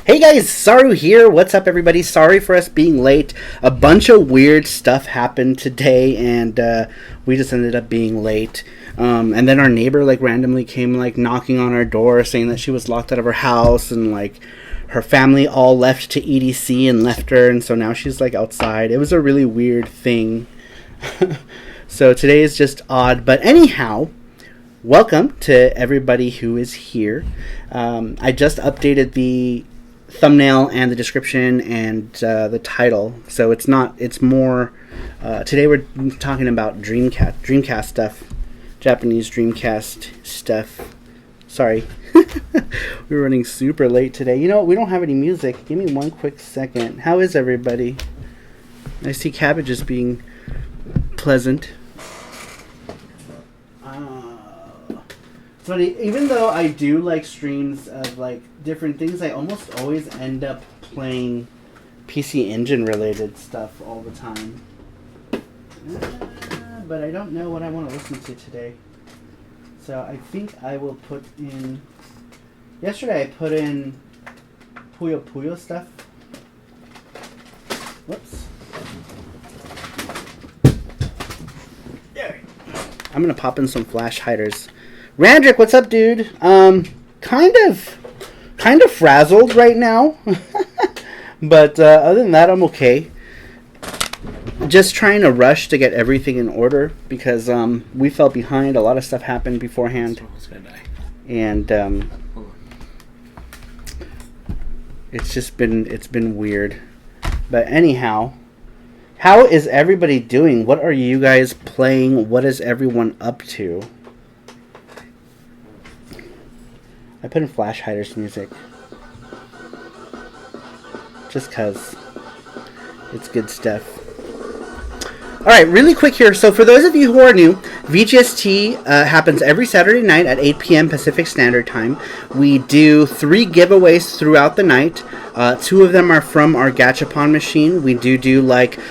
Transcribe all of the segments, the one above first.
Hey guys, Saru here. What's up, everybody? Sorry for us being late. A bunch of weird stuff happened today, and we just ended up being late. And then our neighbor randomly came knocking on our door, saying that she was locked out of her house, and her family all left to EDC and left her, and so now she's outside. It was a really weird thing. So today is just odd, but anyhow. Welcome to everybody who is here. I just updated the thumbnail and the description and the title, so it's more. Today we're talking about Dreamcast stuff, Japanese Dreamcast stuff. Sorry, we're running super late today. You know what? We don't have any music. Give me one quick second. How is everybody? I see Cabbage is being pleasant. But even though I do like streams of different things, I almost always end up playing PC Engine related stuff all the time. But I don't know what I want to listen to today. So I think I will put in... Yesterday I put in Puyo Puyo stuff. Whoops. There. I'm going to pop in some flash hiders. Randrick, what's up, dude? Kind of frazzled right now. But other than that, I'm okay. Just trying to rush to get everything in order because we fell behind. A lot of stuff happened beforehand. And it's been weird. But anyhow, how is everybody doing? What are you guys playing? What is everyone up to? I put in Flash Hiders music. Just cause. It's good stuff. Alright, really quick here. So for those of you who are new, VGST happens every Saturday night at 8 p.m. Pacific Standard Time. We do 3 giveaways throughout the night. 2 of them are from our Gachapon machine. We do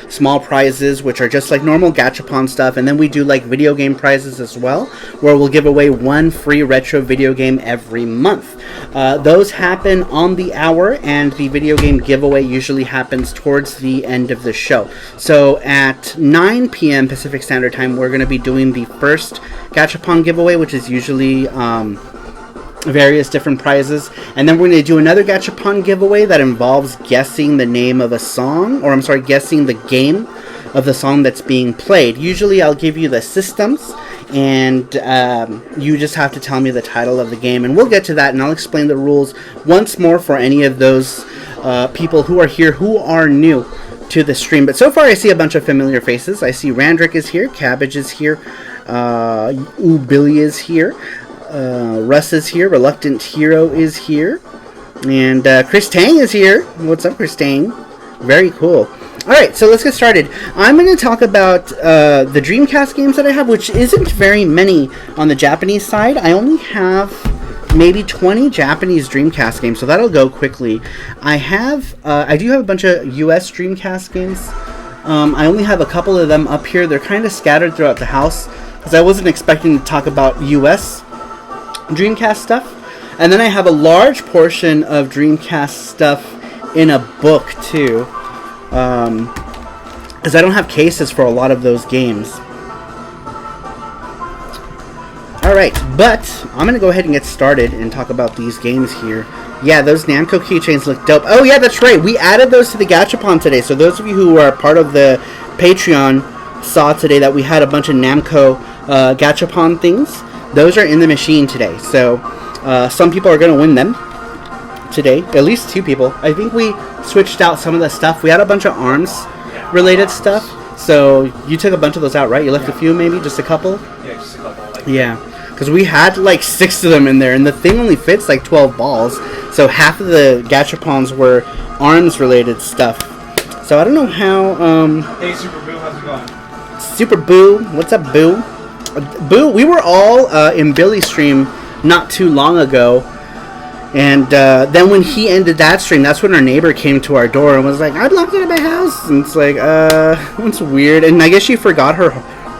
small prizes, which are just normal Gachapon stuff. And then we do video game prizes as well, where we'll give away 1 free retro video game every month. Those happen on the hour, and the video game giveaway usually happens towards the end of the show. So at 9 p.m. Pacific Standard Time, we're going to be doing the first Gachapon giveaway, which is usually various different prizes, and then we're going to do another Gachapon giveaway that involves guessing the name of a song, or guessing the game of the song that's being played. Usually I'll give you the systems, and you just have to tell me the title of the game, and we'll get to that, and I'll explain the rules once more for any of those people who are here who are new to the stream. But so far I see a bunch of familiar faces. I see Randrick is here, Cabbage is here, Billy is here, Russ is here, Reluctant Hero is here, and Chris Tang is here. What's up, Chris Tang? Very cool. Alright, so let's get started. I'm going to talk about the Dreamcast games that I have, which isn't very many on the Japanese side. I only have maybe 20 Japanese Dreamcast games, so that'll go quickly. I do have a bunch of US Dreamcast games. I only have a couple of them up here. They're kind of scattered throughout the house, because I wasn't expecting to talk about US Dreamcast stuff. And then I have a large portion of Dreamcast stuff in a book, too. Because I don't have cases for a lot of those games. Alright, but I'm going to go ahead and get started and talk about these games here. Yeah, those Namco keychains look dope. Oh yeah, that's right. We added those to the Gachapon today. So those of you who are part of the Patreon saw today that we had a bunch of Namco Gachapon things. Those are in the machine today. So some people are going to win them today. At least 2 people. I think we switched out some of the stuff. We had a bunch of ARMS related stuff. So you took a bunch of those out, right? You left a few maybe? Just a couple? Yeah, just a couple. Yeah. Because we had 6 of them in there, and the thing only fits 12 balls. So half of the Gachapons were ARMS related stuff. So I don't know how. Hey, Super Boo, how's it going? Super Boo, what's up, Boo? Boo, we were all in Billy's stream not too long ago, and then when he ended that stream, that's when our neighbor came to our door and was like, "I'm locked into my house," and it's like, it's weird. And I guess she forgot her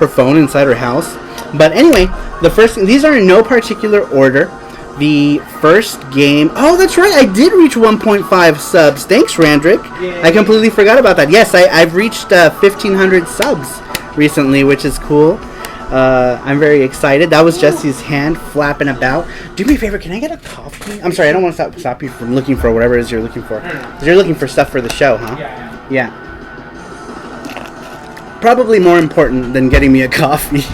phone inside her house. But anyway, the first thing, these are in no particular order. the first game. Oh, that's right. I did reach 1.5 subs. Thanks, Randrick. Yay. I completely forgot about that. Yes, I've reached 1,500 subs recently, which is cool. I'm very excited. That was Jesse's hand flapping about. Do me a favor. Can I get a coffee? I'm sorry. I don't want to stop you from looking for whatever it is you're looking for. 'Cause you're looking for stuff for the show, huh? Yeah. Probably more important than getting me a coffee.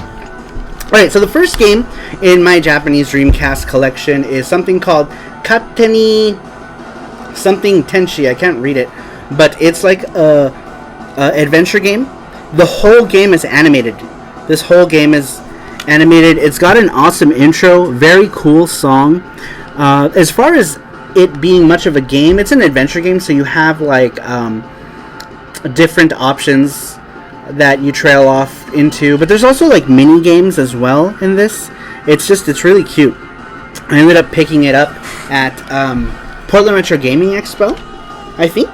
Alright, so the first game in my Japanese Dreamcast collection is something called Kateni something Tenshi. I can't read it, but it's like a adventure game. The whole game is animated. This whole game is animated. It's got an awesome intro, very cool song. As far as it being much of a game, it's an adventure game, so you have like different options that you trail off into, but there's also like mini games as well in this. It's really cute. I ended up picking it up at Portland Retro Gaming Expo, I think.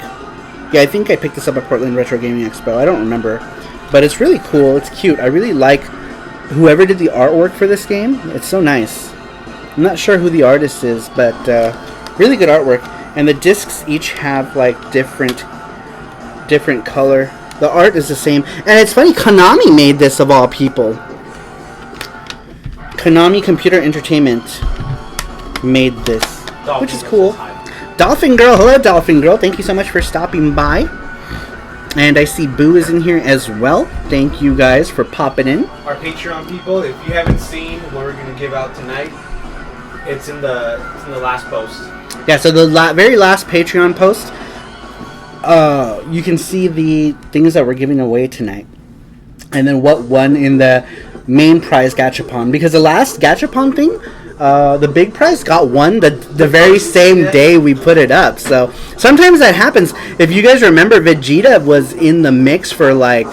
Yeah, I think I picked this up at Portland Retro Gaming Expo. I don't remember, but it's really cool. It's cute. I really like whoever did the artwork for this game. It's so nice. I'm not sure who the artist is, but really good artwork. And the discs each have like different color. The art is the same. And it's funny, Konami made this of all people. Konami Computer Entertainment made this, which is cool. Dolphin Girl, hello Dolphin Girl. Thank you so much for stopping by. And I see Boo is in here as well. Thank you guys for popping in. Our Patreon people, if you haven't seen what we're going to give out tonight, it's in the last post. Yeah, so the very last Patreon post, you can see the things that we're giving away tonight, and then what won in the main prize gachapon. Because the last gachapon thing, the big prize got won the very same day we put it up. So sometimes that happens. If you guys remember, Vegeta was in the mix for like,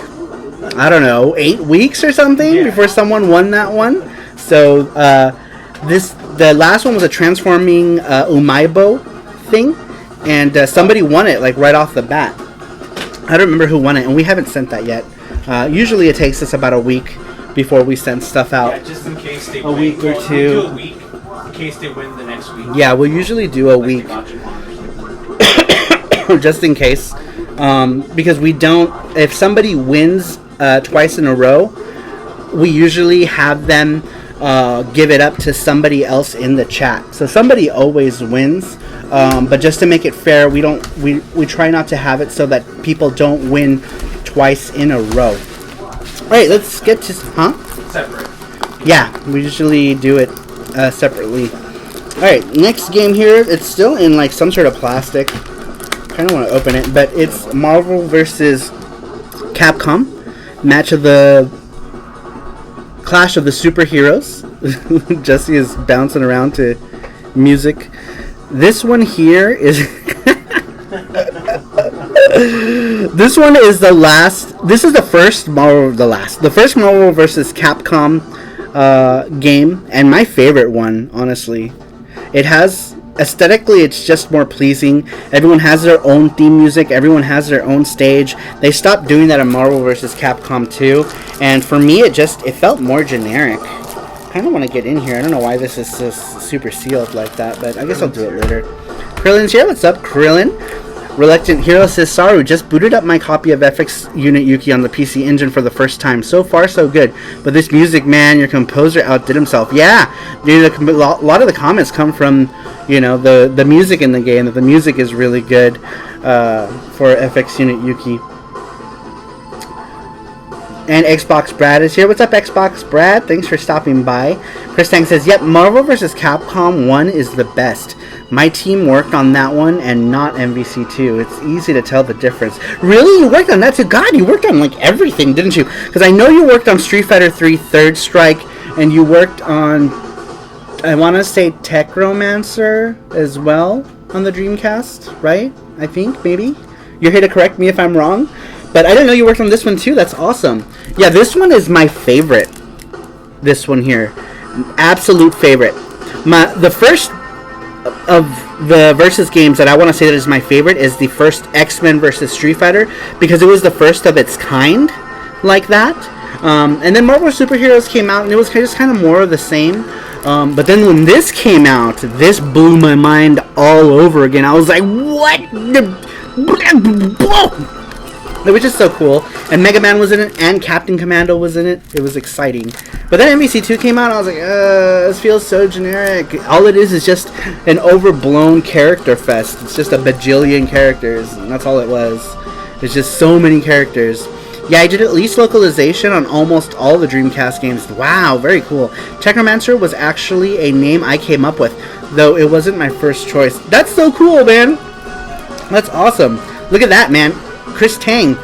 I don't know, 8 weeks or something before someone won that one. So the last one was a transforming Umaibo thing. And somebody won it, like, right off the bat. I don't remember who won it, and we haven't sent that yet. Usually it takes us about a week before we send stuff out. Yeah, just in case they win. Week or two. We'll do a week, in case they win the next week. Yeah, we'll usually do a week. Just in case. Because we don't... If somebody wins twice in a row, we usually have them give it up to somebody else in the chat. So somebody always wins. But just to make it fair, we try not to have it so that people don't win twice in a row. All right, let's get to Separate. Yeah, we usually do it separately. All right, next game here. It's still in like some sort of plastic. Kind of want to open it, but it's Marvel versus Capcom, match of the Clash of the Superheroes. Jesse is bouncing around to music. This one here is this one is the last. This is the first Marvel, the first Marvel versus Capcom game, and my favorite one, honestly. It has aesthetically, it's just more pleasing. Everyone has their own theme music. Everyone has their own stage. They stopped doing that in Marvel versus Capcom 2, and for me, it felt more generic. I don't want to get in here. I don't know why this is so super sealed like that, but I guess I'll do it later. Krillin's here. What's up, Krillin? Reluctant Hero says, Saru, just booted up my copy of FX Unit Yuki on the PC Engine for the first time. So far, so good. But this music, man, your composer outdid himself. Yeah, dude, a lot of the comments come from, you know, the music in the game. That the music is really good for FX Unit Yuki. And Xbox Brad is here. What's up, Xbox Brad? Thanks for stopping by. Chris Tang says, yep, Marvel vs. Capcom 1 is the best. My team worked on that one and not MVC2. It's easy to tell the difference. Really? You worked on that too? God, you worked on like everything, didn't you? Because I know you worked on Street Fighter 3 Third Strike, and you worked on, I want to say, Techromancer as well on the Dreamcast, right? I think, maybe? You're here to correct me if I'm wrong. But I didn't know you worked on this one too. That's awesome. Yeah, this one is my favorite. This one here. Absolute favorite. The first of the versus games that I want to say that is my favorite is the first X-Men versus Street Fighter, because it was the first of its kind like that. And then Marvel Superheroes came out, and it was just kind of more of the same. But then when this came out, this blew my mind all over again. I was like, what? It was just so cool. And Mega Man was in it, and Captain Commando was in it. It was exciting. But then MVC2 came out, and I was like, this feels so generic. All it is just an overblown character fest. It's just a bajillion characters, and that's all it was. It's just so many characters. Yeah, I did at least localization on almost all the Dreamcast games. Wow, very cool. Technomancer was actually a name I came up with, though it wasn't my first choice. That's so cool, man. That's awesome. Look at that, man. Chris Tang.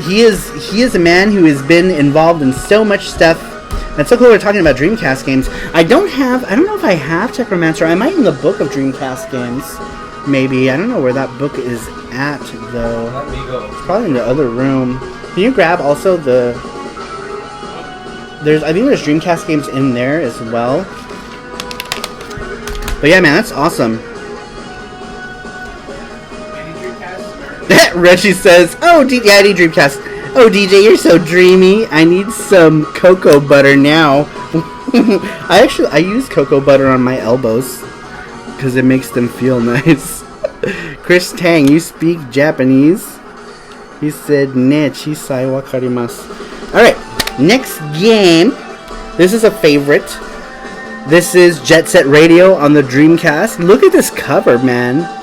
He is a man who has been involved in so much stuff. That's so cool we're talking about Dreamcast games. I don't know if I have Technomancer. I might in the book of Dreamcast games. Maybe. I don't know where that book is at, though. Let me go. It's probably in the other room. Can you grab also the... I think there's Dreamcast games in there as well. But yeah, man, that's awesome. Reggie says, I need Dreamcast. Oh, DJ, you're so dreamy. I need some cocoa butter now. I use cocoa butter on my elbows because it makes them feel nice. Chris Tang, you speak Japanese? He said, ne, chisai wakarimasu. Alright, next game. This is a favorite. This is Jet Set Radio on the Dreamcast. Look at this cover, man.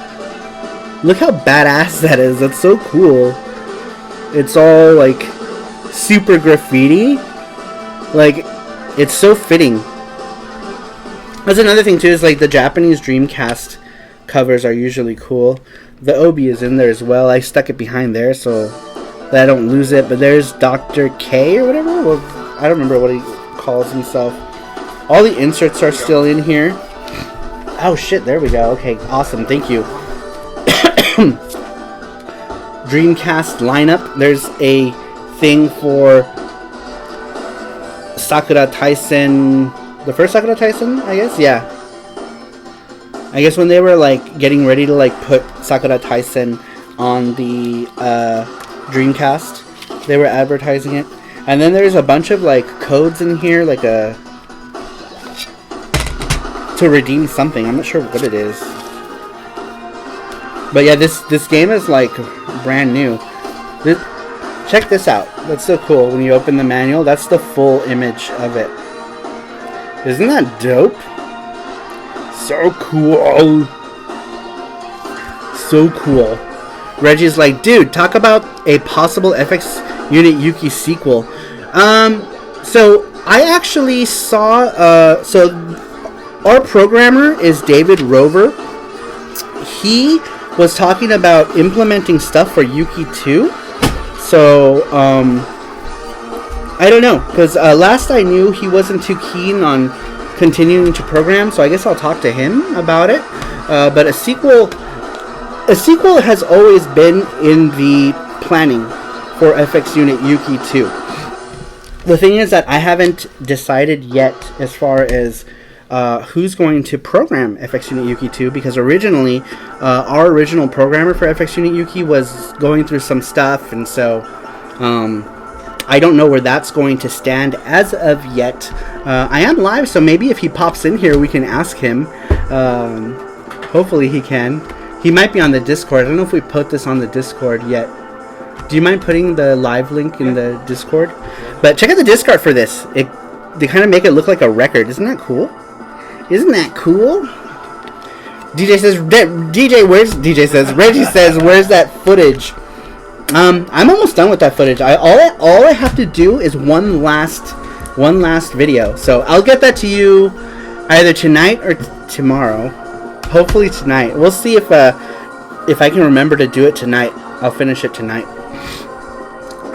Look how badass that is. That's so cool. It's all like super graffiti. Like, it's so fitting. That's another thing too, is like the Japanese Dreamcast covers are usually cool. The Obi is in there as well. I stuck it behind there so that I don't lose it. But there's Dr. K or whatever. Well, I don't remember what he calls himself. All the inserts are still in here. Oh shit, there we go. Okay, awesome. Thank you. Dreamcast lineup. There's a thing for Sakura Taisen. The first Sakura Taisen, I guess? Yeah. I guess when they were like getting ready to like put Sakura Taisen on the Dreamcast, they were advertising it. And then there's a bunch of like codes in here, like to redeem something. I'm not sure what it is. But yeah, this game is like brand new. Check this out. That's so cool. When you open the manual, that's the full image of it. Isn't that dope? So cool. So cool. Reggie's like, dude, talk about a possible FX Unit Yuki sequel. So I actually saw, so our programmer is David Rover. He was talking about implementing stuff for Yuki 2. So, I don't know, because last I knew he wasn't too keen on continuing to program, so I guess I'll talk to him about it. But a sequel has always been in the planning for FX Unit Yuki 2. The thing is that I haven't decided yet as far as who's going to program FX Unit Yuki 2, because originally our original programmer for FX Unit Yuki was going through some stuff, and so I don't know where that's going to stand as of yet. I am live, so maybe if he pops in here we can ask him. Hopefully he can. He might be on the Discord. I don't know if we put this on the Discord yet. Do you mind putting the live link in the Discord? But check out the Discord for this. They kind of make it look like a record. Isn't that cool? Isn't that cool? DJ says, Reggie says, where's that footage? I'm almost done with that footage. All I have to do is one last video. So I'll get that to you either tonight or tomorrow. Hopefully tonight. We'll see if I can remember to do it tonight. I'll finish it tonight.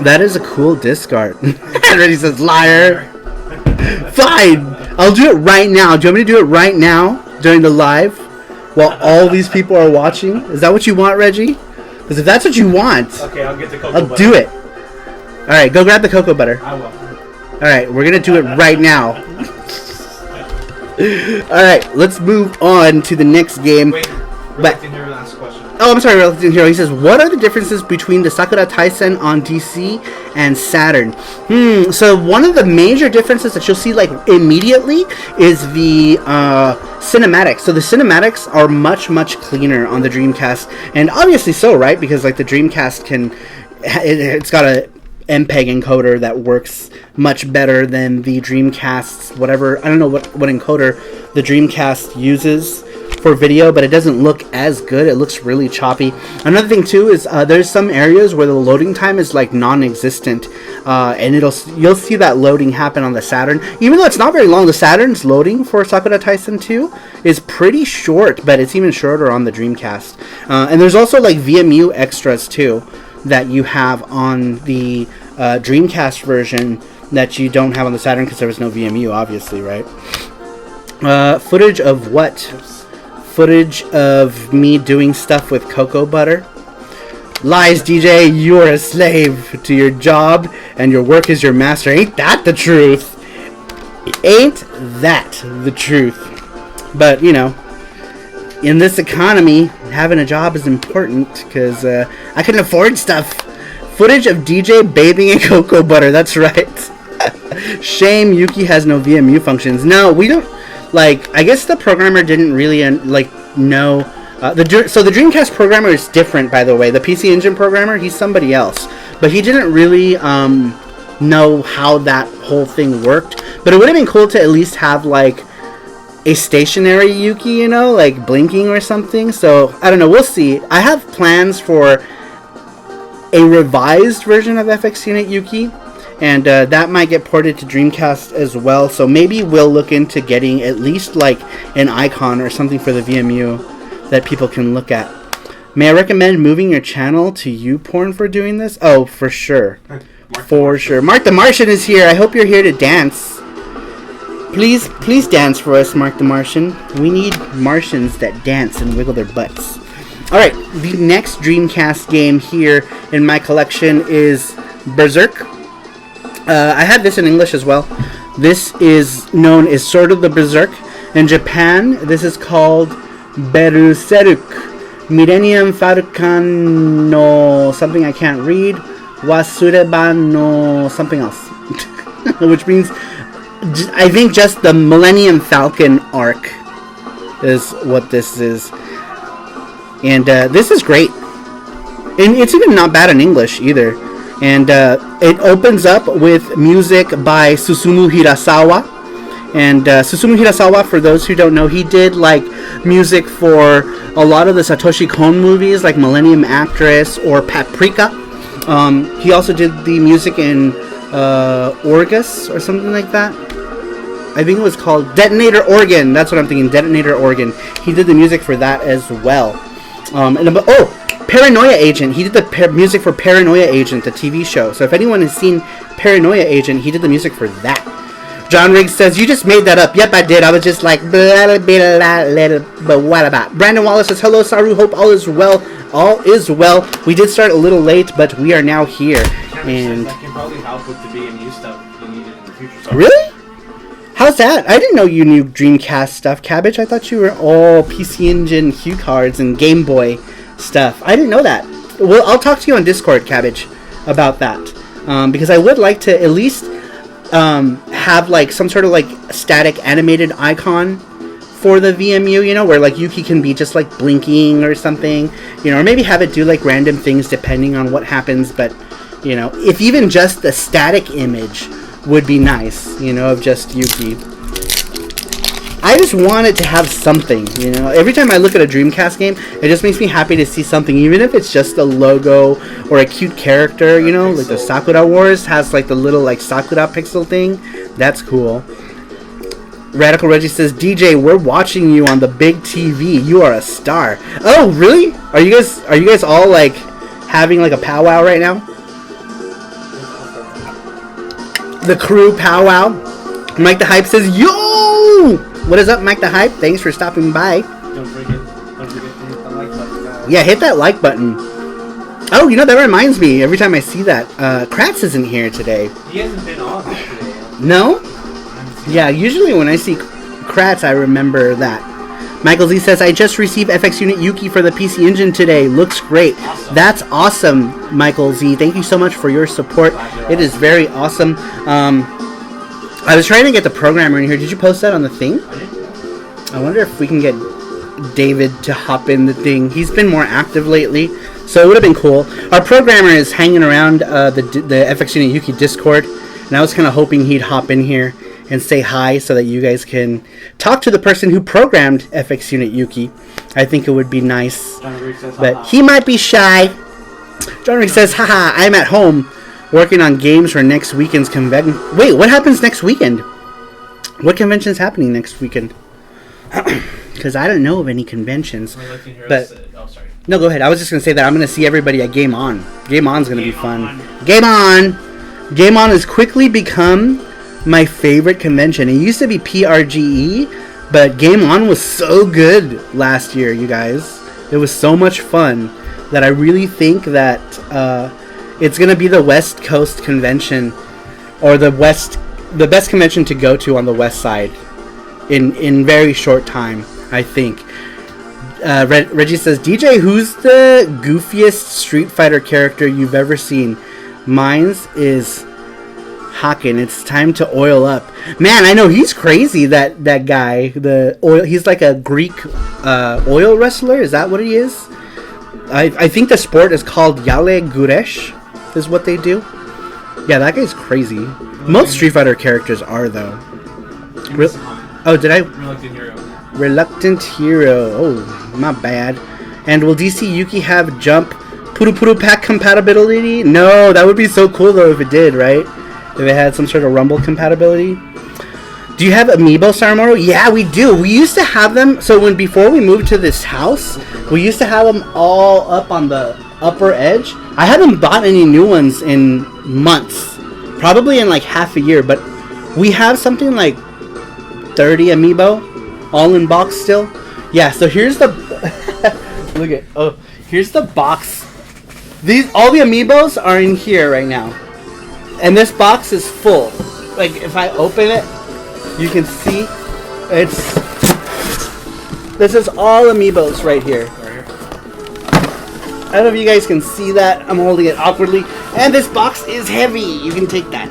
That is a cool discard. Reggie says, liar. Fine. I'll do it right now. Do you want me to do it right now during the live while all these people are watching? Is that what you want, Reggie? Because if that's what you want, okay, I'll get the cocoa butter. I'll do it. All right, go grab the cocoa butter. I will. All right, we're gonna do it right now. All right, let's move on to the next game. Wait, Reluctant Hero, last question. Oh, I'm sorry, Reluctant Hero. He says, what are the differences between the Sakura Taisen on DC and Saturn? So one of the major differences that you'll see like immediately is the cinematics. So the cinematics are much, much cleaner on the Dreamcast, and obviously so, right? Because like the Dreamcast it's got a MPEG encoder that works much better than the Dreamcast's whatever. I don't know what encoder the Dreamcast uses for video, but it doesn't look as good. It looks really choppy. Another thing too is there's some areas where the loading time is like non-existent, and you'll see that loading happen on the Saturn. Even though it's not very long, the Saturn's loading for Sakura Taisen 2 is pretty short, but it's even shorter on the Dreamcast. And there's also like VMU extras too that you have on the Dreamcast version that you don't have on the Saturn because there was no VMU, obviously, right? Footage of what? Footage of me doing stuff with cocoa butter. Lies, DJ. You are a slave to your job, and your work is your master. Ain't that the truth? Ain't that the truth? But you know, in this economy, having a job is important because I can afford stuff. Footage of DJ bathing in cocoa butter. That's right. Shame Yuki has no VMU functions. No, we don't. Like, I guess the programmer didn't really know. So the Dreamcast programmer is different, by the way. The PC Engine programmer, he's somebody else, but he didn't really know how that whole thing worked. But it would have been cool to at least have like a stationary Yuki, you know, like blinking or something. So I don't know. We'll see. I have plans for a revised version of FX Unit Yuki. And that might get ported to Dreamcast as well. So maybe we'll look into getting at least like an icon or something for the VMU that people can look at. May I recommend moving your channel to YouPorn for doing this? Oh, for sure. For sure. Mark the Martian is here. I hope you're here to dance. Please dance for us, Mark the Martian. We need Martians that dance and wiggle their butts. Alright, the next Dreamcast game here in my collection is Berserk. I had this in English as well. This is known as Sword of the Berserk. In Japan, this is called Berserk. Millennium Falcon no something I can't read. Wasureba no something else. Which means, I think just the Millennium Falcon arc is what this is. And this is great. And it's even not bad in English either. And it opens up with music by Susumu Hirasawa. And Susumu Hirasawa, for those who don't know, he did like music for a lot of the Satoshi Kon movies, like Millennium Actress or Paprika. He also did the music in Orgus or something like that. I think it was called Detonator Organ. That's what I'm thinking, Detonator Organ. He did the music for that as well. Paranoia Agent. He did the music for Paranoia Agent, the TV show. So if anyone has seen Paranoia Agent, he did the music for that. John Riggs says, you just made that up. Yep, I did. I was just like, blah, blah, blah, but what about? Brandon Wallace says, hello, Saru. Hope all is well. All is well. We did start a little late, but we are now here. And I can probably help with the VMU stuff if you need it in the future. So. Really? How's that? I didn't know you knew Dreamcast stuff, Cabbage. I thought you were all PC Engine, Hue cards, and Game Boy stuff. I didn't know that. Well, I'll talk to you on Discord, Cabbage, about that. Because I would like to at least have like some sort of like static animated icon for the VMU, you know, where like Yuki can be just like blinking or something, you know, or maybe have it do like random things depending on what happens. But, you know, if even just the static image would be nice, you know, of just Yuki. I just wanted to have something, you know. Every time I look at a Dreamcast game, it just makes me happy to see something, even if it's just a logo or a cute character, you know, like the Sakura Wars has like the little like Sakura pixel thing. That's cool. Radical Reggie says, DJ, we're watching you on the big TV. You are a star. Oh, really? Are you guys all like having like a powwow right now? The crew powwow. Mike the Hype says, yo! What is up, Mike the Hype? Thanks for stopping by. Don't forget to hit the like button. Yeah, hit that like button. Oh, you know, that reminds me. Every time I see that, Kratz isn't here today. He hasn't been on today. No? Yeah, usually when I see Kratz, I remember that. Michael Z says, I just received FX Unit Yuki for the PC Engine today. Looks great. Awesome. That's awesome, Michael Z. Thank you so much for your support. It is very awesome. I was trying to get the programmer in here. Did you post that on the thing? I wonder if we can get David to hop in the thing. He's been more active lately, so it would have been cool. Our programmer is hanging around the FX Unit Yuki Discord, and I was kind of hoping he'd hop in here and say hi so that you guys can talk to the person who programmed FX Unit Yuki. I think it would be nice. But he might be shy. John Rick says, haha, I'm at home working on games for next weekend's convention. Wait, what happens next weekend? What convention's happening next weekend? Because I don't know of any conventions. But no, go ahead. I was just going to say that I'm going to see everybody at Game On. Game On's going to be fun. Game On! Game On has quickly become my favorite convention. It used to be PRGE, but Game On was so good last year, you guys. It was so much fun that I really think that it's going to be the West Coast convention, or the best convention to go to on the West Side in very short time, I think. Reggie says, DJ, who's the goofiest Street Fighter character you've ever seen? Mine's is Haken. It's time to oil up. Man, I know he's crazy, that guy. He's like a Greek oil wrestler. Is that what he is? I think the sport is called Yale Guresh, is what they do. Yeah, that guy's crazy. Most Street Fighter characters are, though. Oh, did I? Reluctant Hero. Reluctant Hero. Oh, not bad. And will DC Yuki have jump Puru Puru Pack compatibility? No, that would be so cool, though, if it did, right? If it had some sort of Rumble compatibility. Do you have Amiibo, Saramoto? Yeah, we do. We used to have them. So before we moved to this house, we used to have them all up on the upper edge. I haven't bought any new ones in months. Probably in like half a year. But we have something like 30 Amiibo, all in box still. Yeah, so here's the... Look at... Oh, here's the box. All the Amiibos are in here right now. And this box is full. Like, if I open it, you can see this is all Amiibos right here. I don't know if you guys can see that. I'm holding it awkwardly. And this box is heavy. You can take that.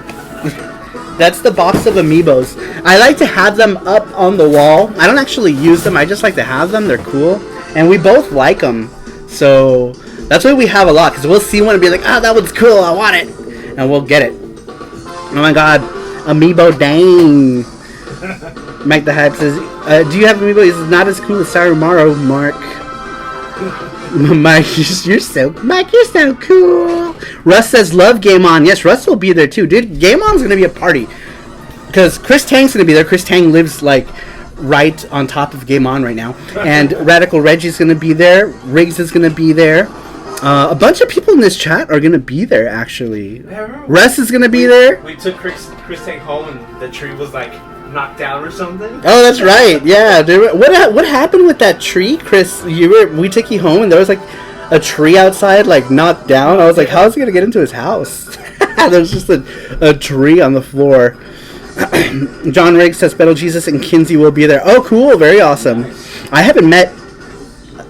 That's the box of Amiibos. I like to have them up on the wall. I don't actually use them. I just like to have them. They're cool. And we both like them. So that's why we have a lot. Because we'll see one and be like, that one's cool. I want it. And we'll get it. Oh my god. Amiibo dang. Mike the Hype says, do you have Amiibo? It's not as cool as Sarumaru, Mark. Mike, you're so cool. Russ says, love Game On. Yes, Russ will be there too. Dude, Game On's going to be a party. Because Chris Tang's going to be there. Chris Tang lives like right on top of Game On right now. And Radical Reggie's going to be there. Riggs is going to be there. A bunch of people in this chat are going to be there, actually. Yeah, Russ is going to be there. We took Chris Tang home and the tree was like knocked down or something. Oh, that's right. Yeah. What happened with that tree, Chris? We took you home and there was like a tree outside, like knocked down. I was like, how is he going to get into his house? There's just a tree on the floor. John Riggs says Metal Jesus and Kinsey will be there. Oh, cool. Very awesome. I haven't met,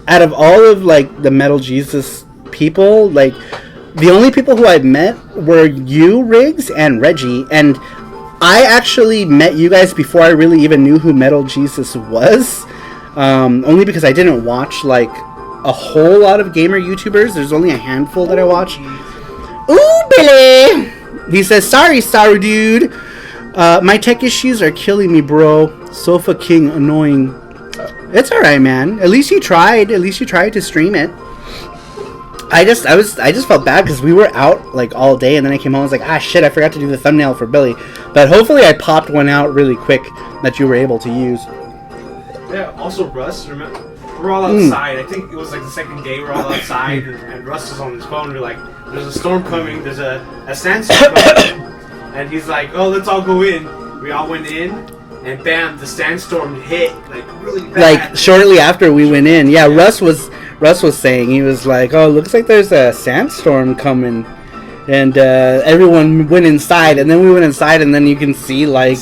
out of all of like the Metal Jesus people, like the only people who I've met were you, Riggs, and Reggie. And I actually met you guys before I really even knew who Metal Jesus was. Only because I didn't watch like a whole lot of gamer YouTubers. There's only a handful that I watch. Ooh, Billy! He says, sorry, Saru dude. My tech issues are killing me, bro. Sofa King annoying. It's alright, man. At least you tried. At least you tried to stream it. I just felt bad because we were out like all day, and then I came home and was like, shit, I forgot to do the thumbnail for Billy. But hopefully I popped one out really quick that you were able to use. Yeah, also Russ, remember, we're all outside. I think it was like the second day we're all outside, and Russ was on his phone. We're like, there's a storm coming, there's a sandstorm coming. And he's like, oh, let's all go in. We all went in, and bam, the sandstorm hit, like really bad. Like shortly after we went in. Yeah, Russ was saying, he was like, oh, looks like there's a sandstorm coming. And everyone went inside, and then we went inside, and then you can see like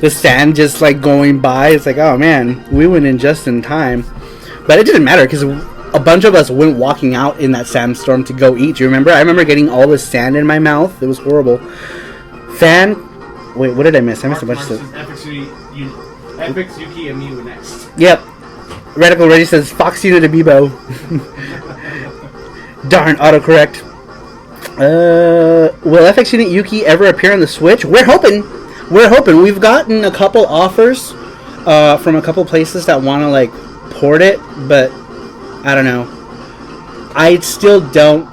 the sand just like going by. It's like, oh man, we went in just in time. But it didn't matter because a bunch of us went walking out in that sandstorm to go eat. Do you remember? I remember getting all the sand in my mouth. It was horrible. Wait, what did I miss? I missed a bunch of stuff. FX, Yuki, and me were next. Yep. Radical Reggie says Fox Unit Amiibo. Darn autocorrect. Will FX Unit Yuki ever appear on the Switch? We're hoping. We've gotten a couple offers from a couple places that want to like port it, but I don't know. I still don't.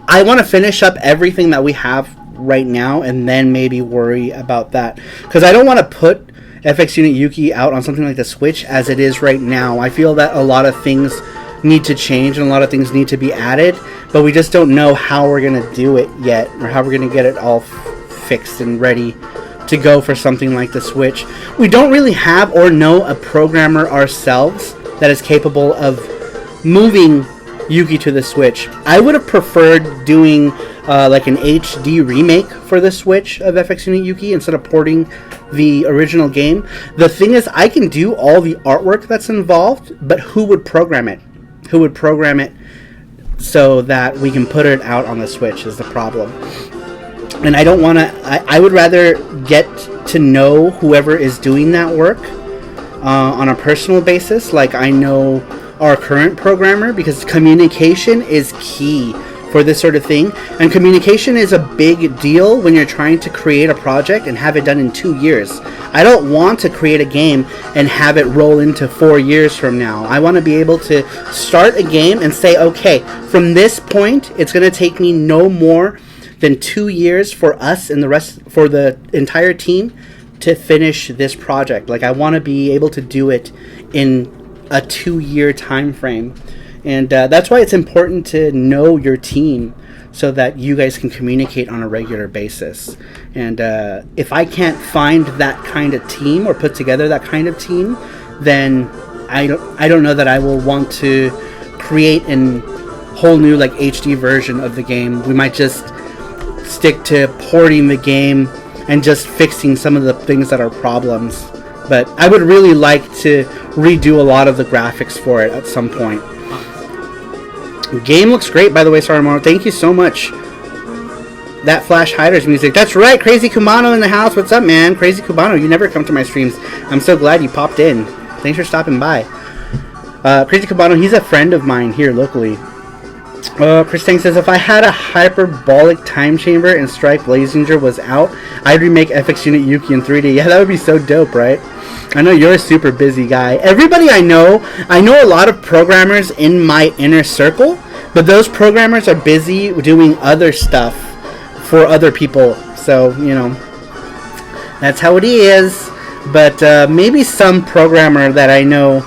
I want to finish up everything that we have right now and then maybe worry about that, because I don't want to put FX Unit Yuki out on something like the Switch as it is right now. I feel that a lot of things need to change and a lot of things need to be added, but we just don't know how we're going to do it yet, or how we're going to get it all fixed and ready to go for something like the Switch. We don't really have or know a programmer ourselves that is capable of moving Yuki to the Switch. I would have preferred doing like an HD remake for the Switch of FX Unit Yuki instead of porting the original game. The thing is, I can do all the artwork that's involved, but who would program it? Who would program it so that we can put it out on the Switch is the problem. And I don't want to... I would rather get to know whoever is doing that work on a personal basis, like I know our current programmer, because communication is key for this sort of thing. And communication is a big deal when you're trying to create a project and have it done in 2 years. I don't want to create a game and have it roll into 4 years from now. I want to be able to start a game and say, okay, from this point, it's going to take me no more than 2 years for us and for the entire team to finish this project. Like, I want to be able to do it in a 2-year time frame. And that's why it's important to know your team so that you guys can communicate on a regular basis. And if I can't find that kind of team or put together that kind of team, then I don't know that I will want to create a whole new like HD version of the game. We might just stick to porting the game and just fixing some of the things that are problems. But I would really like to redo a lot of the graphics for it at some point. Game looks great, by the way, Saramaro. Thank you so much. That Flash Hiders music. That's right, Crazy Kumano in the house. What's up, man? Crazy Kumano, you never come to my streams. I'm so glad you popped in. Thanks for stopping by. Crazy Kumano, he's a friend of mine here locally. Chris Tang says, if I had a hyperbolic time chamber and Strike Blazinger was out, I'd remake FX Unit Yuki in 3D. Yeah, that would be so dope, right? I know you're a super busy guy. Everybody I know a lot of programmers in my inner circle, but those programmers are busy doing other stuff for other people. So, you know, that's how it is. But maybe some programmer that I know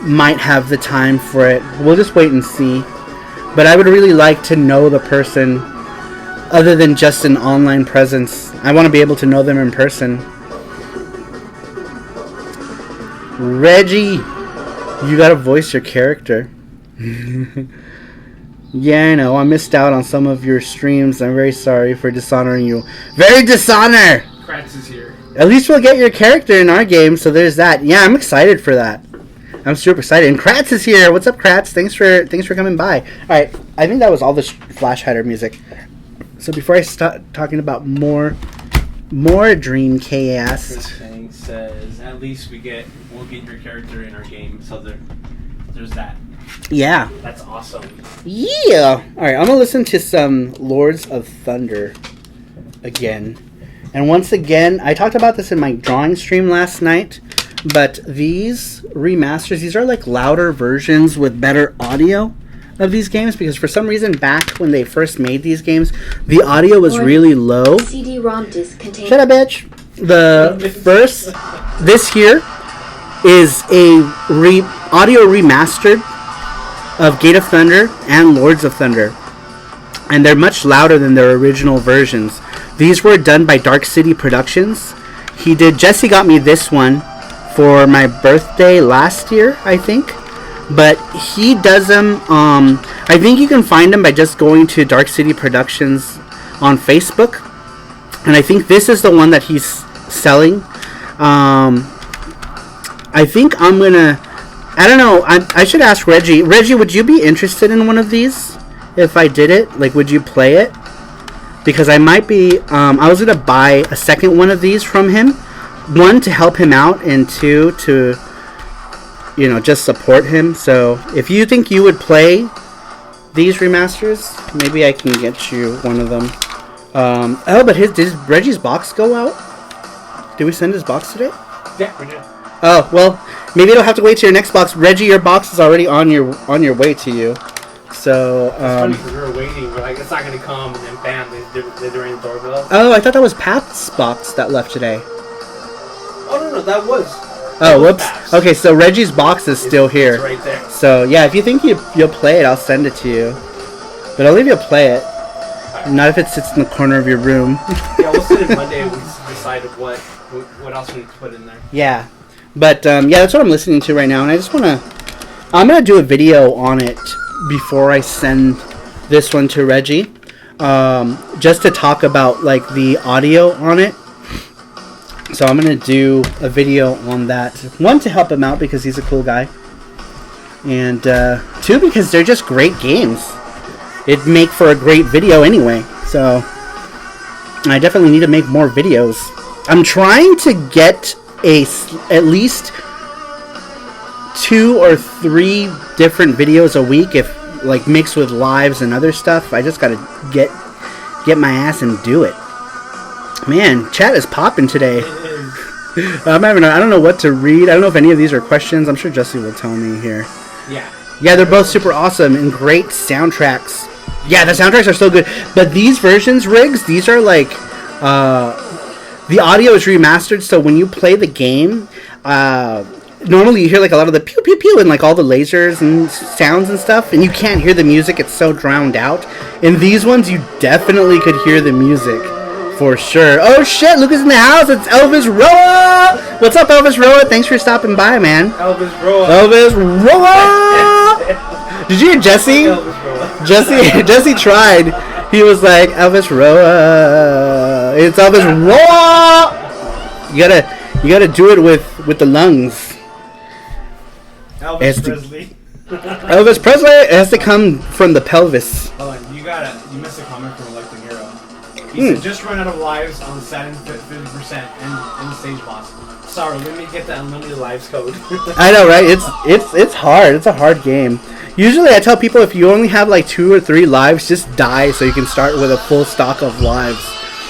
might have the time for it. We'll just wait and see. But I would really like to know the person other than just an online presence. I want to be able to know them in person. Reggie, you gotta voice your character. Yeah, I know. I missed out on some of your streams. I'm very sorry for dishonoring you. Very dishonor! Kratz is here. At least we'll get your character in our game, so there's that. Yeah, I'm excited for that. I'm super excited. And Kratz is here. What's up, Kratz? Thanks for coming by. All right, I think that was all the Flash Hider music. So before I start talking about more Dream Chaos. Chris Tang says, at least we'll get your character in our game. So there's that. Yeah. That's awesome. Yeah. All right, I'm gonna listen to some Lords of Thunder again. And once again, I talked about this in my drawing stream last night. But these remasters, these are like louder versions with better audio of these games, because for some reason back when they first made these games, the audio was really low. CD-ROM disc contains... Shut up, bitch. This here is a audio remastered of Gate of Thunder and Lords of Thunder. And they're much louder than their original versions. These were done by Dark City Productions. Jesse got me this one for my birthday last year, I think. but he does them. I think you can find him by just going to Dark City Productions on Facebook, and I think this is the one that he's selling. I think I'm gonna. I don't know. I should ask Reggie. Reggie, would you be interested in one of these if I did it? Like, would you play it? Because I might be. I was gonna buy a second one of these from him. One, to help him out, and two, to just support him. So if you think you would play these remasters, maybe I can get you one of them. Oh, but did Reggie's box go out? Did we send his box today? Yeah, we did. Oh, well, maybe it'll have to wait to your next box. Reggie, your box is already on your way to you. So, it's funny because we were waiting. We're like, it's not going to come, and then bam, they ring the doorbell. Oh, I thought that was Pat's box that left today. Oh, no, that was. Oh, whoops. Pat's. Okay, so Reggie's box is still here. It's right there. So, yeah, if you think you'll play it, I'll send it to you. But I'll leave you to play it. Not if it sits in the corner of your room. Yeah, we'll sit it Monday and we decide what else we need to put in there. Yeah. But, yeah, that's what I'm listening to right now. And I just want to... I'm going to do a video on it before I send this one to Reggie. Just to talk about, like, the audio on it. So I'm going to do a video on that. One, to help him out because he's a cool guy. And, two, because they're just great games. It'd make for a great video anyway. So I definitely need to make more videos. I'm trying to get at least 2 or 3 different videos a week, if like mixed with lives and other stuff. I just gotta get my ass and do it. Man, chat is popping today. I don't know what to read. I don't know if any of these are questions. I'm sure Jesse will tell me here. Yeah, they're both super awesome and great soundtracks. Yeah, the soundtracks are so good. But these versions, Riggs, these are like... the audio is remastered, so when you play the game, normally you hear like a lot of the pew pew pew and like all the lasers and sounds and stuff, and you can't hear the music. It's so drowned out. In these ones, you definitely could hear the music. For sure. Oh shit, Lucas in the house. It's Elvis Roa! What's up, Elvis Roa? Thanks for stopping by, man. Elvis Roa. Elvis Roa! Did you hear Jesse? Jesse tried. He was like, Elvis Roa. It's Elvis Roa! You gotta do it with the lungs. Elvis Presley. Elvis Presley, it has to come from the pelvis. Hold on, you missed a comment from Electric Hero. He said, just run out of lives on Saturn 50% and the stage boss. Sorry, let me get the unlimited lives code. I know, right? It's hard. It's a hard game. Usually I tell people if you only have like 2 or 3 lives, just die so you can start with a full stock of lives.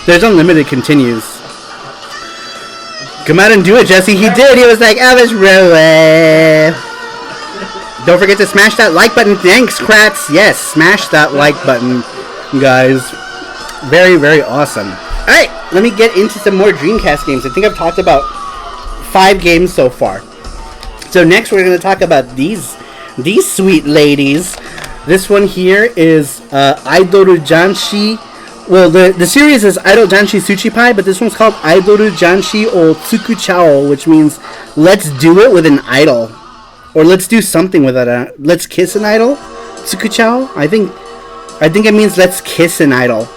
There's unlimited continues. Come out and do it, Jesse. He did. He was like, Elvis Roa. Don't forget to smash that like button. Thanks, Kratz. Yes, smash that like button, guys. Very, very awesome. Alright, let me get into some more Dreamcast games. I think I've talked about 5 games so far. So next we're going to talk about these sweet ladies. This one here is Aidoru Janshi. Well, the series is Idol Janshi Tsuchipai, but this one's called Aidoru Janshi o Tsukuchao, which means let's do it with an idol. Or let's do something with it. Let's kiss an idol? Tsukuchao? I think it means let's kiss an idol.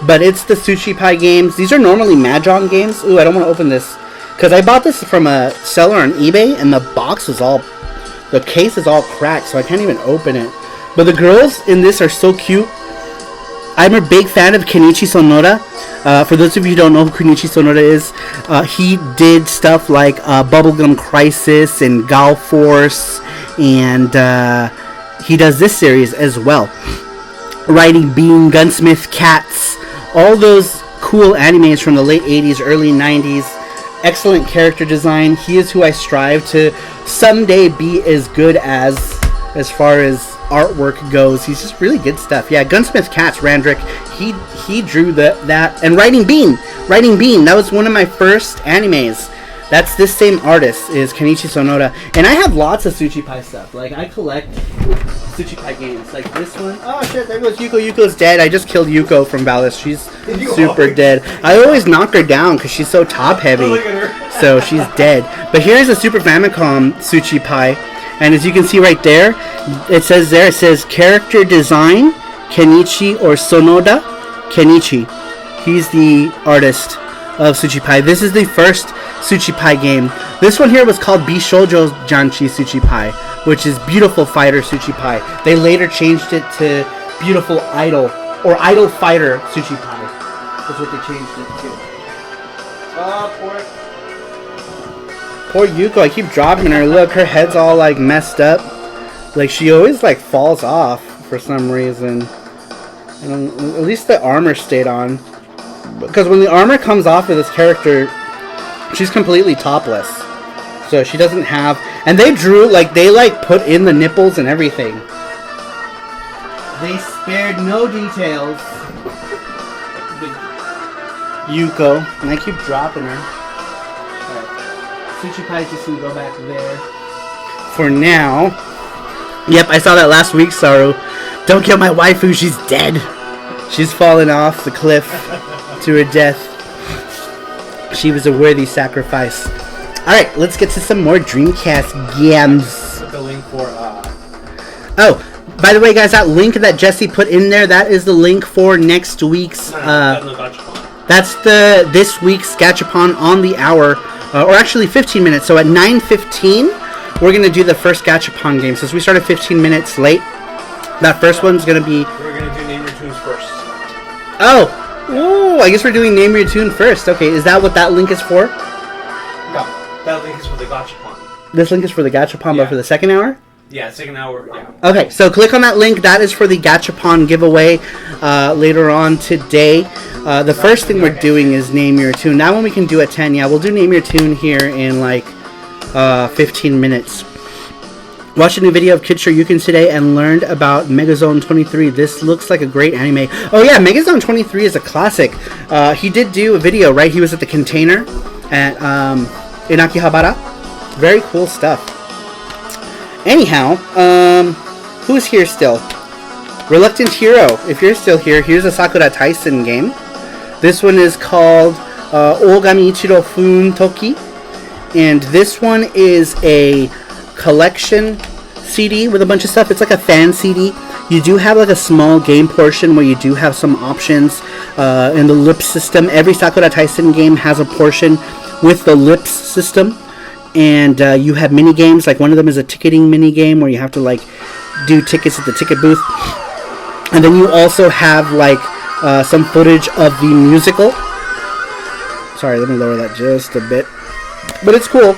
But it's the Tsuchipai games. These are normally Mahjong games. Ooh, I don't want to open this. Because I bought this from a seller on eBay, and the box is all... The case is all cracked, so I can't even open it. But the girls in this are so cute. I'm a big fan of Kenichi Sonora. For those of you who don't know who Kenichi Sonora is, he did stuff like Bubblegum Crisis and Gal Force, and he does this series as well. Riding Bean, Gunsmith Cats, all those cool animes from the late 80s, early 90s. Excellent character design. He is who I strive to someday be as good as far as artwork goes. He's just really good stuff. Yeah, Gunsmith Cats, Randrick, he drew that. And Riding Bean, that was one of my first animes. That's this same artist, is Kenichi Sonora. And I have lots of Tsuchipai stuff. Like, I collect Tsuchipai games. Like this one. Oh shit, there goes Yuko. Yuko's dead. I just killed Yuko from Valis. She's super dead. I always knock her down because she's so top heavy. So she's dead. But here's a Super Famicom Tsuchipai. And as you can see right there, it says character design Kenichi or Sonoda Kenichi. He's the artist of Tsuchipai. This is the first Tsuchipai game. This one here was called Bishoujo Janchi Tsuchipai, which is Beautiful Fighter Tsuchipai. They later changed it to Beautiful Idol or Idol Fighter Tsuchipai. That's what they changed it to. Poor Yuko. I keep dropping her. Look, her head's all like messed up. Like she always like falls off for some reason. And at least the armor stayed on. Because when the armor comes off of this character, she's completely topless. So she doesn't have... And they drew, like, they, like, put in the nipples and everything. They spared no details. Yuko. And I keep dropping her. Alright. Tsuchipai just can go back there. For now. Yep, I saw that last week, Saru. Don't kill my waifu, she's dead. She's fallen off the cliff to her death. She was a worthy sacrifice. Alright, let's get to some more Dreamcast games. Put the link for, Oh, by the way, guys, that link that Jesse put in there, that is the link for next week's, that's this week's Gachapon on the hour, or actually 15 minutes. So at 9:15, we're going to do the first Gachapon game. Since we started 15 minutes late, that first one's going to be... We're going to do Name Your Tunes first. Oh! Ooh, I guess we're doing Name Your Tune first. Okay, is that what that link is for? No, that link is for the Gachapon. This link is for the Gachapon, but for the second hour? Yeah, second hour, yeah. Okay, so click on that link. That is for the Gachapon giveaway later on today. The first thing we're doing is Name Your Tune. That one we can do at 10. Yeah, we'll do Name Your Tune here in like 15 minutes. Watched a new video of Kid Shoryuken today and learned about Megazone 23. This looks like a great anime. Oh yeah, Megazone 23 is a classic. He did do a video, right? He was at the container at in Akihabara. Very cool stuff. Anyhow, who's here still? Reluctant Hero. If you're still here, here's a Sakura Taisen game. This one is called Ogami Ichiro Fun Toki. And this one is a collection CD with a bunch of stuff. It's like a fan CD. You do have like a small game portion where you do have some options in the lips system. Every Sakura Taisen game has a portion with the lips system, and you have mini games. Like one of them is a ticketing mini game where you have to like do tickets at the ticket booth, and then you also have like some footage of the musical. Sorry, let me lower that just a bit, but it's cool.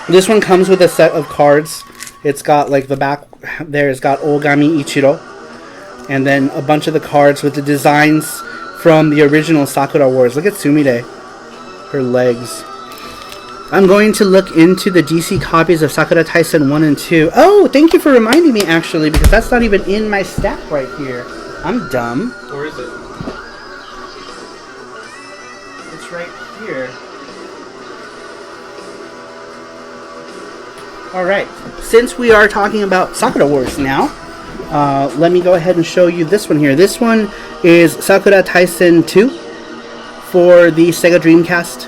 This one comes with a set of cards. It's got like the back there, it's got Ogami Ichiro, and then a bunch of the cards with the designs from the original Sakura Wars. Look at Sumire, her legs. I'm going to look into the DC copies of Sakura Taisen 1 and 2. Oh, thank you for reminding me, actually, because that's not even in my stack right here. I'm dumb. Where is it? It's right here. Alright, since we are talking about Sakura Wars now, let me go ahead and show you this one here. This one is Sakura Taisen 2 for the Sega Dreamcast.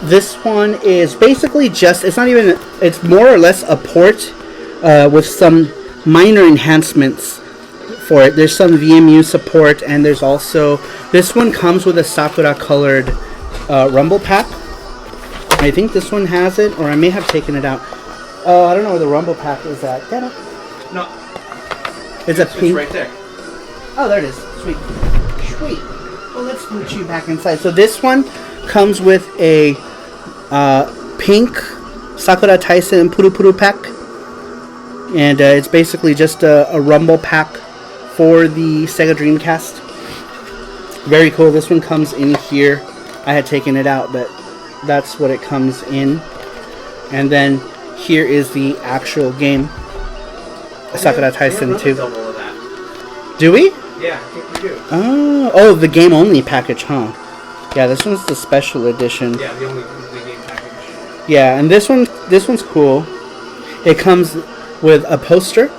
This one is basically just, it's more or less a port with some minor enhancements for it. There's some VMU support, and there's also, this one comes with a Sakura colored Rumble Pack. I think this one has it, or I may have taken it out. I don't know where the Rumble Pack is at. Get it? No. It's a pink. It's right there. Oh, there it is. Sweet. Sweet. Well, let's put you back inside. So this one comes with a pink Sakura Taisen Puru Puru Pack. And it's basically just a Rumble Pack for the Sega Dreamcast. Very cool. This one comes in here. I had taken it out, but that's what it comes in. And then here is the actual game, Sakura Taisen 2. Do we? Yeah, I think we do. Oh, the game only package, huh? Yeah, this one's the special edition. Yeah, the game package. Yeah, and this one's cool. It comes with a poster,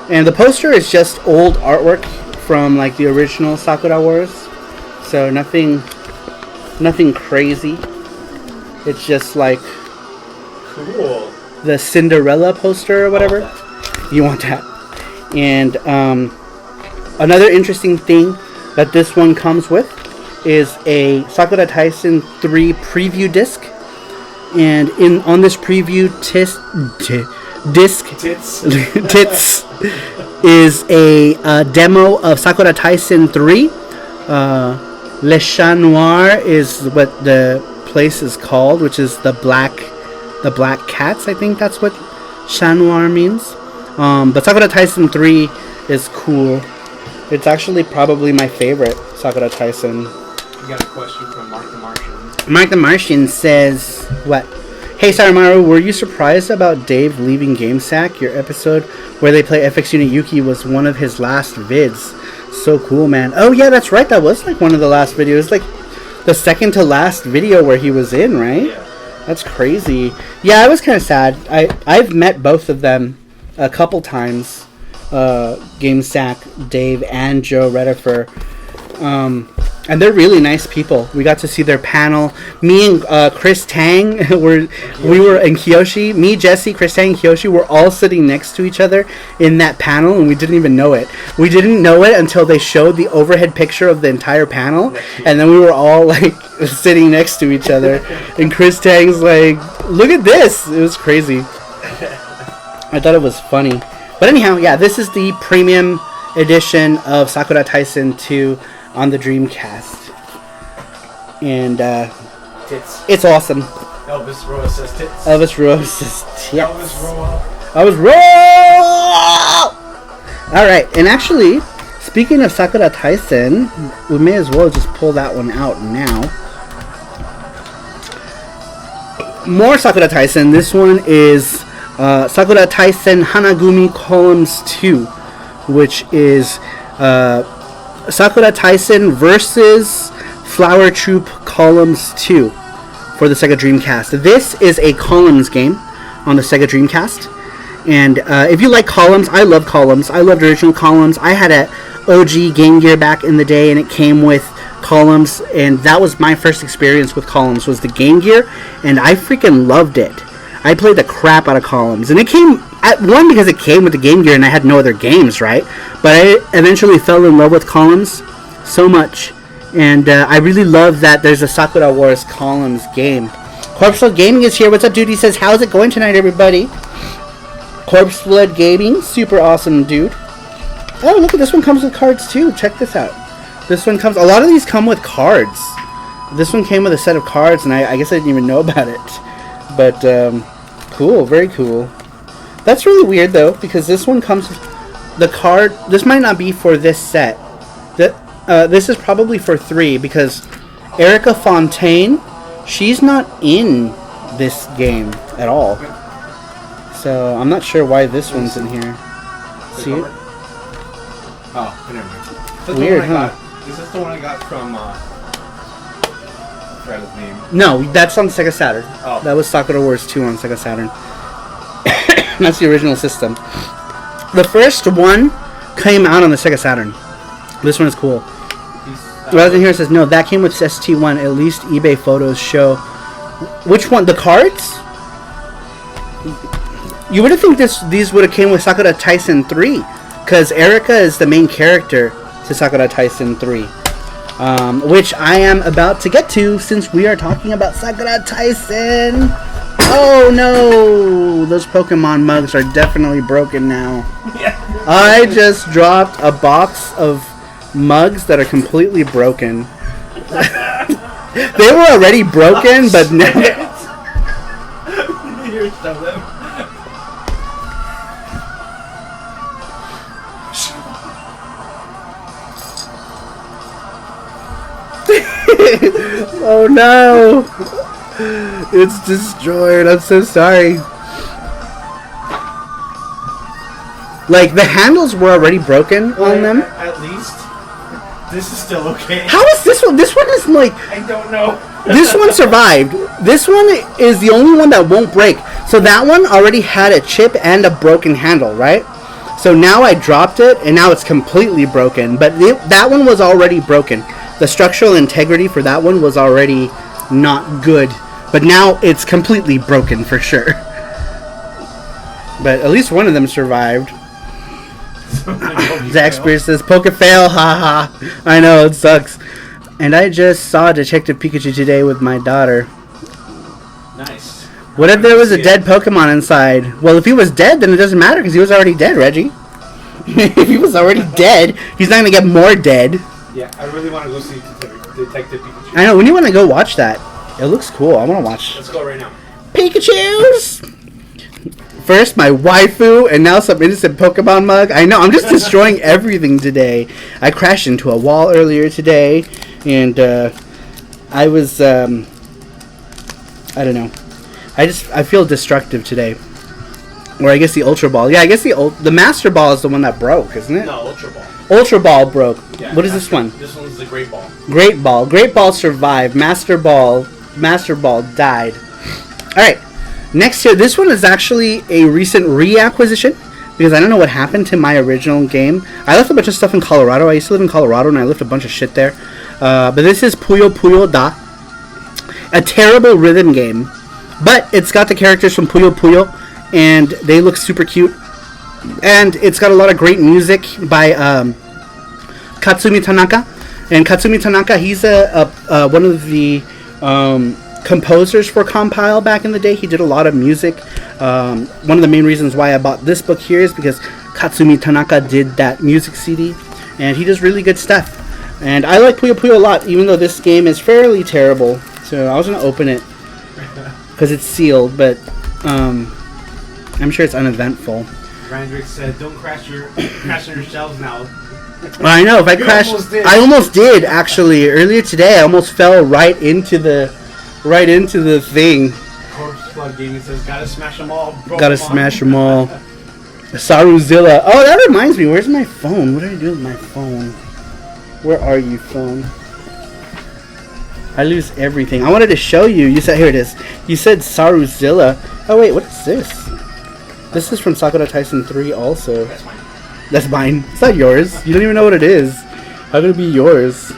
and the poster is just old artwork from like the original Sakura Wars. So nothing crazy. It's just like cool. the Cinderella poster or whatever. You want that. And another interesting thing that this one comes with is a Sakura Taisen 3 preview disc. And on this preview disc tits is a demo of Sakura Taisen 3. Le Chat Noir is what the place is called, which is the black cats. I think that's what Chat Noir means. But Sakura Taisen 3 is cool. It's actually probably my favorite Sakura Taisen. We got a question from Mark the Martian. Mark the Martian says, what? Hey Saramaru, were you surprised about Dave leaving GameSack? Your episode where they play FX Unit Yuki was one of his last vids. So cool, man. Oh yeah, that's right. That was like one of the last videos. Like the second to last video where he was in, right? Yeah. That's crazy. Yeah, I was kind of sad. I've met both of them a couple times. GameSack, Dave, and Joe Redifer. And they're really nice people. We got to see their panel. Me and Chris Tang we were in Kiyoshi. Me, Jesse, Chris Tang, and Kiyoshi were all sitting next to each other in that panel, and we didn't even know it. We didn't know it until they showed the overhead picture of the entire panel, and then we were all like sitting next to each other. And Chris Tang's like, "Look at this!" It was crazy. I thought it was funny. But anyhow, yeah, this is the premium edition of Sakura Taisen 2 on the Dreamcast. And Tits. it's awesome. Elvis Roa says tits. Elvis Rose says tits. Elvis Roa. Elvis Roa! Alright, and actually, speaking of Sakura Taisen, we may as well just pull that one out now. More Sakura Taisen. This one is Sakura Taisen Hanagumi Columns 2, which is Sakura Taisen versus Flower Troop Columns 2 for the Sega Dreamcast. This is a Columns game on the Sega Dreamcast. And if you like Columns, I love Columns. I loved original Columns. I had a OG Game Gear back in the day, and it came with Columns. And that was my first experience with Columns, was the Game Gear. And I freaking loved it. I played the crap out of Columns. And it came, at one, because it came with the Game Gear and I had no other games, right? But I eventually fell in love with Columns so much. And I really love that there's a Sakura Wars Columns game. Corpse Blood Gaming is here. What's up, dude? He says, how's it going tonight, everybody? Corpse Blood Gaming. Super awesome, dude. Oh, look at this one comes with cards, too. Check this out. This one comes... A lot of these come with cards. This one came with a set of cards, and I guess I didn't even know about it. But, cool. Very cool. That's really weird, though, because this one comes with the card. This might not be for this set. This is probably for 3, because Erica Fontaine, she's not in this game at all. So, I'm not sure why this one's in here. See it? Oh, never mind. That's Weird, huh? Is this the one I got from, I forgot his name. No, that's on Sega Saturn. Oh. That was Sakura Wars 2 on Sega Saturn. That's the original system. The first one came out on the Sega Saturn. This one is cool. Rather than here, it says, no, that came with ST1. At least eBay photos show. Which one? The cards? You would have think these would have came with Sakura Taisen 3. Because Erica is the main character to Sakura Taisen 3. Which I am about to get to since we are talking about Sakura Taisen. Oh no! Those Pokemon mugs are definitely broken now. Yeah. I just dropped a box of mugs that are completely broken. They were already broken, but now... Here's some of them. Oh no! It's destroyed. I'm so sorry. Like, the handles were already broken on them. At least, this is still okay. How is this one? This one is like... I don't know. This one survived. This one is the only one that won't break. So that one already had a chip and a broken handle, right? So now I dropped it, and now it's completely broken. But that one was already broken. The structural integrity for that one was already not good. But now it's completely broken for sure. but at least one of them survived. Zach Spears says, "Poke fail, haha." I know, it sucks. And I just saw Detective Pikachu today with my daughter. Nice. What if there was a dead Pokemon inside? Well, if he was dead, then it doesn't matter because he was already dead, Reggie. If he was already dead, he's not gonna get more dead. Yeah, I really want to go see Detective Pikachu. I know. When do you want to go watch that? It looks cool. I want to watch. Let's go right now. Pikachu's. First, my waifu, and now some innocent Pokemon mug. I know. I'm just destroying everything today. I crashed into a wall earlier today, and I was I don't know. I feel destructive today. Or I guess the Ultra Ball. Yeah, I guess the Master Ball is the one that broke, isn't it? No, Ultra Ball. Ultra Ball broke. Yeah, what is this one? This one's the Great Ball. Great Ball. Great Ball survived. Master Ball died. Alright. Next here, this one is actually a recent reacquisition because I don't know what happened to my original game. I left a bunch of stuff in Colorado. I used to live in Colorado and I left a bunch of shit there. But this is Puyo Puyo Da. A terrible rhythm game. But it's got the characters from Puyo Puyo and they look super cute. And it's got a lot of great music by Katsumi Tanaka. And Katsumi Tanaka, he's one of the composers for Compile back in the day. He did a lot of music. One of the main reasons why I bought this book here is because Katsumi Tanaka did that music CD. And he does really good stuff. And I like Puyo Puyo a lot, even though this game is fairly terrible. So I was going to open it because it's sealed, but I'm sure it's uneventful. Randrick said, "Don't crash on your shelves now." I know, if I crashed, I almost did actually. Earlier today, I almost fell right into the thing. Corpse Plug Gaming says, "Gotta smash them all." Gotta smash them all. Saruzilla. Oh, that reminds me. Where's my phone? What did I do with my phone? Where are you, phone? I lose everything. I wanted to show you. You said, here it is. You said Saruzilla. Oh wait, what is this? This is from Sakura Tyson 3 also. That's mine. That's mine. It's not yours. You don't even know what it is. How could it be yours?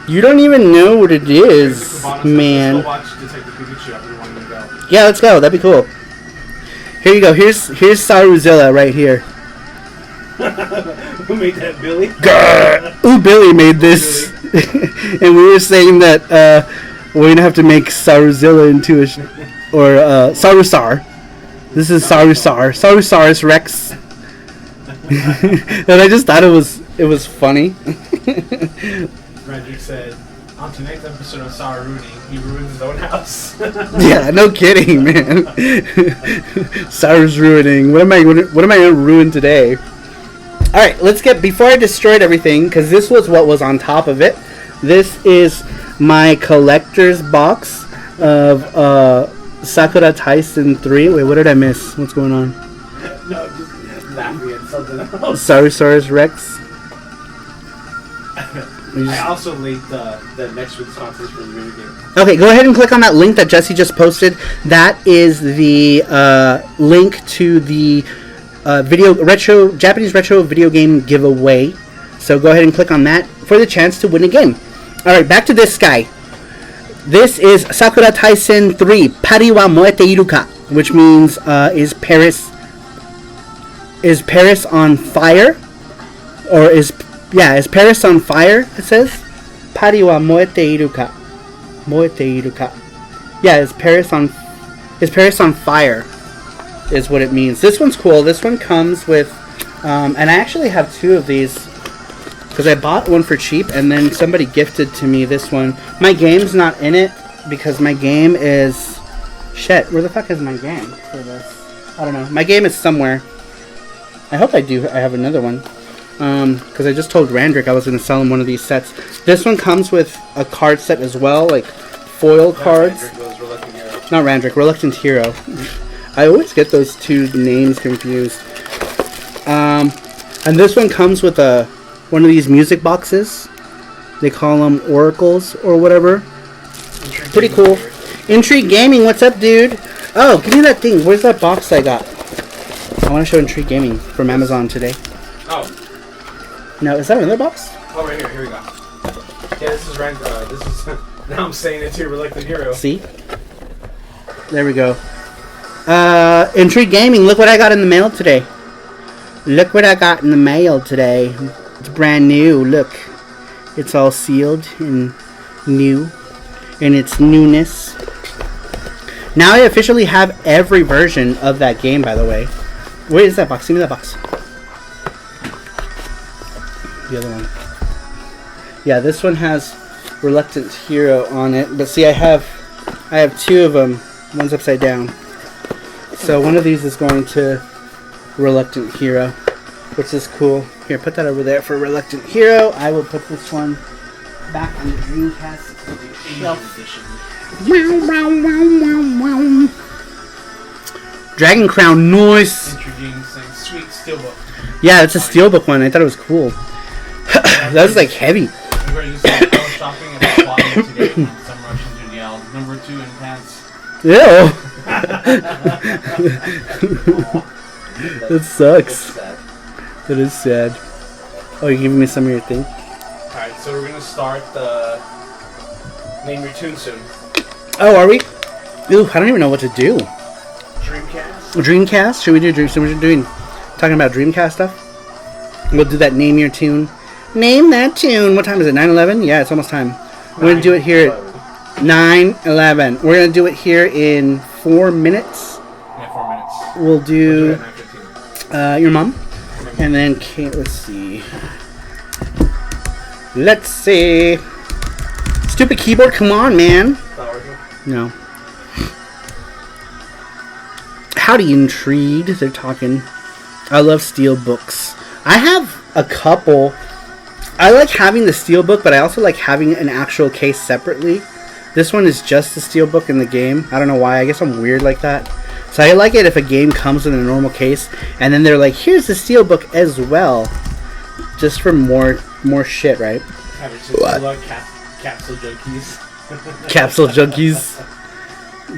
You don't even know what it is, man. Let's go watch Detective Pikachu after we want to go. Yeah, let's go. That'd be cool. Here you go. Here's Saruzilla right here. Who made that, Billy? Grr. Ooh, Billy made this. And we were saying that we're gonna have to make Saruzilla into Sarusar. This is Sarusar. Sarusaurus Rex. And I just thought it was funny. Frederick said, "On tonight's episode of Sour Ruining, he ruins his own house." Yeah, no kidding, man. Sour's ruining. What am I gonna ruin today? All right, let's get, before I destroyed everything, because this was what was on top of it. This is my collector's box of Sakura Tyson 3. Wait, what did I miss? What's going on? No, just laughing at something else. Sarusaurus Rex. I also linked the next week's sponsors for the video game. Okay, go ahead and click on that link that Jesse just posted. That is the link to the Japanese retro video game giveaway. So go ahead and click on that for the chance to win a game. All right, back to this guy. This is Sakura Tyson 3, Pari wa moete iru ka, which means is Paris on fire? Or is Paris on fire? It says Pari wa moete iru ka. Moete iru ka. Yeah, is Paris on fire is what it means. This one's cool. This one comes with and I actually have two of these because I bought one for cheap and then somebody gifted to me this one. My game's not in it because my game is... Shit, where the fuck is my game for this? I don't know. My game is somewhere. I hope I have another one. Because I just told Randrick I was going to sell him one of these sets. This one comes with a card set as well, like foil cards. Not Randrick, Reluctant Hero. I always get those two names confused. And this one comes with one of these music boxes. They call them oracles or whatever. Pretty cool. Intrigue Gaming, what's up, dude? Oh, give me that thing. Where's that box I got? I want to show Intrigue Gaming from Amazon today. Oh. No, is that another box? Oh, right here. Here we go. Yeah, this is this is... Now I'm saying it to Reluctant Hero. See? There we go. Intrigue Gaming, look what I got in the mail today. Look what I got in the mail today. It's brand new. Look. It's all sealed and new in its newness. Now I officially have every version of that game, by the way. Where is that box? Give me that box. The other one. Yeah, this one has Reluctant Hero on it. But see, I have two of them. One's upside down. So one of these is going to Reluctant Hero, which is cool. Here, put that over there for Reluctant Hero. I will put this one back on the Dreamcast shelf. Dragon Crown, nice. Introducing sweet steelbook. Yeah, it's a steelbook one. I thought it was cool. That was like heavy. I'm going to just go shopping and plotting to get some Russian through the aisle. Number 2 in pants. Ew. That sucks. That is sad. Oh, you're giving me some of your thing? Alright, so we're going to start Name Your Tune soon. Oh, are we? Ooh, I don't even know what to do. Dreamcast? Dreamcast? Should we do Dream? So we're doing, talking about Dreamcast stuff? We'll do that Name Your Tune. Name that tune. What time is it? 9:11? Yeah, it's almost time. We're going to do it here at 9:11. We're going to do it here in 4 minutes. Yeah, 4 minutes. We'll do your mom. Okay. And then, Kate, let's see. Let's see. Stupid keyboard, come on, man. No. Howdy, Intrigued. They're talking. I love steel books. I have a couple. I like having the steel book, but I also like having an actual case separately. This one is just the steel book in the game. I don't know why. I guess I'm weird like that. So I like it if a game comes with a normal case, and then they're like, here's the steel book as well. Just for more shit, right? What? Capsule junkies. Capsule junkies.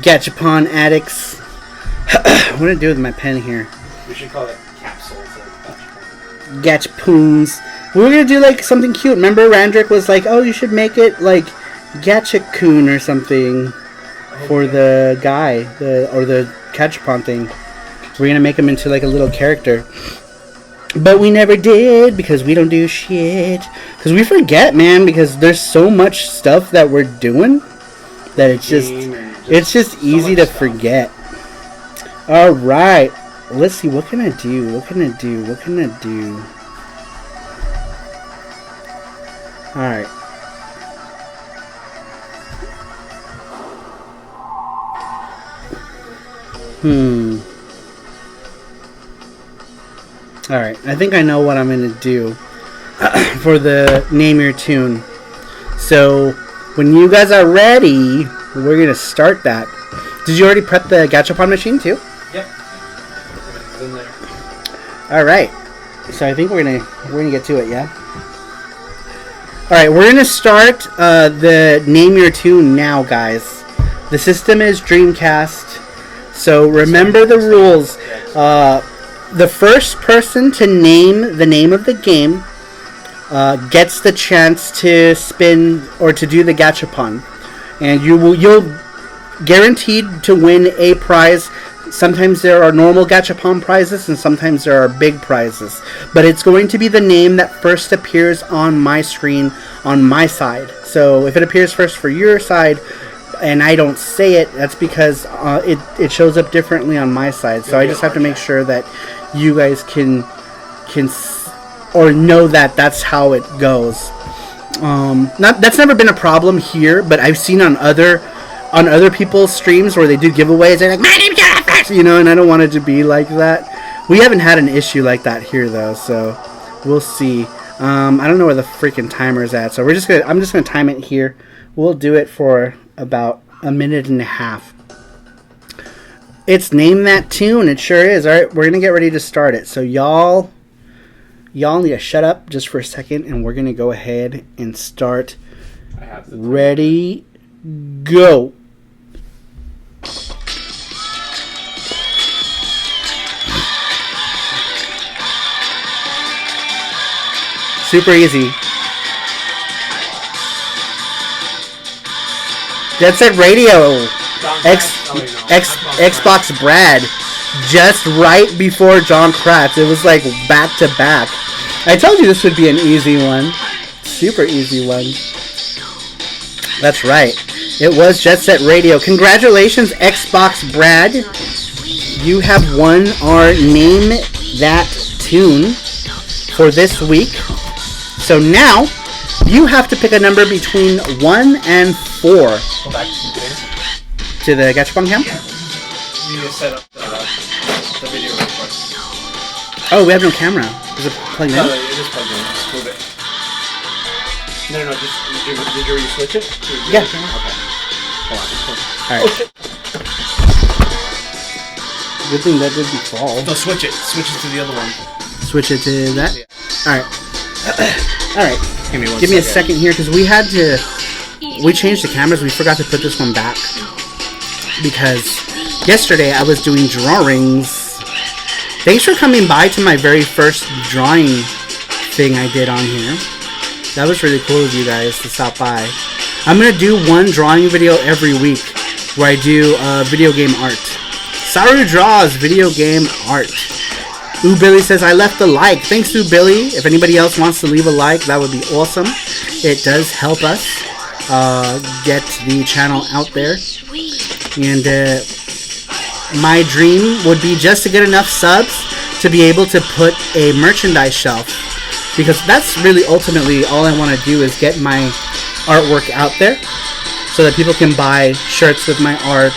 Gachapon addicts. What do I do with my pen here? We should call it capsules. Gachapoons. We were gonna do like something cute. Remember, Randrick was like, "Oh, you should make it like Gachacoon or something for the guy, or the Gachapon thing." We're gonna make him into like a little character, but we never did because we don't do shit. Because we forget, man. Because there's so much stuff that we're doing that it's just easy to forget. All right, let's see. What can I do? What can I do? What can I do? Alright. Alright, I think I know what I'm going to do for the Name Your Tune. So, when you guys are ready, we're going to start that. Did you already prep the Gachapon machine too? Yep. It's in there. Alright. So I think we're gonna get to it, yeah? Alright, we're gonna start the Name Your Tune now, guys. The system is Dreamcast, so remember the rules. The first person to name the name of the game gets the chance to spin or to do the Gachapon, and you'll guaranteed to win a prize. Sometimes there are normal Gachapon prizes and sometimes there are big prizes. But it's going to be the name that first appears on my screen on my side. So if it appears first for your side and I don't say it, that's because it shows up differently on my side. So I just have to make sure that you guys can or know that that's how it goes. That's never been a problem here, but I've seen on other people's streams where they do giveaways. They're like, my name's Jennifer, and I don't want it to be like that. We haven't had an issue like that here though, so we'll see. I don't know where the freaking timer's at, so I'm just gonna time it here. We'll do it for about a minute and a half. It's Name That Tune. It sure is. All right, we're gonna get ready to start it. So y'all need to shut up just for a second, and we're gonna go ahead and start. Ready, go. Super easy. That's it, radio. Xbox Brad. just right before John Kratz. It was like back to back. I told you this would be an easy one. Super easy one. That's right. It was Jet Set Radio. Congratulations, Xbox Brad. You have won our Name That Tune for this week. So now, you have to pick a number between 1 and 4. Go back to the Gachapon cam? You need to set up the video record. Oh, we have no camera. Is it plugged in? No, it is plugged in. Just move it. No, just did you already switch it? Yeah. Okay. Hold on. Alright. Oh, shit. Good thing that didn't fall. No, switch it. Switch it to the other one. Switch it to that? Yeah. Alright. Alright. Give me a second here, because we had to... We changed the cameras. We forgot to put this one back. Because yesterday I was doing drawings. Thanks for coming by to my very first drawing thing I did on here. That was really cool of you guys to stop by. I'm going to do one drawing video every week where I do video game art. Saru draws video game art. Ooh, Billy says, I left a like. Thanks, Ooh, Billy. If anybody else wants to leave a like, that would be awesome. It does help us get the channel out there. And my dream would be just to get enough subs to be able to put a merchandise shelf. Because that's really ultimately all I want to do is get my artwork out there so that people can buy shirts with my art,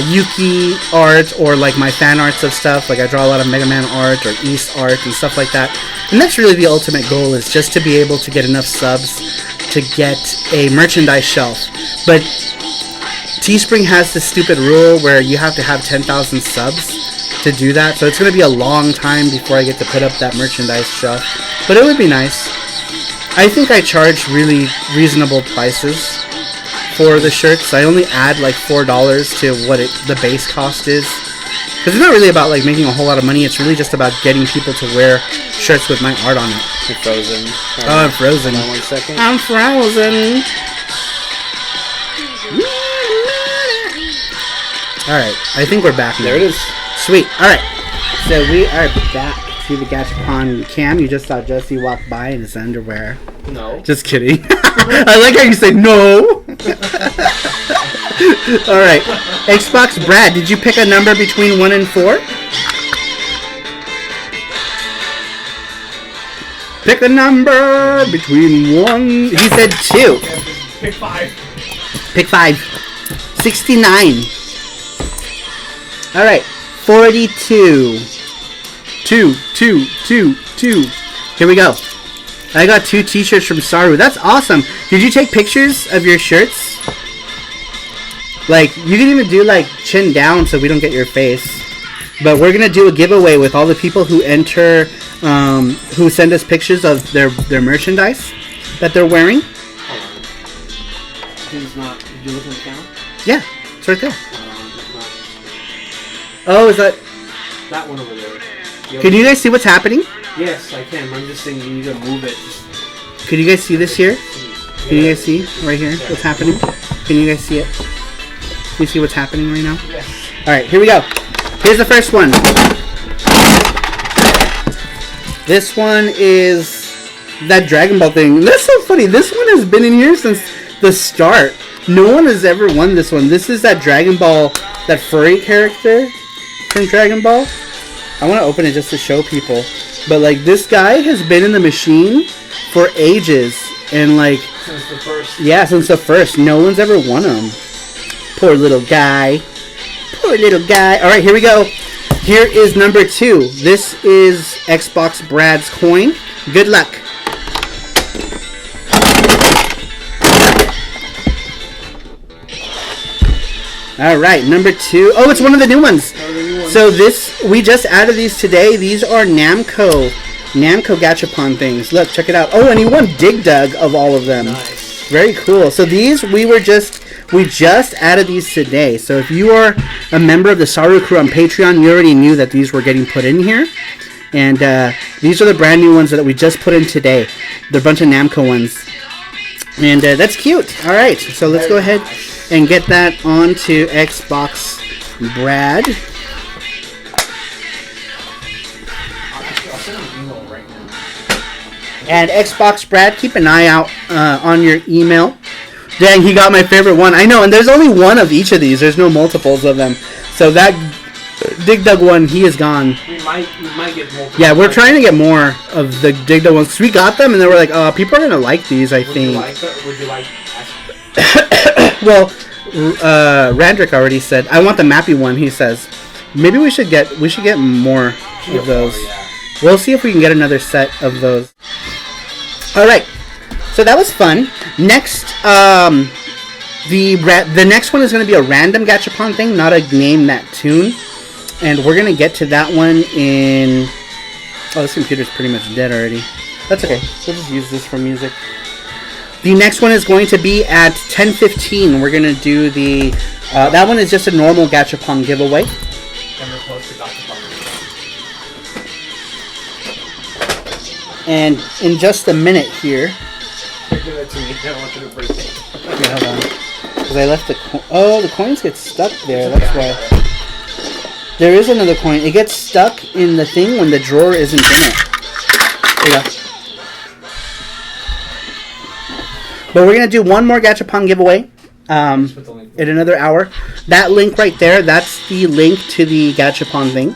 Yuki art, or like my fan arts of stuff. Like I draw a lot of Mega Man art or East art and stuff like that. And that's really the ultimate goal, is just to be able to get enough subs to get a merchandise shelf. But Teespring has this stupid rule where you have to have 10,000 subs to do that, so it's going to be a long time before I get to put up that merchandise shelf. But it would be nice. I think I charge really reasonable prices for the shirts. I only add like $4 to what the base cost is. Because it's not really about like making a whole lot of money, it's really just about getting people to wear shirts with my art on it. You're frozen. Oh, I'm frozen. Hold on 1 second. I'm frozen. Alright, I think we're back now. There it is. Sweet. Alright, so we are back to the Gachapon cam. You just saw Jesse walk by in his underwear. No. Just kidding. I like how you say no. Alright, Xbox Brad, did you pick a number between 1 and 4? Pick a number between 1... He said 2. Pick 5. Pick 5. 69. Alright, 42. 2. Here we go. I got 2 t-shirts from Saru. That's awesome. Did you take pictures of your shirts? Like, you can even do like chin down so we don't get your face. But we're gonna do a giveaway with all the people who enter, who send us pictures of their merchandise that they're wearing. Hold on. He's not. Did you look at the camera? Yeah, it's right there. It's not. Oh, is that... That one over there. Can you guys see what's happening? Yes, I can. I'm just saying you need to move it. Could you guys see this here? Can you guys see right here what's happening? Can you guys see it? Can you see what's happening right now? Yes. Alright, here we go. Here's the first one. This one is that Dragon Ball thing. That's so funny. This one has been in here since the start. No one has ever won this one. This is that Dragon Ball, that furry character from Dragon Ball. I want to open it just to show people. But like, this guy has been in the machine for ages. And like... Since the first. Yeah, since the first. No one's ever won him. Poor little guy. Poor little guy. Alright, here we go. Here is number 2. This is Xbox Brad's coin. Good luck. Alright, number 2. Oh, it's one of the new ones. So this, we just added these today. These are Namco Gachapon things. Look, check it out. Oh, and he won Dig Dug of all of them. Nice. Very cool. So these, we just added these today. So if you are a member of the Saru crew on Patreon, you already knew that these were getting put in here. And these are the brand new ones that we just put in today. They're a bunch of Namco ones. And that's cute. Alright, so let's go ahead and get that onto Xbox Brad. send him an email right now. And Xbox Brad, keep an eye out on your email. Dang, he got my favorite one. I know, and there's only one of each of these. There's no multiples of them. So that Dig Dug one, he is gone. We might get multiple. Yeah, we're trying to get more of the Dig Dug ones. We got them, and they were like, people are going to like these, I think. Would you like Well, Randrick already said, I want the Mappy one, he says. Maybe we should get more of those. Yeah. We'll see if we can get another set of those. Alright, so that was fun. Next, the next one is going to be a random Gachapon thing, not a name that tune. And we're going to get to that one in... Oh, this computer's pretty much dead already. That's okay. We'll just use this for music. The next one is going to be at 10:15. We're going to do the... that one is just a normal Gachapon giveaway. And we're close to Gachapon. And in just a minute here... Give it to me. I don't want you to break it. Okay, hold on. Because I left the... the coins get stuck there. That's why... There is another coin. It gets stuck in the thing when the drawer isn't in it. There you go. But we're going to do one more Gachapon giveaway in another hour. That link right there, that's the link to the Gachapon thing.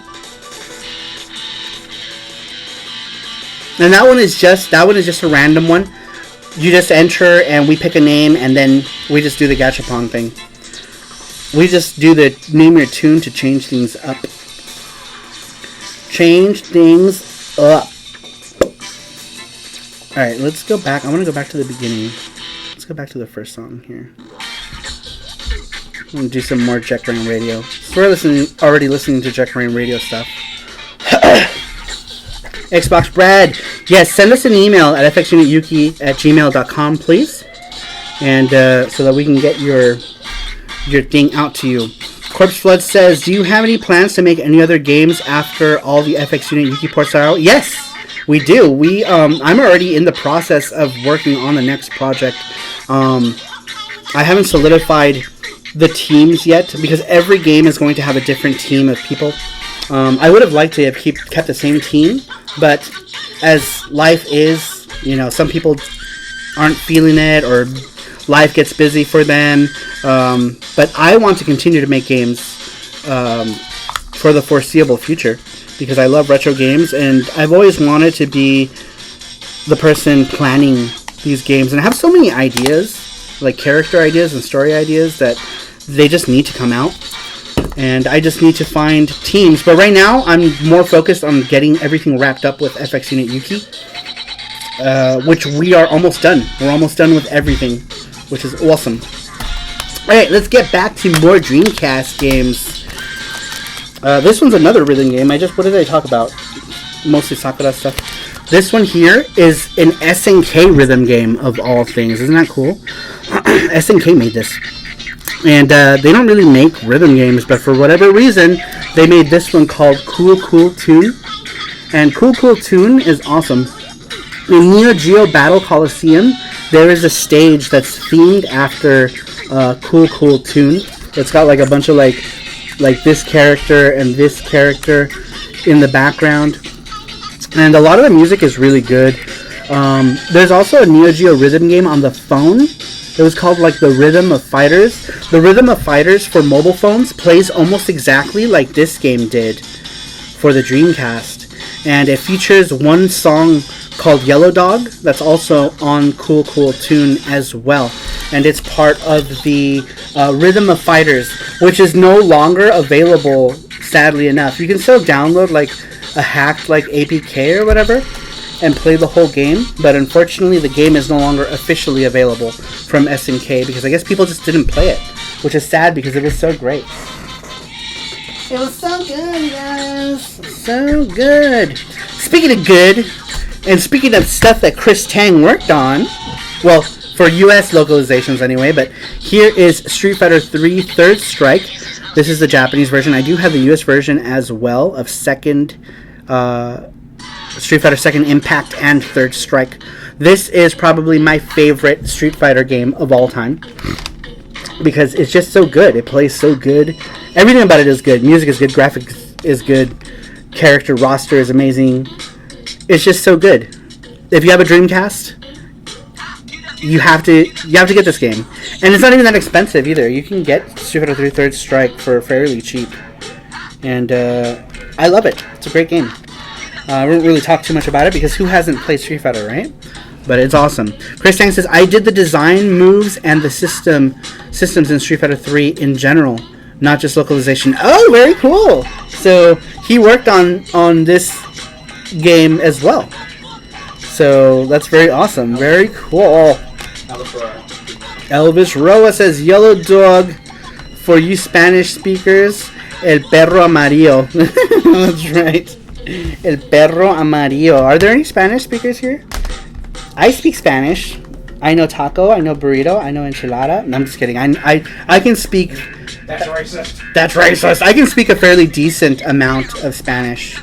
And that one is just a random one. You just enter and we pick a name and then we just do the Gachapon thing. We just do the name your tune to change things up. Change things up. Alright, let's go back. I want to go back to the beginning. Let's go back to the first song here. I'm going to do some more Jet Rain Radio. So we're already listening to Jet Rain Radio stuff. Xbox Brad. Yes, send us an email at fxunituki@gmail.com, please. And so that we can get your thing out to you. Corpse Flood says, do you have any plans to make any other games after all the FX Unit Yuki ports are out? Yes, we do. I'm already in the process of working on the next project. I haven't solidified the teams yet because every game is going to have a different team of people. I would have liked to have kept the same team, but as life is, some people aren't feeling it or life gets busy for them. But I want to continue to make games for the foreseeable future because I love retro games and I've always wanted to be the person planning these games. And I have so many ideas, like character ideas and story ideas, that they just need to come out. And I just need to find teams. But right now, I'm more focused on getting everything wrapped up with FX Unit Yuki, which we are almost done. We're almost done with everything, which is awesome. Alright, let's get back to more Dreamcast games. This one's another rhythm game. What did I talk about? Mostly Sakura stuff. This one here is an SNK rhythm game of all things. Isn't that cool? SNK made this. And they don't really make rhythm games, but for whatever reason, they made this one called Cool Cool Tune. And Cool Cool Tune is awesome. In Neo Geo Battle Coliseum, there is a stage that's themed after Cool Cool Tune. It's got like a bunch of like this character and this character in the background. And a lot of the music is really good. There's also a Neo Geo rhythm game on the phone. It was called like the Rhythm of Fighters. The Rhythm of Fighters for mobile phones plays almost exactly like this game did for the Dreamcast. And it features one song called Yellow Dog that's also on Cool Cool Tune as well. And it's part of the Rhythm of Fighters, which is no longer available, sadly enough. You can still download like a hacked like APK or whatever and play the whole game, but unfortunately the game is no longer officially available from SNK because I guess people just didn't play it, which is sad because it was so great. It was so good, guys. So good. Speaking of good, and speaking of stuff that Chris Tang worked on, well, for US localizations anyway, but here is Street Fighter 3 Third Strike. This is the Japanese version. I do have the US version as well of Street Fighter 2nd Impact and Third Strike. This is probably my favorite Street Fighter game of all time because it's just so good. It plays so good. Everything about it is good. Music is good. Graphics is good. Character roster is amazing. It's just so good. If you have a Dreamcast, you have to get this game, and it's not even that expensive either. You can get Street Fighter 3 Third Strike for fairly cheap, and I love it. It's a great game. I won't really talk too much about it because who hasn't played Street Fighter, right? But it's awesome. Chris Tang says, I did the design, moves, and the systems in Street Fighter 3 in general, not just localization. Oh, very cool. So he worked on this game as well. So that's very awesome. Very cool. Elvis Roa says, Yellow Dog, for you Spanish speakers, El Perro Amarillo. That's right. El Perro Amarillo. Are there any Spanish speakers here? I speak Spanish. I know taco, I know burrito, I know enchilada. No, I'm just kidding. I can speak... That's racist. That's racist. I can speak a fairly decent amount of Spanish.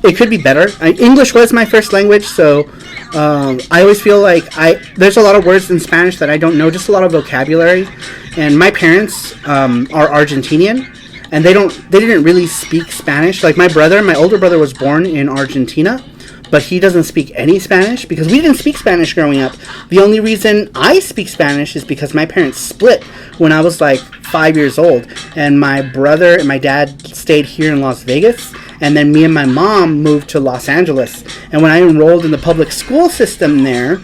It could be better. English was my first language, so I always feel like there's a lot of words in Spanish that I don't know, just a lot of vocabulary. And my parents are Argentinian, and they didn't really speak Spanish. Like my older brother was born in Argentina, but he doesn't speak any Spanish because we didn't speak Spanish growing up. The only reason I speak Spanish is because my parents split when I was like 5 years old, and my brother and my dad stayed here in Las Vegas, and then me and my mom moved to Los Angeles. And when I enrolled in the public school system there,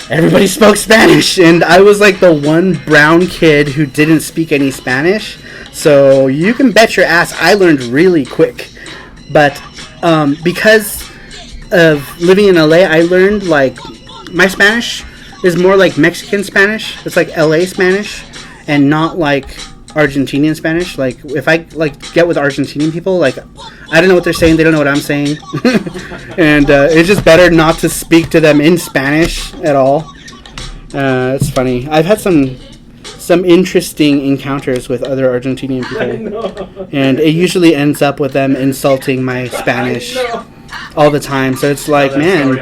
everybody spoke Spanish, and I was like the one brown kid who didn't speak any Spanish. So you can bet your ass I learned really quick. But because of living in LA, I learned like my Spanish is more like Mexican Spanish. It's like LA Spanish and not like Argentinian Spanish. Like if I like get with Argentinian people, like I don't know what they're saying, they don't know what I'm saying. And it's just better not to speak to them in Spanish at all. It's funny. I've had some interesting encounters with other Argentinian people, and it usually ends up with them insulting my Spanish all the time. So it's like, man,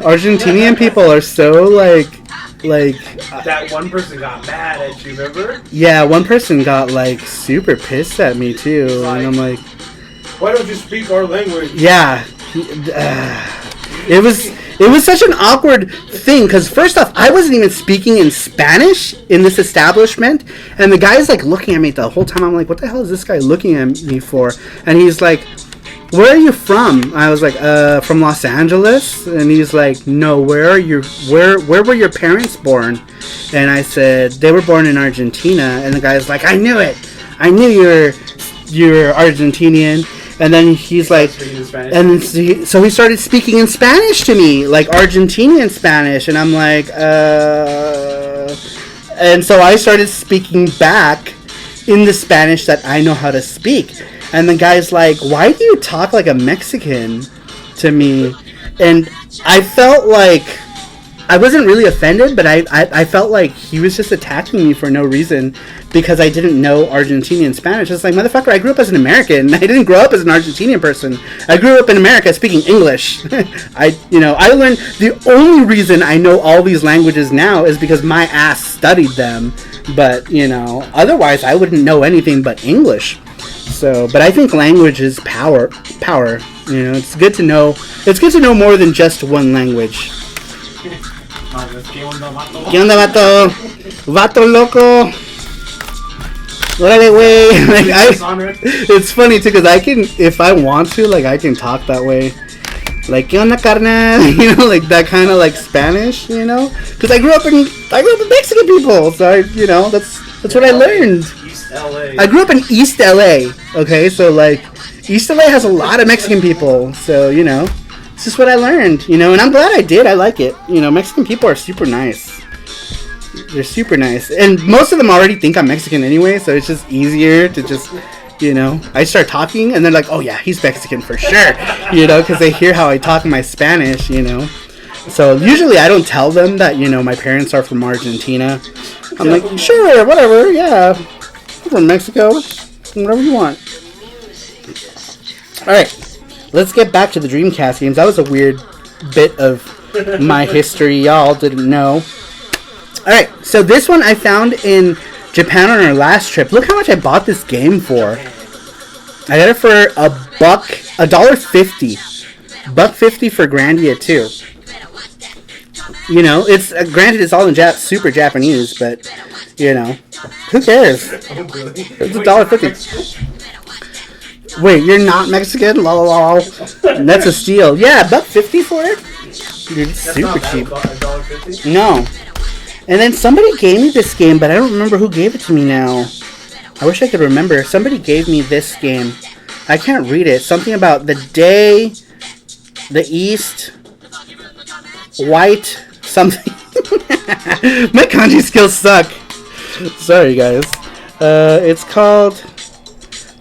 Argentinian people are so like that one person got mad at you, remember? Yeah, one person got like super pissed at me too, and I'm like, why don't you speak our language? Yeah, it was such an awkward thing because first off, I wasn't even speaking in Spanish in this establishment, and the guy's like looking at me the whole time. I'm like, what the hell is this guy looking at me for? And he's like, where are you from? I was like, from Los Angeles. And he's like, no, where were your parents born? And I said, they were born in Argentina. And the guy's like, I knew it. I knew you're Argentinian. And then he's like, and so he started speaking in Spanish to me, like Argentinian Spanish. And I'm like, and so I started speaking back in the Spanish that I know how to speak. And the guy's like, why do you talk like a Mexican to me? And I felt like, I wasn't really offended, but I felt like he was just attacking me for no reason because I didn't know Argentinian Spanish. It's like, motherfucker, I grew up as an American. I didn't grow up as an Argentinian person. I grew up in America speaking English. I learned, the only reason I know all these languages now is because my ass studied them. But, otherwise I wouldn't know anything but English. So, but I think language is power. It's good to know. It's good to know more than just one language. ¿Qué onda, vato? Vato loco. Órale, güey. It's funny too, because I can, if I want to, I can talk that way. Like, ¿qué onda, carnal? Like that kind of like Spanish, because I grew up in Mexican people, so that's what I learned. East LA. I grew up in East LA. Okay, so East LA has a lot of Mexican people, so it's just what I learned, and I'm glad I did. I like it. Mexican people are super nice. They're super nice, and most of them already think I'm Mexican anyway, so it's just easier to just. I start talking, and they're like, oh yeah, he's Mexican for sure, because they hear how I talk in my Spanish, So usually I don't tell them that, my parents are from Argentina. I'm like, sure, whatever, yeah, I'm from Mexico, whatever you want. Alright, let's get back to the Dreamcast games. That was a weird bit of my history y'all didn't know. Alright, so this one I found in Japan on our last trip. Look how much I bought this game for. I got it for $1.50. $1.50 for Grandia too. You know, it's granted it's all in super Japanese, but you know, who cares? It's $1.50. Wait, you're not Mexican? Lol. That's a steal. Yeah, $1.50 for it. Dude, it's super cheap. $1.50? No. And then somebody gave me this game, but I don't remember who gave it to me now. I wish I could remember. Somebody gave me this game. I can't read it. Something about the day, the east, white, something. My kanji skills suck. Sorry, guys. It's called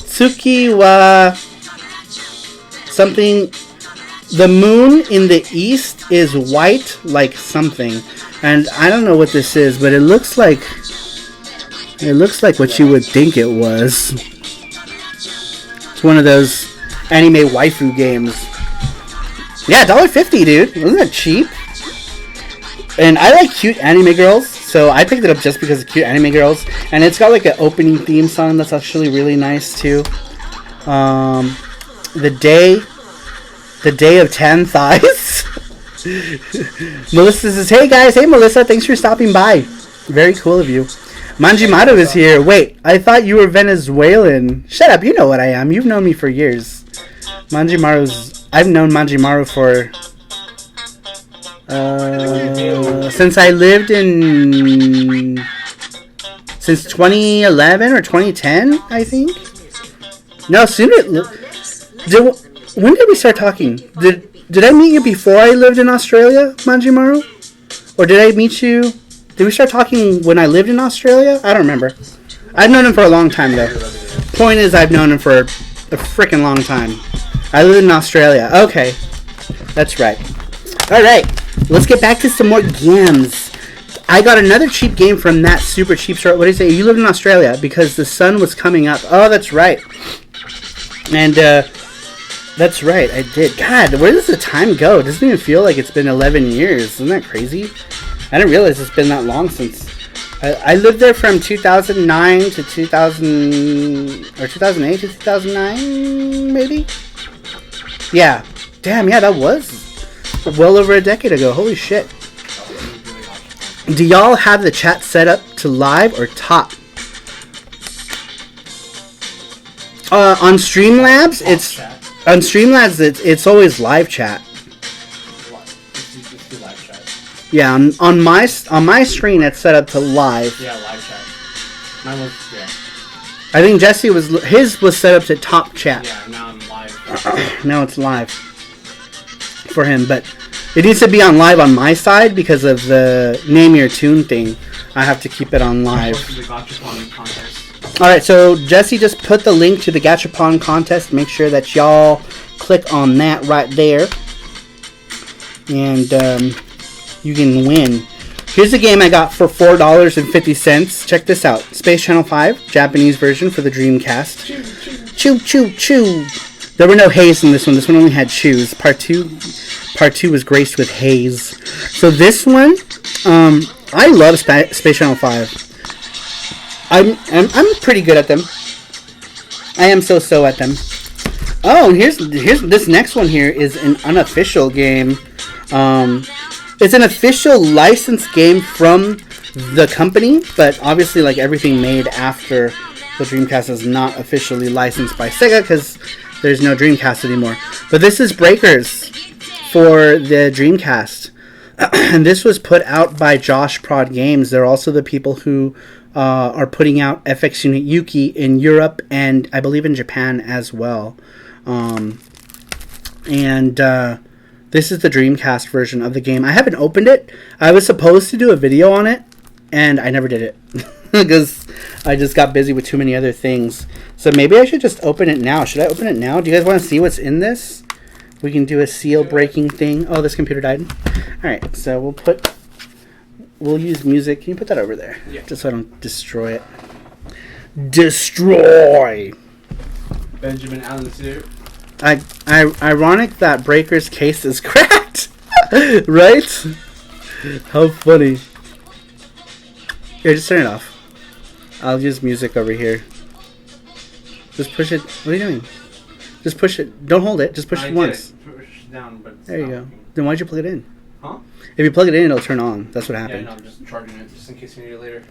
Tsuki wa something. The moon in the east is white like something. And I don't know what this is, but it looks like what you would think it was. It's one of those anime waifu games. Yeah, $1.50, dude. Isn't that cheap? And I like cute anime girls, so I picked it up just because of cute anime girls. And it's got like an opening theme song that's actually really nice too. The day of 10 thighs. Melissa says, "Hey guys, hey Melissa, thanks for stopping by. Very cool of you." Manjimaru is here. Wait, I thought you were Venezuelan. Shut up, you know what I am. You've known me for years. I've known Manjimaru for since I lived since 2011 or 2010, I think. No, sooner. When did we start talking? Did I meet you before I lived in Australia, Manjimaru? Or did I meet you... Did we start talking when I lived in Australia? I don't remember. I've known him for a long time, though. Point is, I've known him for a freaking long time. I live in Australia. Okay. That's right. Alright. Let's get back to some more games. I got another cheap game from that super cheap store. What did I say? You live in Australia because the sun was coming up. Oh, that's right. And, that's right, I did. God, where does the time go? It doesn't even feel like it's been 11 years. Isn't that crazy? I didn't realize it's been that long since... I lived there from 2009 to 2000... Or 2008 to 2009, maybe? Yeah. Damn, yeah, that was well over a decade ago. Holy shit. Do y'all have the chat set up to live or top? On Streamlabs, on Streamlabs, it's always live chat. Yeah, on my screen, it's set up to live. Yeah, live chat. Mine was, yeah. I think his was set up to top chat. Yeah, now I'm live. Now it's live for him, but it needs to be on live on my side because of the name your tune thing. I have to keep it on live. Alright, so Jesse just put the link to the Gachapon contest. Make sure that y'all click on that right there. And you can win. Here's a game I got for $4.50. Check this out. Space Channel 5, Japanese version for the Dreamcast. Choo, choo, choo. There were no haze in this one. This one only had chews. Part 2 was graced with haze. So this one, I love Space Channel 5. I'm pretty good at them. I am so at them. Oh, here's this next one here is an unofficial game. It's an official licensed game from the company, but obviously like everything made after the Dreamcast is not officially licensed by Sega because there's no Dreamcast anymore. But this is Breakers for the Dreamcast. And this was put out by Josh Prod Games. They're also the people who are putting out FX Unit Yuki in Europe and I believe in Japan as well. This is the Dreamcast version of the game. I haven't opened it. I was supposed to do a video on it, and I never did it. Because I just got busy with too many other things. So maybe I should just open it now. Should I open it now? Do you guys want to see what's in this? We can do a seal breaking thing. Oh, this computer died. Alright, so we'll use music. Can you put that over there? Yeah. Just so I don't destroy it. Destroy! Benjamin Allen too. Ironic that Breaker's case is cracked. Right? How funny. Here, just turn it off. I'll use music over here. Just push it. What are you doing? Just push it. Don't hold it. Just push it once. Push it down, but There you go. Then why'd you plug it in? Huh? If you plug it in, it'll turn on. That's what happened. Yeah, no, I'm just charging it just in case you need it later.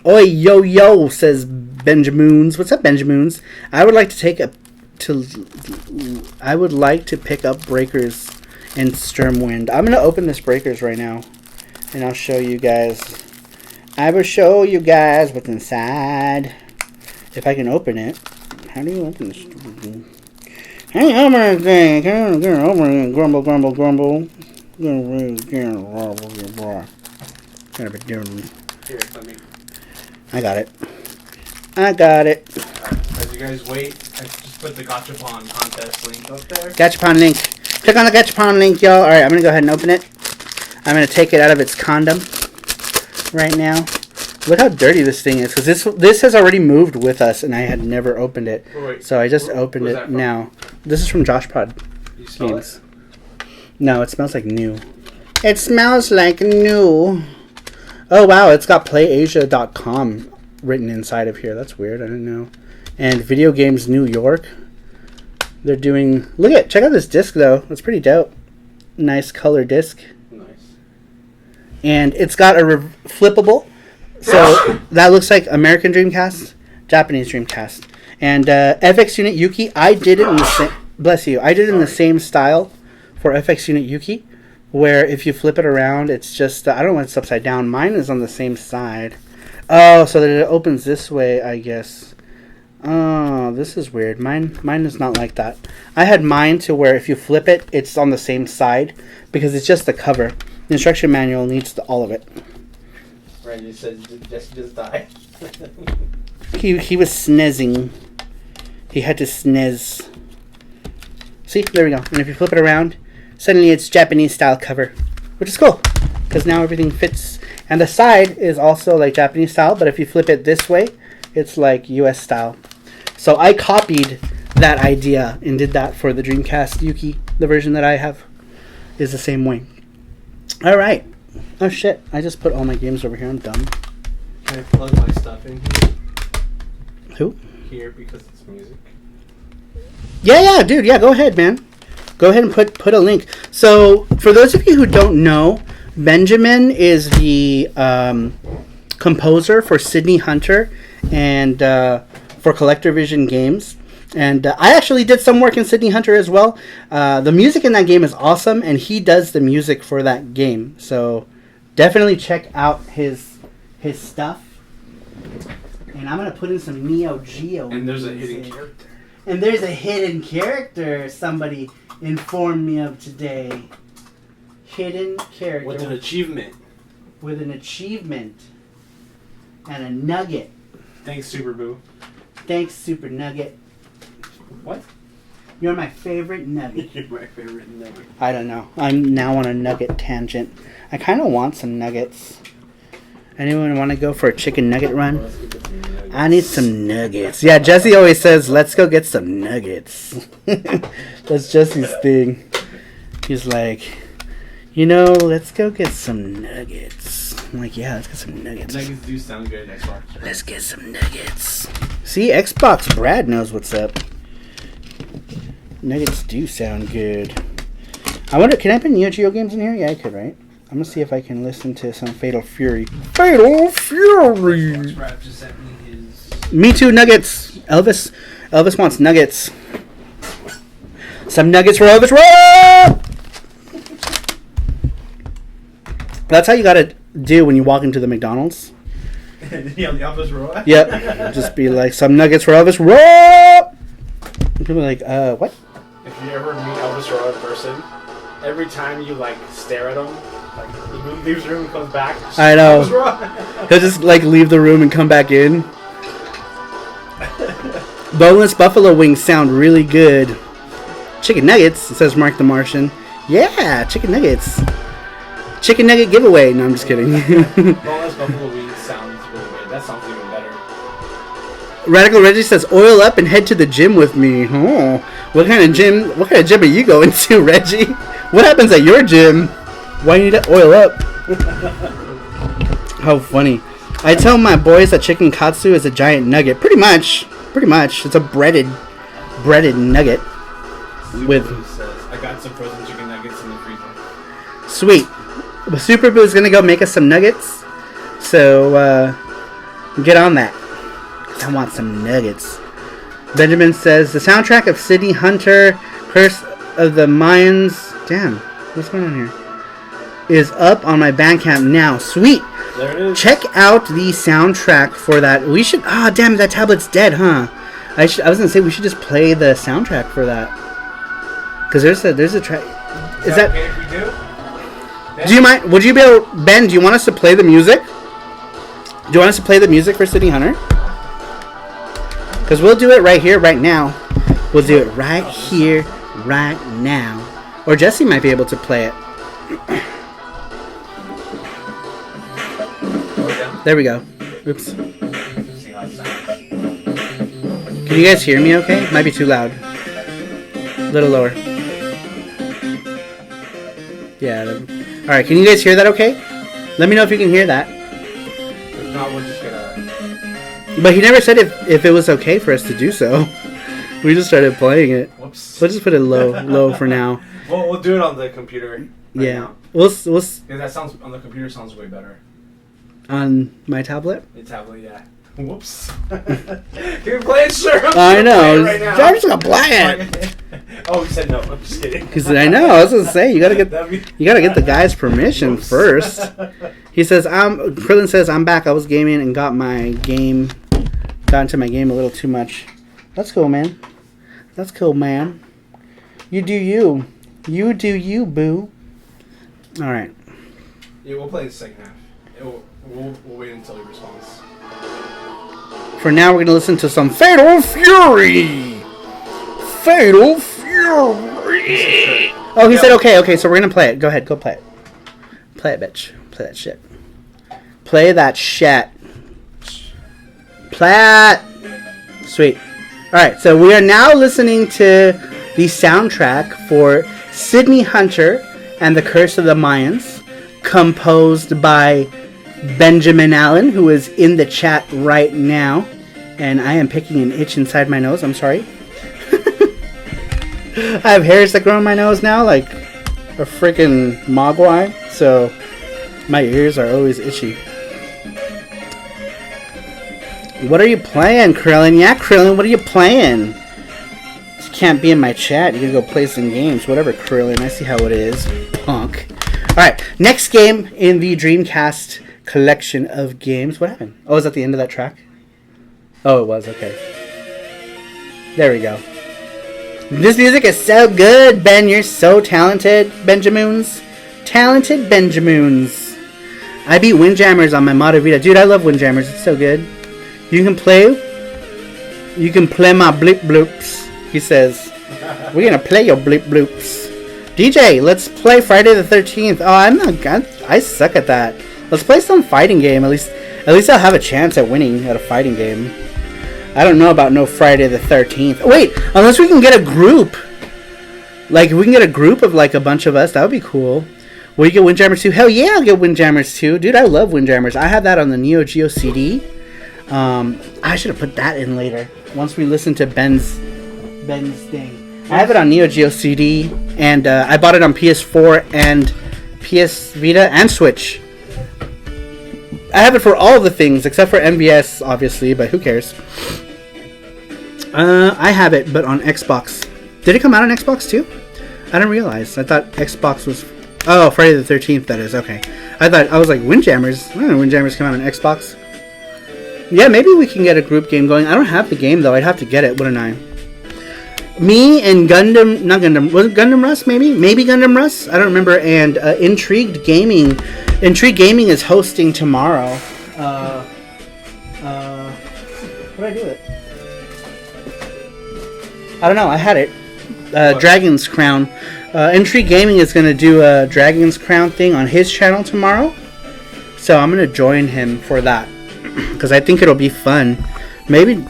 Oi, yo, yo, says Benjamoons. What's up, Benjamoons? I would like to pick up breakers in Sturmwind. I'm gonna open this breakers right now, and I'll show you guys. I will show you guys what's inside. If I can open it. How do you open this? Hey, open this thing. Come on, open it. Grumble, grumble, grumble. Here, let me. I got it. I got it. As you guys wait, I just put the Gachapon contest link up there. Gachapon link. Click on the Gachapon link, y'all. Alright, I'm going to go ahead and open it. I'm going to take it out of its condom right now. Look how dirty this thing is. Because this has already moved with us, and I had never opened it. Wait, so I just opened it now. This is from Josh Pod You smell Games. No, it smells like new. It smells like new. Oh, wow. It's got playasia.com written inside of here. That's weird. I didn't know. And Video Games New York. They're doing... Look at... Check out this disc, though. It's pretty dope. Nice color disc. Nice. And it's got a flippable. So that looks like American Dreamcast, Japanese Dreamcast. And FX Unit Yuki, I did it in the same... Bless you. I did it in the same style for FX Unit Yuki, where if you flip it around, it's just... I don't know when it's upside down. Mine is on the same side. Oh, so that it opens this way, I guess. Oh, this is weird. Mine is not like that. I had mine to where if you flip it, it's on the same side because it's just the cover. The instruction manual needs all of it. Right, you said just died. He was sneezing. He had to sneeze. See, there we go. And if you flip it around, suddenly it's Japanese style cover, which is cool because now everything fits. And the side is also like Japanese style, but if you flip it this way, it's like US style. So I copied that idea and did that for the Dreamcast Yuki. The version that I have is the same way. All right. Oh shit! I just put all my games over here. I'm dumb. Can I plug my stuff in here? Who? Here because it's music. Yeah, dude. Yeah, go ahead, man. Go ahead and put a link. So for those of you who don't know, Benjamin is the composer for Sydney Hunter and for Collector Vision Games. And I actually did some work in Sydney Hunter as well. The music in that game is awesome, and he does the music for that game. So definitely check out his stuff. And I'm going to put in some Neo Geo And there's music. a hidden character. And there's a hidden character somebody informed me of today. Hidden character. With an achievement. With an achievement. And a nugget. Thanks, Super Boo. Thanks, Super Nugget. What? You're my favorite nugget. You're my favorite nugget. I don't know. I'm now on a nugget tangent. I kind of want some nuggets. Anyone want to go for a chicken nugget run? I need some nuggets. Yeah, Jesse always says, let's go get some nuggets. That's Jesse's thing. He's like, let's go get some nuggets. I'm like, yeah, let's get some nuggets. Nuggets do sound good, Xbox. Let's get some nuggets. See, Xbox Brad knows what's up. Nuggets do sound good. I wonder, can I put Neo Geo games in here? Yeah, I could, right? I'm gonna see if I can listen to some Fatal Fury. Fatal Fury! Xbox just sent me his... Me too, nuggets! Elvis wants nuggets. Some nuggets for Elvis. Roll! That's how you gotta do when you walk into the McDonald's. Yeah, the Elvis Roy? Yep. Just be like, some nuggets for Elvis. Roll! People are like, what? If you ever meet Elvis Roy in person, every time you, stare at him, he leaves the room and comes back. I know. Elvis Roy. He'll just, leave the room and come back in. Boneless buffalo wings sound really good. Chicken nuggets, says Mark the Martian. Yeah, chicken nuggets. Chicken nugget giveaway. No, I'm just kidding. Boneless buffalo wings sounds really good. That sounds even better. Radical Reggie says, oil up and head to the gym with me. Oh, what kind of gym are you going to, Reggie? What happens at your gym? Why do you need to oil up? How funny. I tell my boys that chicken katsu is a giant nugget. Pretty much. It's a breaded breaded nugget. With says, I got some frozen chicken nuggets in the freezer. Sweet. Well, Super Boo is gonna go make us some nuggets. So get on that. 'Cause I want some nuggets. Benjamin says the soundtrack of Sydney Hunter, Curse of the Mayans. Damn, what's going on here? Is up on my Bandcamp now. Sweet. There it is. Check out the soundtrack for that. We should. Ah, damn, that tablet's dead, huh? I was gonna say we should just play the soundtrack for that. Cause there's a track. Is that? Okay if we do? Do you mind? Would you be able, Ben? Do you want us to play the music? Do you want us to play the music for Sydney Hunter? Cause we'll do it right here, right now. We'll do it right here, right now. Or Jesse might be able to play it. There we go. Oops. Can you guys hear me okay? Might be too loud. A little lower. Yeah. Alright, can you guys hear that okay? Let me know if you can hear that. If not, we're just gonna... But he never said if it was okay for us to do so. We just started playing it. Whoops. We'll just put it low for now. We'll do it on the computer. Right Yeah. now. We'll Because that sounds on the computer sounds way better. on my tablet. The tablet, yeah. Whoops. You're playing sure. I know. Right now. I'm just gonna play it. Oh, he said no. I'm just kidding. Because I know. I was gonna say you gotta get That'd be- the guy's permission Whoops. first. He says Krillin says I'm back. I was gaming and got into my game a little too much. That's cool, man. That's cool, man. You do you. You do you, boo. All right. Yeah, we'll play the second half. We'll wait until he responds. For now, we're gonna listen to some Fatal Fury. Fatal Fury. Oh, he said okay. Okay, so we're gonna play it. Go ahead, go play it. Play it, bitch. Play that shit. Play that shit. Play it. Sweet. All right, so we are now listening to the soundtrack for Sydney Hunter and the Curse of the Mayans, composed by Benjamin Allen, who is in the chat right now. And I am picking an itch inside my nose. I'm sorry. I have hairs that grow on my nose now, like a freaking mogwai. So my ears are always itchy. What are you playing, Krillin? Yeah, Krillin, what are you playing? You can't be in my chat. You can go play some games. Whatever, Krillin. I see how it is. Punk. Alright, next game in the Dreamcast collection of games. What happened? Oh, is that the end of that track? Oh, it was. Okay. There we go. This music is so good, Ben. You're so talented, Benjamoons. Talented Benjamoons. I beat Windjammers on my Modavita. Dude, I love Windjammers. It's so good. You can play my bleep bloops, he says. We're gonna play your bleep bloops. DJ, let's play Friday the 13th. Oh, I suck at that. Let's play some fighting game. At least I'll have a chance at winning at a fighting game. I don't know about no Friday the 13th. Wait, unless we can get a group. Like, if we can get a group of, like, a bunch of us, that would be cool. Will you get Windjammers 2? Hell yeah, I'll get Windjammers 2. Dude, I love Windjammers. I have that on the Neo Geo CD. I should have put that in later. Once we listen to Ben's thing. I have it on Neo Geo CD, and I bought it on PS4 and PS Vita and Switch. I have it for all the things, except for MVS, obviously, but who cares? I have it, but on Xbox. Did it come out on Xbox too? I didn't realize. I thought Xbox was... Oh, Friday the 13th, that is. Okay. I was like, Windjammers? I don't know, Windjammers come out on Xbox. Yeah, maybe we can get a group game going. I don't have the game, though. I'd have to get it, wouldn't I? Me and Gundam... Not Gundam. Was it Gundam Russ, maybe? Maybe Gundam Russ? I don't remember. And Intrigued Gaming... Intrigue Gaming is hosting tomorrow. What did I do with it? I don't know. I had it. Dragon's Crown. Intrigue Gaming is going to do a Dragon's Crown thing on his channel tomorrow. So I'm going to join him for that. Because I think it'll be fun. Maybe...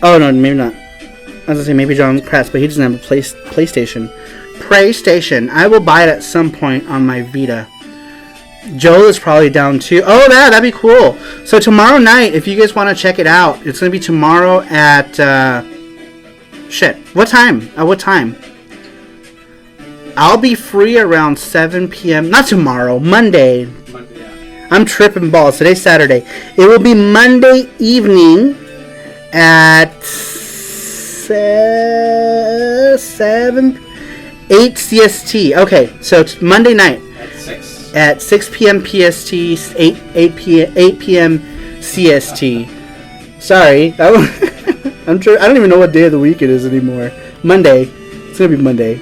Oh, no, maybe not. I was going to say maybe John Kratz, but he doesn't have a PlayStation. PlayStation. I will buy it at some point on my Vita. Joel is probably down too. Oh, yeah, that'd be cool. So tomorrow night, if you guys want to check it out, it's going to be tomorrow at Shit. What time? At what time? I'll be free around 7 p.m. Not tomorrow. Monday. Monday, yeah. I'm tripping balls. Today's Saturday. It will be Monday evening at 8 CST. Okay, so it's Monday night. At 6 p.m. PST, 8 p.m. CST. Sorry. I don't even know what day of the week it is anymore. Monday. It's going to be Monday.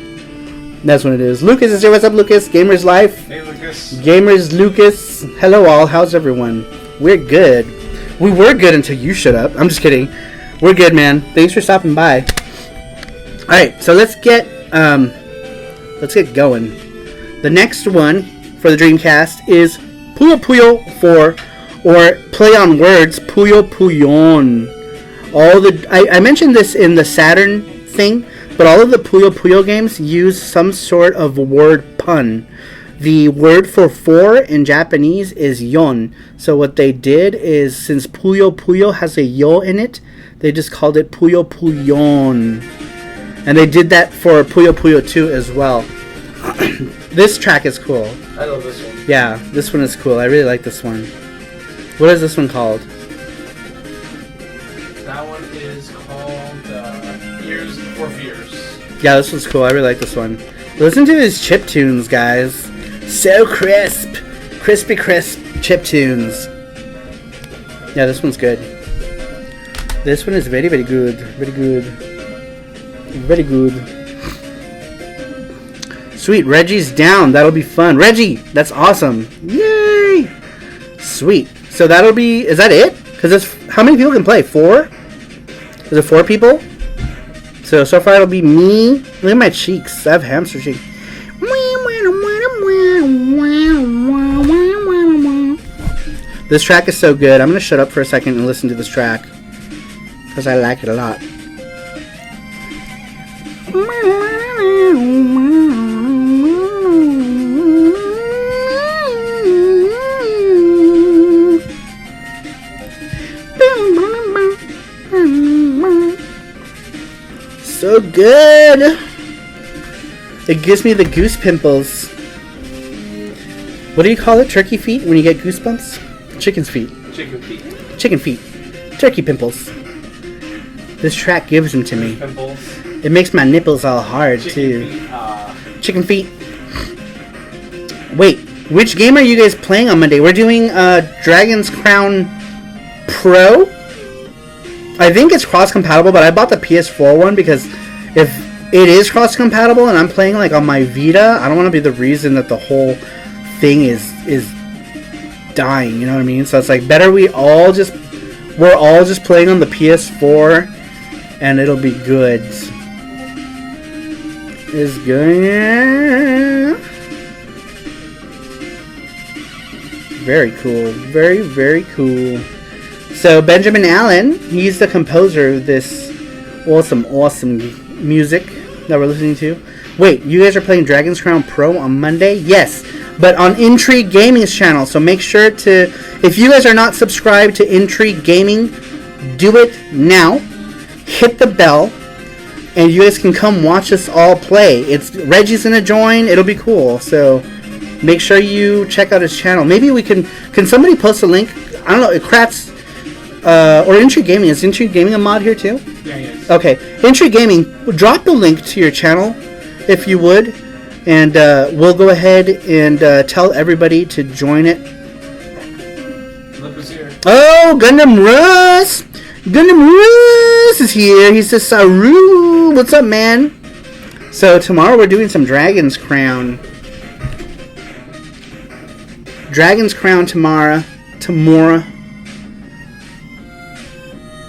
That's when it is. Lucas is here. What's up, Lucas? Gamers Life. Hey, Lucas. Gamers Lucas. Hello, all. How's everyone? We're good. We were good until you shut up. I'm just kidding. We're good, man. Thanks for stopping by. All right, so let's get going. The next one for the Dreamcast is Puyo Puyo 4, or play on words, Puyo Puyon. I mentioned this in the Saturn thing. But all of the Puyo Puyo games use some sort of word pun. The word for 4 in Japanese is yon. So what they did is, since Puyo Puyo has a yo in it, they just called it Puyo Puyon. And they did that for Puyo Puyo 2 as well. This track is cool. I love this one. Yeah, this one is cool. I really like this one. What is this one called? That one is called Years for Fears. Yeah, this one's cool. I really like this one. Listen to these chip tunes, guys. So crisp. Crispy crisp chip tunes. Yeah, this one's good. This one is very, very good. Very good. Very good. Sweet, Reggie's down. That'll be fun. Reggie, that's awesome. Yay! Sweet. So that'll be... Is that it? Because how many people can play? 4? Is it 4 people? So far it'll be me. Look at my cheeks. I have hamster cheeks. This track is so good. I'm going to shut up for a second and listen to this track, because I like it a lot. So good. It gives me the goose pimples. What do you call it? Turkey feet when you get goosebumps? Chicken's feet. Chicken feet. Chicken feet. Turkey pimples. This track gives them to me. Pimples. It makes my nipples all hard too. Chicken feet. Chicken feet. Wait, which game are you guys playing on Monday? We're doing Dragon's Crown Pro. I think it's cross-compatible, but I bought the PS4 one because if it is cross-compatible and I'm playing like on my Vita, I don't want to be the reason that the whole thing is dying, you know what I mean? So it's like better we're all just playing on the PS4 and it'll be good. It's good. Very cool. Very, very cool. So Benjamin Allen, he's the composer of this awesome music that we're listening to. Wait, you guys are playing Dragon's Crown Pro on Monday? Yes, but on Intrigue Gaming's channel. So make sure to, if you guys are not subscribed to Intrigue Gaming, do it now. Hit the bell, and you guys can come watch us all play. Reggie's gonna join. It'll be cool. So make sure you check out his channel. Maybe we can somebody post a link? I don't know. Kratz. Or Intrigue Gaming. Is Intrigue Gaming a mod here too? Yeah, yes. Okay. Intrigue Gaming, drop the link to your channel if you would, and we'll go ahead and tell everybody to join it. Look who's here. Oh, Gundam Russ! Gundam Russ is here. He says, Saru! What's up, man? So tomorrow we're doing some Dragon's Crown. Dragon's Crown tomorrow.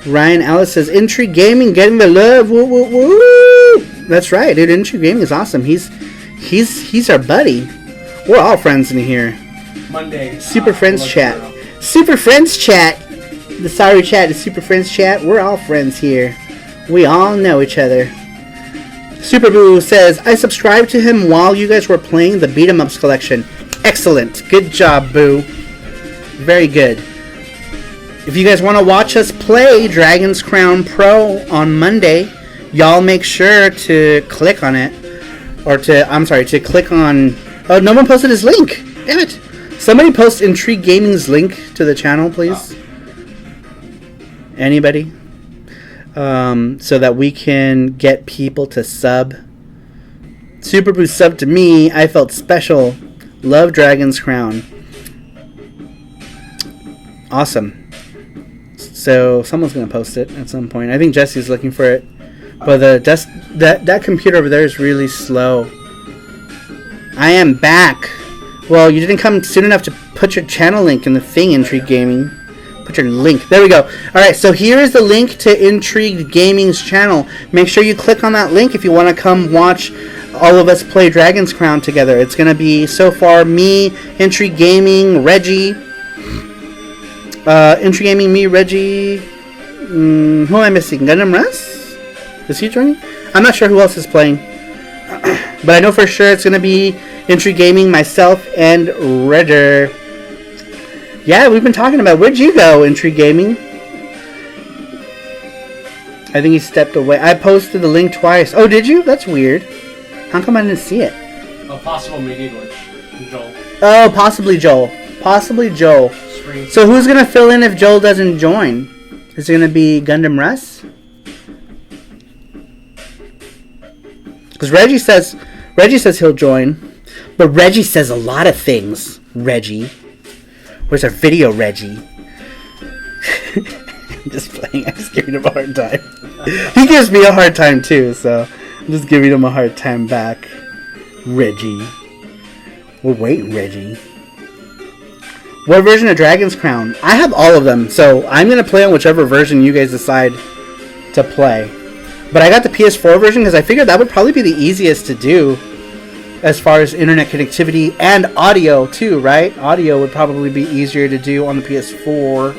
Ryan Ellis says, Intrigue Gaming getting the love. Woo, woo, woo. That's right, dude. Intrigue Gaming is awesome. He's our buddy. We're all friends in here. Monday. Super Friends Chat. Super Friends Chat. The Saru Chat is Super Friends Chat. We're all friends here. We all know each other. Super Boo says, I subscribed to him while you guys were playing the Beat 'em Ups collection. Excellent. Good job, Boo. Very good. If you guys want to watch us play Dragon's Crown Pro on Monday, y'all make sure to click on it, or to click on. Oh, no one posted his link. Damn it! Somebody post Intrigue Gaming's link to the channel, please. Anybody? So that we can get people to sub. Super Boost sub to me. I felt special. Love Dragon's Crown. Awesome. So someone's gonna post it at some point. I think Jesse's looking for it, but that computer over there is really slow. I am back. Well, you didn't come soon enough to put your channel link in the thing, Intrigue Gaming. Put your link. There we go. Alright, so here is the link to Intrigue Gaming's channel. Make sure you click on that link if you want to come watch all of us play Dragon's Crown together. It's going to be, so far, me, Intrigue Gaming, Reggie. Intrigue Gaming, me, Reggie. Who am I missing? Gundam Russ? Is he joining? I'm not sure who else is playing. But I know for sure it's going to be Intrigue Gaming, myself, and Redder. Yeah, we've been talking about. Where'd you go, Intrigue Gaming? I think he stepped away. I posted the link twice. Oh, did you? That's weird. How come I didn't see it? A possible media glitch. Joel. Oh, possibly Joel. Possibly Joel. Screen. So who's going to fill in if Joel doesn't join? Is it going to be Gundam Russ? Because Reggie says he'll join. But Reggie says a lot of things. Reggie. Where's our video, Reggie? I'm just playing. I'm just giving him a hard time. He gives me a hard time too, so I'm just giving him a hard time back. Reggie. Well, wait, Reggie. What version of Dragon's Crown? I have all of them, so I'm going to play on whichever version you guys decide to play. But I got the PS4 version because I figured that would probably be the easiest to do as far as internet connectivity and audio too, right? Audio would probably be easier to do on the PS4.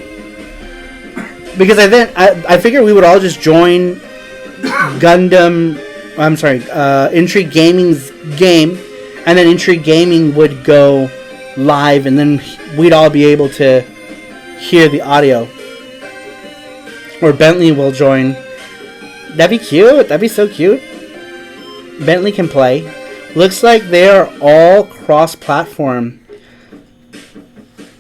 Because I figured we would all just join Intrigue Gaming's game, and then Intrigue Gaming would go live, and then we'd all be able to hear the audio. Or Bentley will join. That'd be cute. That'd be so cute. Bentley can play. Looks like they are all cross-platform.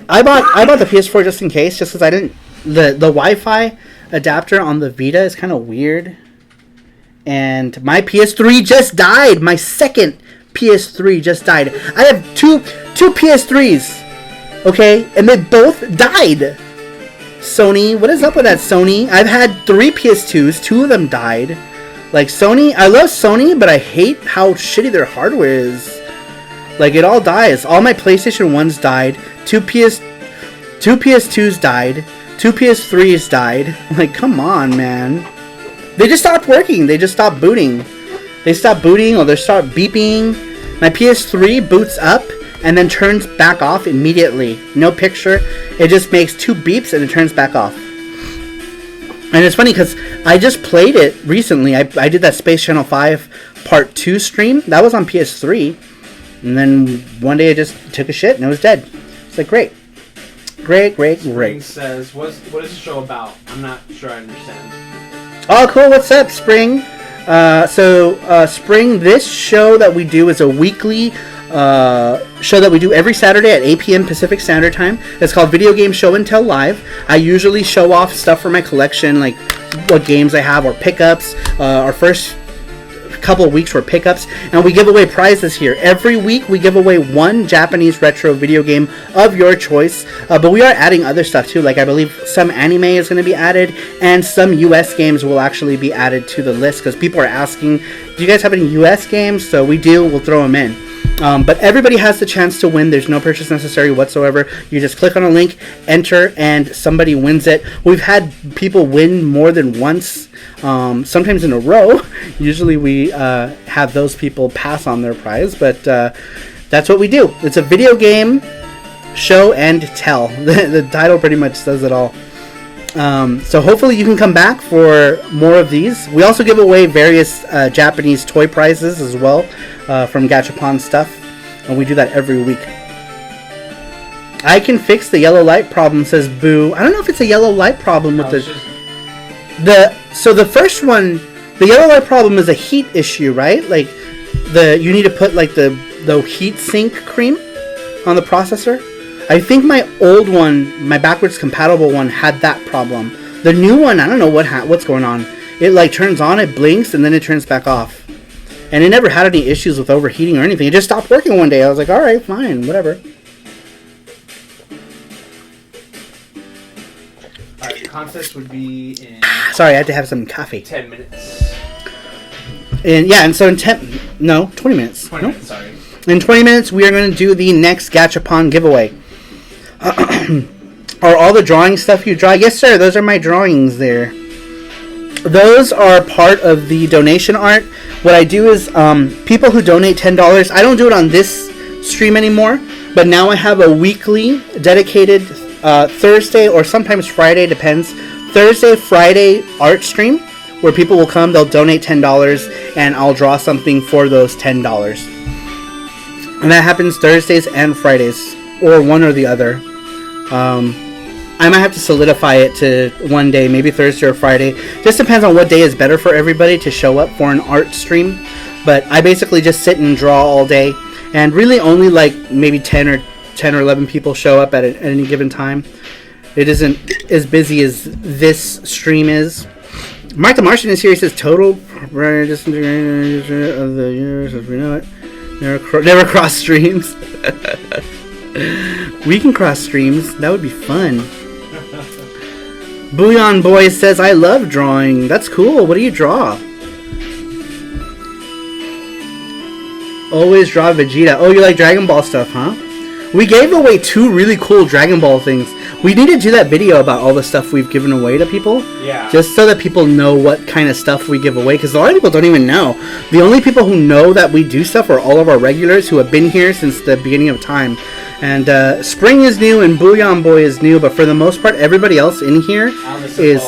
I bought the PS4 just in case, just because I didn't. The Wi-Fi adapter on the Vita is kind of weird, and my PS3 just died. My second PS3 just died. I have two PS3s, okay, and they both died. Sony, what is up with that, Sony? I've had 3 PS2s, 2 of them died. Like, Sony, I love Sony, but I hate how shitty their hardware is. Like, it all dies. All my PlayStation 1s died. 2 PS2s died. 2 PS3s died. Like, come on, man. They just stopped working. They just stopped booting. They stop booting or they start beeping. My PS3 boots up and then turns back off immediately. No picture. It just makes 2 beeps and it turns back off. And it's funny because I just played it recently. I did that Space Channel 5 Part 2 stream. That was on PS3. And then one day I just took a shit and it was dead. It's like, great. Great. Says, what is the show about? I'm not sure I understand. Oh, cool. What's up, Spring? Spring, this show that we do is a weekly show that we do every Saturday at 8 p.m. Pacific Standard Time. It's called Video Game Show and Tell Live. I usually show off stuff from my collection, like what games I have or pickups. Our first couple of weeks were pickups, and we give away prizes here. Every week we give away one Japanese retro video game of your choice, but we are adding other stuff too. Like I believe some anime is going to be added, and some US games will actually be added to the list because people are asking, do you guys have any US games? So we do, we'll throw them in. But everybody has the chance to win. There's no purchase necessary whatsoever. You just click on a link, enter, and somebody wins it. We've had people win more than once, sometimes in a row. Usually we have those people pass on their prize, but that's what we do. It's a video game show and tell. The title pretty much says it all. So hopefully you can come back for more of these. We also give away various Japanese toy prizes as well from Gachapon stuff, and we do that every week. I can fix the yellow light problem, says Boo. I don't know if it's a yellow light problem with So the first one The yellow light problem is a heat issue, right? Like you need to put like the heat sink cream on the processor. I think my old one, my backwards compatible one, had that problem. The new one, I don't know what's going on. It like turns on, it blinks, and then it turns back off. And it never had any issues with overheating or anything. It just stopped working one day. I was like, all right, fine, whatever. All right, the contest would be in. Sorry, I had to have some coffee. 10 minutes. And so in 20 minutes. 20 minutes, sorry. In 20 minutes, we are going to do the next Gachapon giveaway. Are all the drawing stuff you draw? Yes, sir. Those are my drawings there. Those are part of the donation art. What I do is, people who donate $10, I don't do it on this stream anymore, but now I have a weekly dedicated Thursday or sometimes Friday, depends. Thursday, Friday art stream where people will come, they'll donate $10, and I'll draw something for those $10. And that happens Thursdays and Fridays, or one or the other. I might have to solidify it to one day, maybe Thursday or Friday. Just depends on what day is better for everybody to show up for an art stream. But I basically just sit and draw all day, and really only like maybe 10 or 11 people show up at any given time. It isn't as busy as this stream is. Mark the Martian is here. He says total of the universe as we know it. Never cross streams. We can cross streams. That would be fun. Bouillon Boy says, I love drawing. That's cool. What do you draw? Always draw Vegeta. Oh, you like Dragon Ball stuff, huh? We gave away 2 really cool Dragon Ball things. We need to do that video about all the stuff we've given away to people. Yeah. Just so that people know what kind of stuff we give away. Because a lot of people don't even know. The only people who know that we do stuff are all of our regulars who have been here since the beginning of time. And Spring is new and Bouillon Boy is new. But for the most part, everybody else in here is...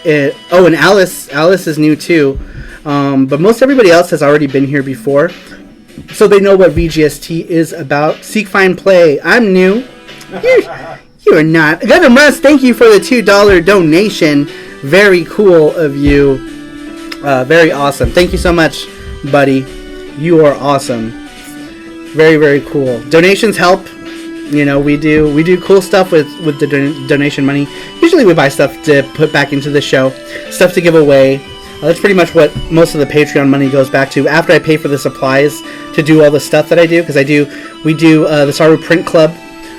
Well. And Alice is new too. But most everybody else has already been here before. So they know what VGST is about. Seek, find, play. I'm new. You are not. Gundam Russ, thank you for the $2 donation. Very cool of you. Very awesome. Thank you so much, buddy. You are awesome. Very, very cool. Donations help. You know, we do cool stuff with the donation money. Usually we buy stuff to put back into the show. Stuff to give away. That's pretty much what most of the Patreon money goes back to. After I pay for the supplies to do all the stuff that I do, because we do the Saru Print Club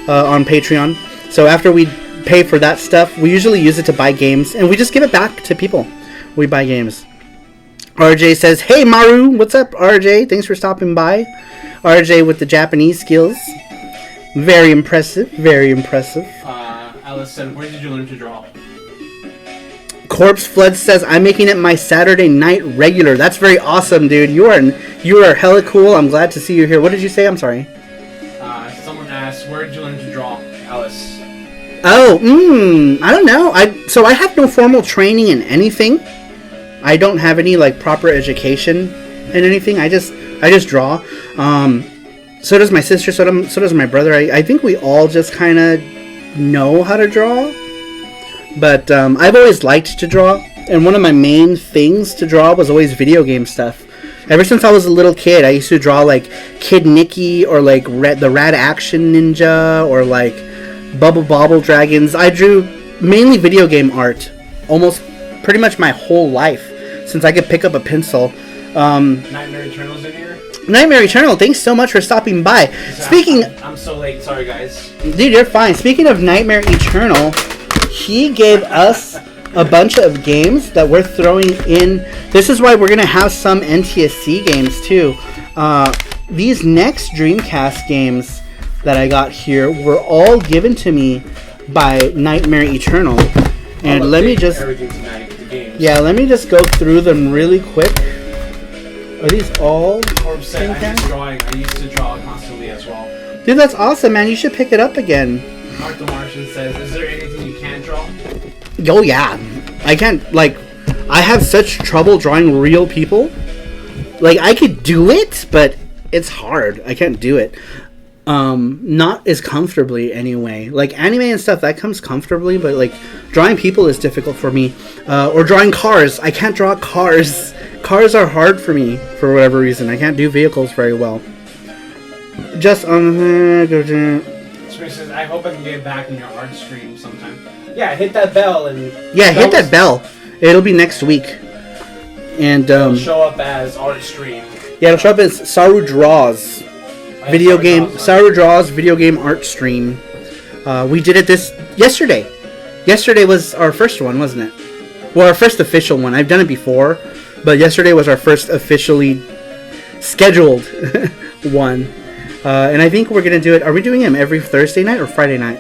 on Patreon. So after we pay for that stuff, we usually use it to buy games, and we just give it back to people. We buy games. RJ says, "Hey Maru, what's up, RJ? Thanks for stopping by." RJ with the Japanese skills, very impressive. Very impressive. Alice said, "Where did you learn to draw?" Corpse Flood says, I'm making it my Saturday night regular. That's very awesome, dude. You are hella cool. I'm glad to see you here. What did you say? I'm sorry. Someone asked, where did you learn to draw, Alice? Oh, I don't know. So I have no formal training in anything. I don't have any like proper education in anything. I just draw. So does my sister. So does my brother. I think we all just kind of know how to draw. But I've always liked to draw, and one of my main things to draw was always video game stuff. Ever since I was a little kid, I used to draw like Kid Nicky or like the Rad Action Ninja or like Bubble Bobble Dragons. I drew mainly video game art almost pretty much my whole life since I could pick up a pencil. Nightmare Eternal's in here? Nightmare Eternal, thanks so much for stopping by. I'm so late, sorry guys. Dude, you're fine. Speaking of Nightmare Eternal, he gave us a bunch of games that we're throwing in. This is why we're going to have some NTSC games too. These next Dreamcast games that I got here were all given to me by Nightmare Eternal. And let me just... Yeah, let me just go through them really quick. Are these all... Corpse said, I'm just drawing. I used to draw constantly as well. Dude, that's awesome, man. You should pick it up again. Mark the Martian says, is there anything you can't draw? Oh yeah, I can't, like, I have such trouble drawing real people. Like, I could do it, but it's hard. I can't do it. not as comfortably anyway. Like anime and stuff, that comes comfortably, but like drawing people is difficult for me. Or drawing cars. I can't draw cars. Cars are hard for me for whatever reason. I can't do vehicles very well. Just on. Says, I hope I can get back in your art stream sometime. Yeah, hit that bell and. Yeah, hit that bell. It'll be next week. And it'll show up as art stream. Yeah, it'll show up as Saru Draws. Saru Draws video game art stream. We did it yesterday. Yesterday was our first one, wasn't it? Well, our first official one. I've done it before, but yesterday was our first officially scheduled one. And I think we're gonna do it. Are we doing them every Thursday night or Friday night?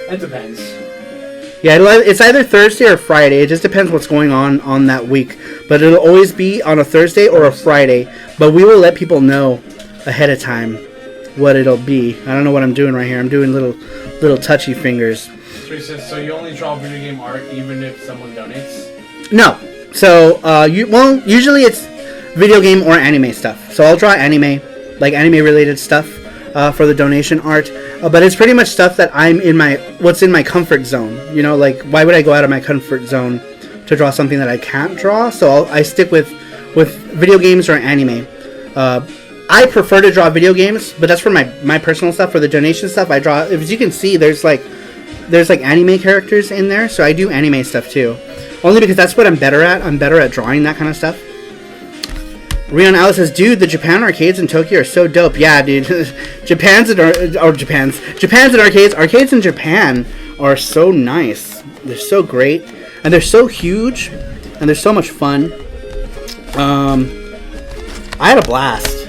It depends. Yeah, it's either Thursday or Friday. It just depends what's going on that week. But it'll always be on a Thursday or a Friday. But we will let people know ahead of time what it'll be. I don't know what I'm doing right here. I'm doing little touchy fingers. So you only draw video game art even if someone donates? No. So usually it's video game or anime stuff. So I'll draw anime, like anime related stuff for the donation art. But it's pretty much stuff that what's in my comfort zone. You know, like why would I go out of my comfort zone to draw something that I can't draw? So I stick with video games or anime. I prefer to draw video games, but that's for my personal stuff. For the donation stuff, I draw. As you can see, there's like anime characters in there, so I do anime stuff too. Only because that's what I'm better at. I'm better at drawing that kind of stuff. Rion Alice says, "Dude, the Japan arcades in Tokyo are so dope." Yeah, dude. Japan's and arcades. Arcades in Japan are so nice. They're so great, and they're so huge, and they're so much fun. I had a blast.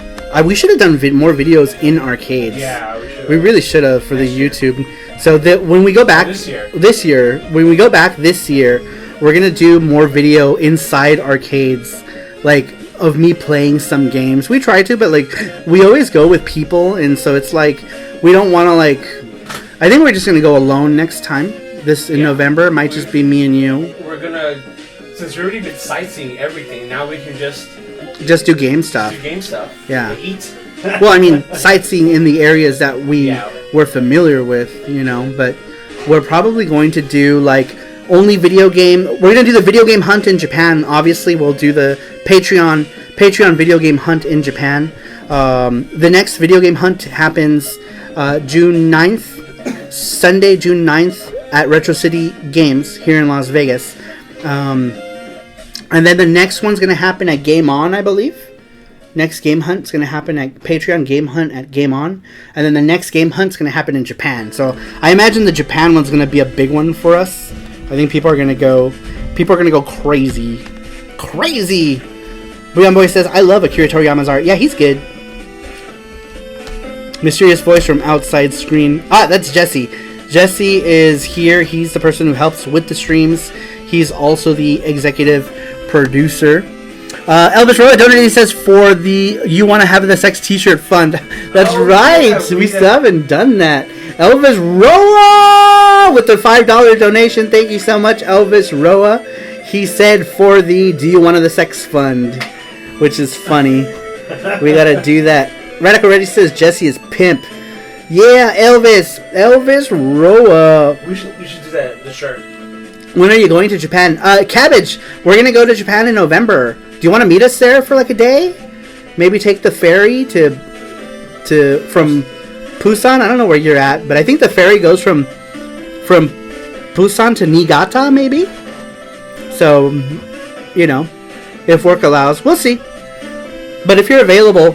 We should have done more videos in arcades. Yeah, we should. We really should have for the YouTube. So that when we go back this year, we're gonna do more video inside arcades, like of me playing some games. We try to, but like we always go with people, and so it's like we don't want to like. I think we're just gonna go alone next time. In November, it might just be me and you. We're gonna, since we already been sightseeing everything, now we can just do game stuff. Yeah. Eat. Well, I mean, sightseeing in the areas that we're familiar with, you know, but we're probably going to do like only video game. We're going to do the video game hunt in Japan. Obviously, we'll do the Patreon video game hunt in Japan. The next video game hunt happens June 9th, Sunday, June 9th at Retro City Games here in Las Vegas. And then the next one's going to happen at Game On, I believe. Next game hunt's going to happen at Patreon Game Hunt at Game On. And then the next game hunt's going to happen in Japan. So I imagine the Japan one's going to be a big one for us. I think people are going to go crazy. Crazy! Booyah Boy says, I love Akira Toriyama's art. Yeah, he's good. Mysterious voice from outside screen. Ah, that's Jesse. Jesse is here. He's the person who helps with the streams. He's also the executive producer. Elvis Roa donated, says, for the You Want to Have the Sex t-shirt fund. That's right. Yeah, we still haven't done that. Elvis Roa with the $5 donation. Thank you so much, Elvis Roa. He said for the Do You Want the Sex fund, which is funny. We got to do that. Radical Ready says Jesse is pimp. Yeah, Elvis Roa. We should do that, the shirt. When are you going to Japan? Cabbage, we're going to go to Japan in November. Do you want to meet us there for like a day? Maybe take the ferry from Busan? I don't know where you're at, but I think the ferry goes from Busan to Niigata, maybe? So, you know, if work allows, we'll see. But if you're available,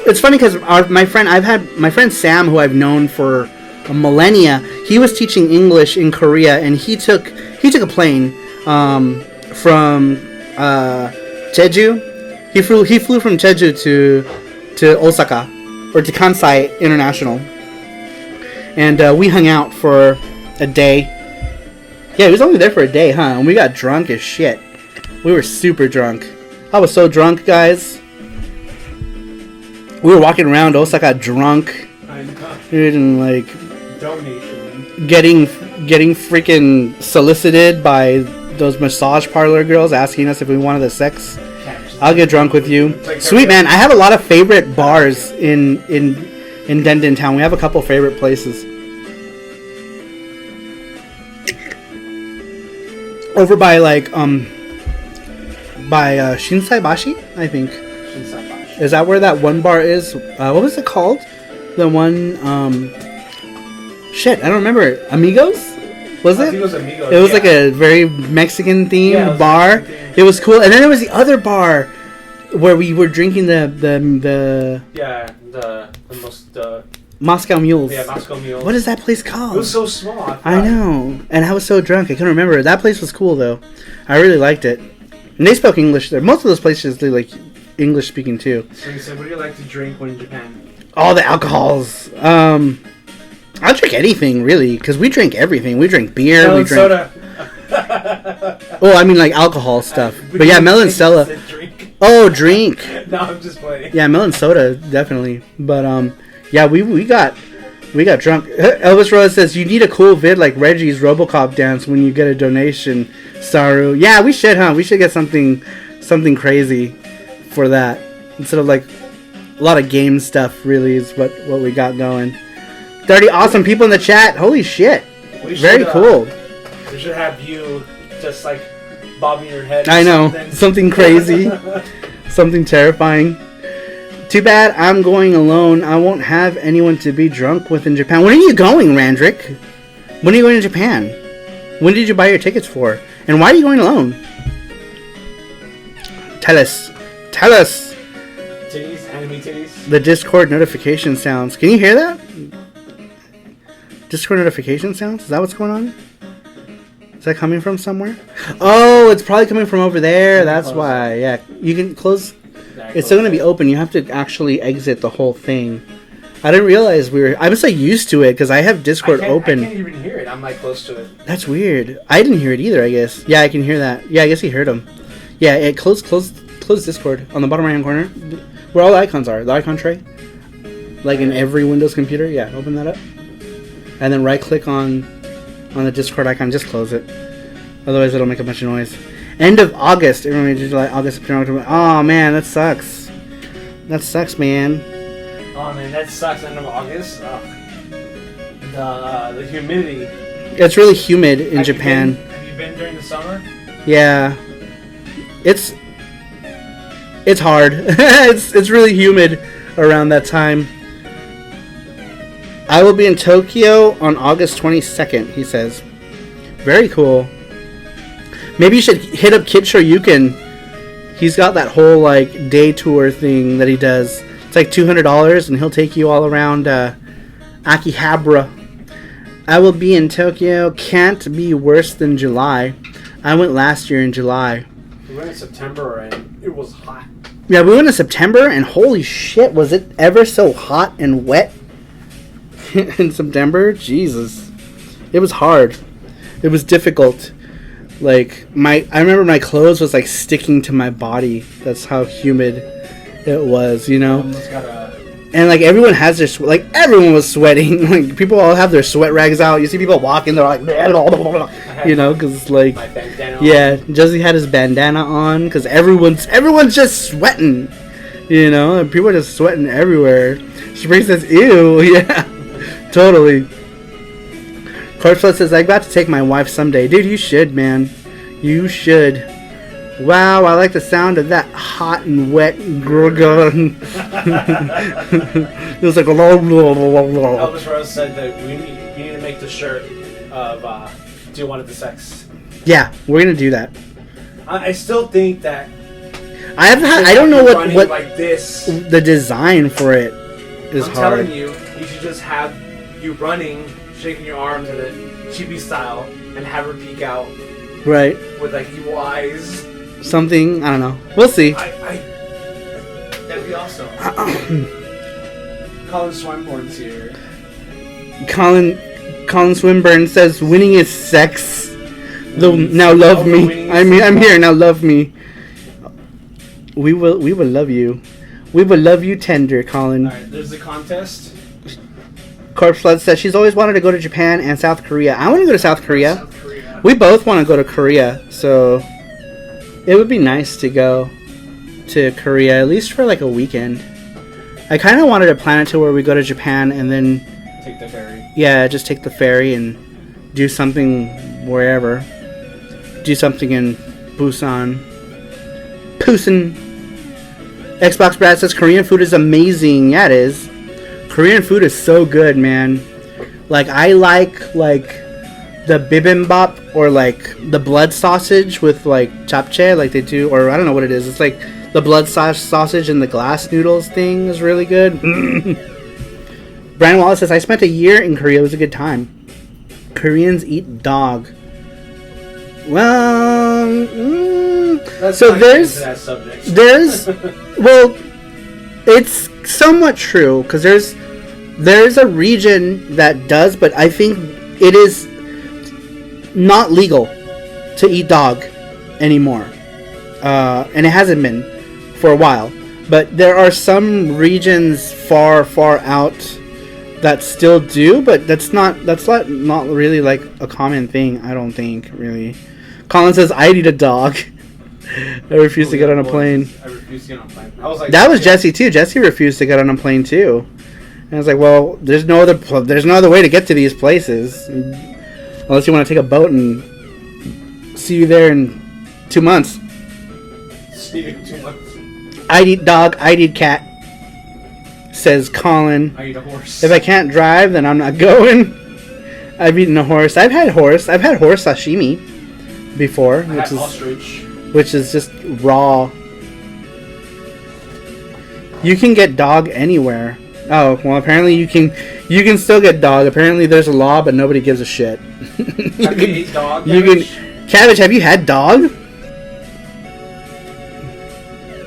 it's funny because my friend Sam, who I've known for a millennia, he was teaching English in Korea, and he took a plane from Jeju. He flew from Jeju to Osaka, or to Kansai International, and we hung out for a day. Yeah, he was only there for a day, huh? And we got drunk as shit. We were super drunk. I was so drunk, guys. We were walking around Osaka drunk. I know. And like donation. Getting freaking solicited by those massage parlor girls asking us if we wanted the sex. I'll get drunk with you. Sweet man, I have a lot of favorite bars in in Denden Town. We have a couple favorite places. Over by like Shinsaibashi, I think. Shinsaibashi. Is that where that one bar is? What was it called? The one shit, I don't remember. Amigos? Was it? I think it was Amigos. It was like a very Mexican themed bar. It was cool. And then there was the other bar where we were drinking the Moscow Mules. Yeah, Moscow Mules. What is that place called? It was so small. I know. And I was so drunk. I couldn't remember. That place was cool, though. I really liked it. And they spoke English there. Most of those places, they like English speaking, too. So you said, what do you like to drink when in Japan? All the alcohols. I'll drink anything, really. Because we drink everything. We drink beer. Melon we drink soda. Oh, I mean like alcohol stuff. But yeah, melon soda. Oh, drink. No, I'm just playing. Yeah, melon soda, definitely. But yeah, we got drunk. Elvis Rose says you need a cool vid like Reggie's RoboCop dance when you get a donation. Saru. Yeah, we should, huh? We should get something crazy for that instead of like a lot of game stuff. Really, is what we got going. 30 awesome people in the chat. Holy shit! Very cool. We should have you just like bobbing your head. I know, something crazy, something terrifying. Too bad I'm going alone. I won't have anyone to be drunk with in Japan. When are you going, Randrick? When are you going to Japan? When did you buy your tickets for? And why are you going alone? Tell us. Titties, anime titties. The Discord notification sounds. Can you hear that? Discord notification sounds? Is that what's going on? Is that coming from somewhere? Oh, it's probably coming from over there. That's why. Yeah, you can close. It's still going to be open. You have to actually exit the whole thing. I didn't realize I'm so used to it because I have Discord open. I can't even hear it. I'm like close to it. That's weird. I didn't hear it either, I guess. Yeah, I can hear that. Yeah, I guess he heard him. Yeah, it close Discord on the bottom right hand corner where all the icons are. The icon tray. Like in every Windows computer. Yeah, open that up. And then right click on the Discord icon. Just close it. Otherwise it'll make a bunch of noise. End of August. Everyone, July, August, September, October. Oh man, that sucks. That sucks, man. Oh man, that sucks. End of August. The humidity. It's really humid in Japan. Have you been during the summer? Yeah. It's hard. it's really humid around that time. I will be in Tokyo on August 22nd, he says. Very cool. Maybe you should hit up Kid Shoryuken. He's got that whole like day tour thing that he does. It's like $200 and he'll take you all around Akihabara. I will be in Tokyo. Can't be worse than July. I went last year in July. We went in September and it was hot. Yeah, we went in September and holy shit, was it ever so hot and wet in September? Jesus. It was hard. It was difficult. Like I remember my clothes was like sticking to my body. That's how humid it was, you know. And like everyone has their like everyone was sweating. Like people all have their sweat rags out. You see people walking, they're like, you know, because like yeah, Josie had his bandana on because everyone's just sweating, you know. And people are just sweating everywhere. Spring says, "Ew, yeah, totally." Corpseflood says, "I got to take my wife someday, dude. You should, man. You should." Wow, I like the sound of that hot and wet gurgun. It was like Elvis Rose said that we need to make the shirt of Do You Want It to Sex? Yeah, we're gonna do that. I still think that I don't know what like this. The design for it is hard. I'm telling you, you should just have you running, shaking your arms in a chibi style, and have her peek out. Right. With like evil eyes. Something, I don't know. We'll see. That'd be awesome. Colin Swinburne's here. Colin Swinburne says winning is sex. Now love me. I'm here. Now love me. We will love you. We will love you tender, Colin. Alright, there's the contest. Corpse Flood says she's always wanted to go to Japan and South Korea. I want to go to South Korea. We both want to go to Korea, so it would be nice to go to Korea, at least for like a weekend. I kind of wanted to plan it to where we go to Japan and then Take the ferry. Yeah, just take the ferry and do something wherever. Do something in Busan. Xbox Brad says Korean food is amazing. Yeah, it is. Korean food is so good, man. Like, I like the bibimbap or like the blood sausage with like japchae, like they do, or I don't know what it is. It's like the blood sausage and the glass noodles thing is really good. Brian Wallace says I spent a year in Korea. It was a good time. Koreans eat dog. Well, so there's well, it's somewhat true because there's a region that does, but I think it is not legal to eat dog anymore, and it hasn't been for a while. But there are some regions far out that still do, but that's not really like a common thing. I don't think really. Colin says I'd eat a dog. I refuse to get on a plane. I refuse to get on a plane. I was like, that was Jesse too. Jesse refused to get on a plane too. And I was like, well, there's no other way to get to these places unless you want to take a boat and see you there in 2 months. See you in 2 months. I'd eat dog. I'd eat cat. Says Colin. I eat a horse. If I can't drive, then I'm not going. I've eaten a horse. I've had horse sashimi before, which is just raw. You can get dog anywhere. Oh, well, apparently you can still get dog. Apparently there's a law, but nobody gives a shit. Have you eat dog? Cabbage, have you had dog?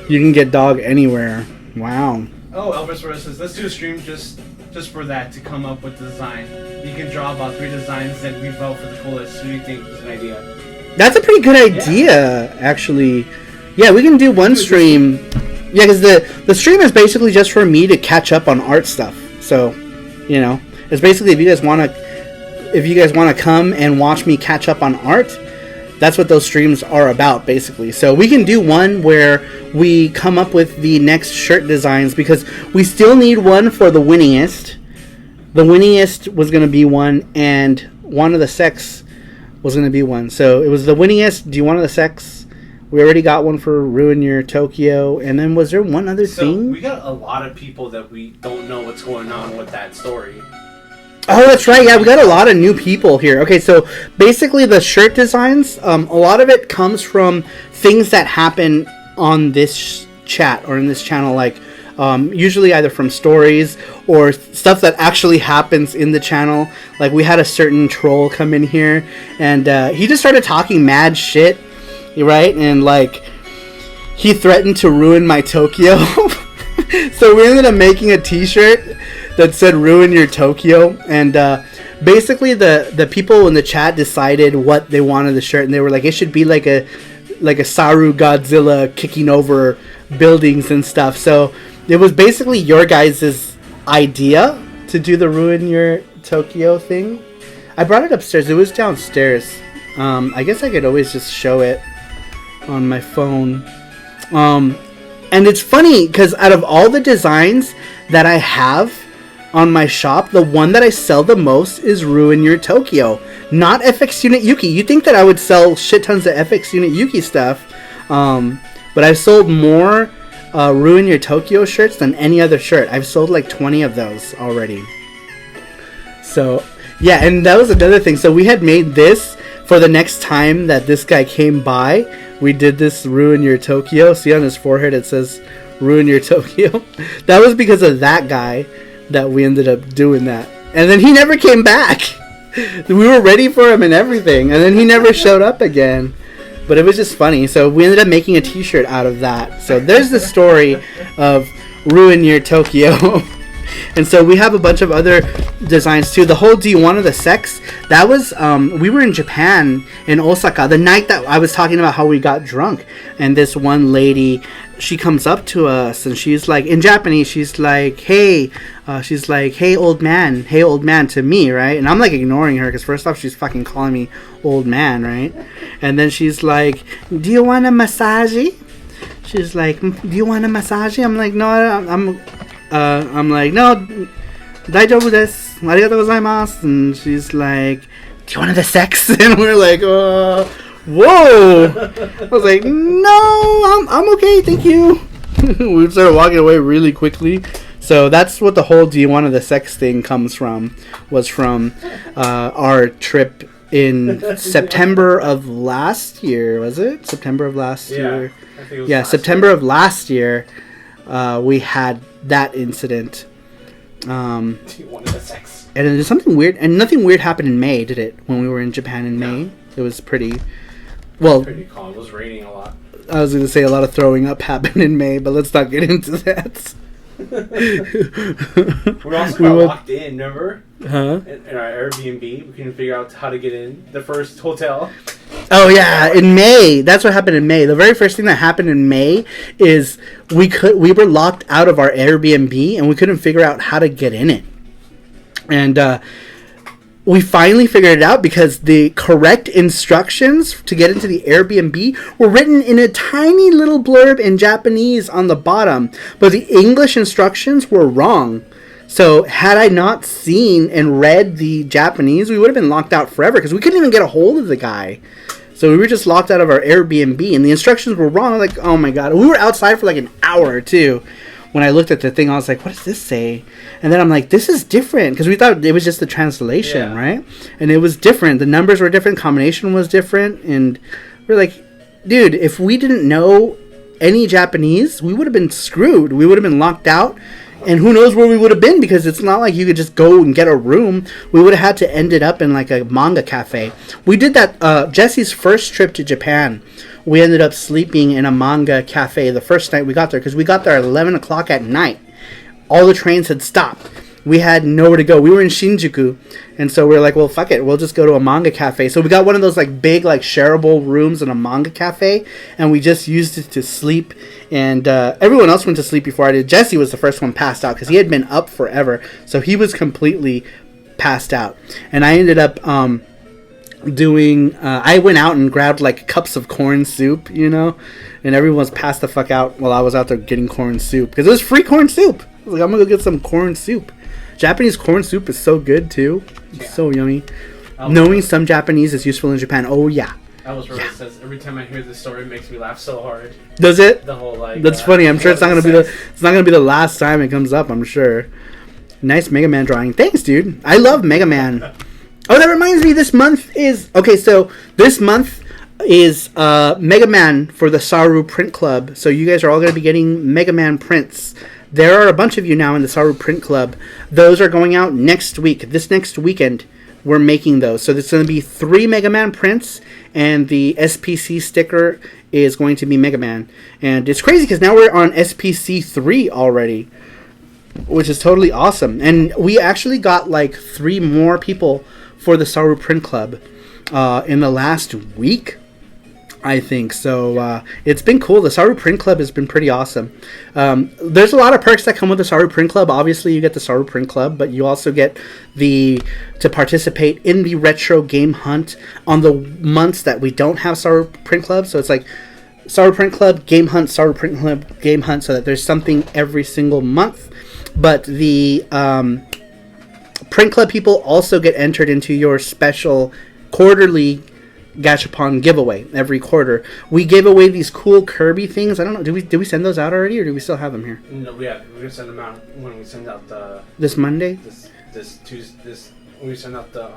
You can get dog anywhere. Wow. Oh, Elvis Rose says, let's do a stream just for that, to come up with the design. You can draw about 3 designs that we vote for the coolest. Who do you think is an idea? That's a pretty good idea, actually. Yeah, we can do one stream. Yeah, because the stream is basically just for me to catch up on art stuff. So, you know, it's basically if you guys want to come and watch me catch up on art, that's what those streams are about, basically. So we can do one where we come up with the next shirt designs, because we still need one for the winningest. The winningest was going to be one, and one of the sex was going to be one. So it was the winningest. Do you want the sex? We already got one for Ruin Your Tokyo. And then was there one other thing? We got a lot of people that we don't know what's going on with that story. Oh, that's right. Yeah, we got a lot of new people here. Okay, so basically the shirt designs, a lot of it comes from things that happen on this chat or in this channel, like usually either from stories or stuff that actually happens in the channel. Like we had a certain troll come in here and he just started talking mad shit, right? And like he threatened to ruin my Tokyo. So we ended up making a t-shirt that said Ruin Your Tokyo, and basically the people in the chat decided what they wanted the shirt, and they were like, it should be like a Saru Godzilla kicking over buildings and stuff. So it was basically your guys' idea to do the Ruin Your Tokyo thing. I brought it upstairs. It was downstairs. I guess I could always just show it on my phone. And it's funny because out of all the designs that I have on my shop, the one that I sell the most is Ruin Your Tokyo, not FX Unit Yuki. You think that I would sell shit tons of FX Unit Yuki stuff, but I've sold more Ruin Your Tokyo shirts than any other shirt. I've sold like 20 of those already. So yeah, and that was another thing. So we had made this for the next time that this guy came by. We did this Ruin Your Tokyo. See on his forehead it says Ruin Your Tokyo. That was because of that guy that we ended up doing that. And then he never came back. We were ready for him and everything. And then he never showed up again. But it was just funny. So we ended up making a t-shirt out of that. So there's the story of Ruin Your Tokyo. And so we have a bunch of other designs too. The whole Do You Want the Sex? That was, we were in Japan, in Osaka, the night that I was talking about how we got drunk. And this one lady, she comes up to us and she's like, in Japanese, she's like, hey, old man to me, right? And I'm like ignoring her because first off, she's fucking calling me old man, right? And then she's like, do you want a massage? She's like, do you want a massage? I'm like, no, I'm like, no, daijoubu desu, arigatou gozaimasu. And she's like, do you want the sex? And we're like, whoa. I was like, no, I'm okay, thank you. We started walking away really quickly. So that's what the whole "do you want the sex" thing comes from. Was from our trip in September of last year. Was it September of last year? I think it was September of last year. We had that incident. Do you want the sex? And there's something weird, and nothing weird happened in May, did it? When we were in Japan in May, it was pretty. Well, pretty calm. It was raining a lot. I was going to say a lot of throwing up happened in May, but let's not get into that. We also got locked in, remember? Huh? In our Airbnb, we couldn't figure out how to get in the first hotel. Oh yeah, in May. That's what happened in May. The very first thing that happened in May is we were locked out of our Airbnb and we couldn't figure out how to get in it. And we finally figured it out because the correct instructions to get into the Airbnb were written in a tiny little blurb in Japanese on the bottom, but the English instructions were wrong. So had I not seen and read the Japanese, we would have been locked out forever because we couldn't even get a hold of the guy. So we were just locked out of our Airbnb and the instructions were wrong. I was like, oh my god. We were outside for like an hour or two. When I looked at the thing, I was like, what does this say? And then I'm like, this is different. Because we thought it was just the translation, right? And it was different. The numbers were different. Combination was different. And we're like, dude, if we didn't know any Japanese, we would have been screwed. We would have been locked out. And who knows where we would have been, because it's not like you could just go and get a room. We would have had to end it up in like a manga cafe. We did that, Jesse's first trip to Japan. We ended up sleeping in a manga cafe the first night we got there, because we got there at 11 o'clock at night. All the trains had stopped. We had nowhere to go. We were in Shinjuku, and so we were like, well, fuck it. We'll just go to a manga cafe. So we got one of those like big, like shareable rooms in a manga cafe, and we just used it to sleep. And everyone else went to sleep before I did. Jesse was the first one passed out because he had been up forever. So he was completely passed out. And I ended up I went out and grabbed like cups of corn soup, you know, and everyone was passed the fuck out while I was out there getting corn soup because it was free corn soup. I was like, I'm gonna go get some corn soup. Japanese corn soup is so good too. It's so yummy. Knowing some Japanese is useful in Japan. Oh yeah. I was really says every time I hear this story, it makes me laugh so hard. Does it? The whole like. That's funny. I'm sure it's not gonna be the last time it comes up. I'm sure. Nice Mega Man drawing. Thanks, dude. I love Mega Man. Oh, that reminds me. This month is So this month is Mega Man for the Saru Print Club. So you guys are all gonna be getting Mega Man prints. There are a bunch of you now in the Saru Print Club. Those are going out next week. This next weekend, we're making those. So there's going to be 3 Mega Man prints, and the SPC sticker is going to be Mega Man. And it's crazy because now we're on SPC 3 already, which is totally awesome. And we actually got like 3 more people for the Saru Print Club in the last week, I think. So it's been cool. The Saru Print Club has been pretty awesome. There's a lot of perks that come with the Saru Print Club. Obviously, you get the Saru Print Club, but you also get to participate in the retro game hunt on the months that we don't have Saru Print Club. So it's like Saru Print Club, game hunt, Saru Print Club, game hunt, so that there's something every single month. But the Print Club people also get entered into your special quarterly Gachapon giveaway every quarter. We gave away these cool Kirby things. I don't know. Did we send those out already, or do we still have them here? No, we're gonna send them out when we send out the this Monday. This Tuesday. When we send out the.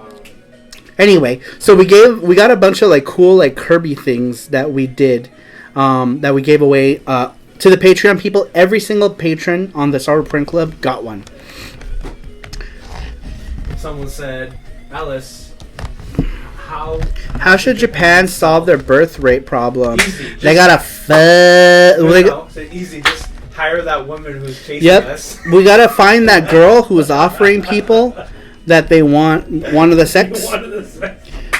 Anyway, so we got a bunch of like cool like Kirby things that we did, that we gave away to the Patreon people. Every single patron on the Saru Print Club got one. Someone said, Alice. How should Japan solve their birth rate problem? Easy. They gotta easy. Just hire that woman who's chasing us. We gotta find that girl who is offering people that they want one of the sex.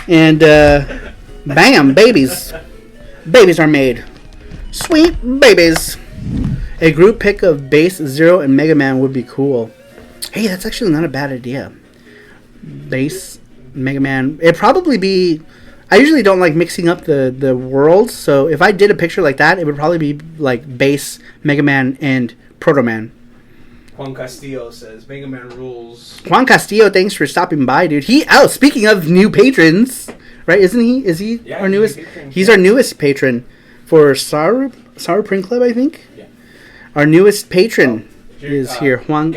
And bam, babies. Babies are made. Sweet babies. A group pick of Base, Zero, and Mega Man would be cool. Hey, that's actually not a bad idea. Base, Mega Man. It'd probably be. I usually don't like mixing up the worlds, so if I did a picture like that, it would probably be like Base, Mega Man, and Proto Man. Juan Castillo says Mega Man rules. Juan Castillo, thanks for stopping by, dude. Speaking of new patrons, right? Isn't he? Is he our newest? He's our newest patron for Saru Print Club, I think. Yeah. Our newest patron is here, Juan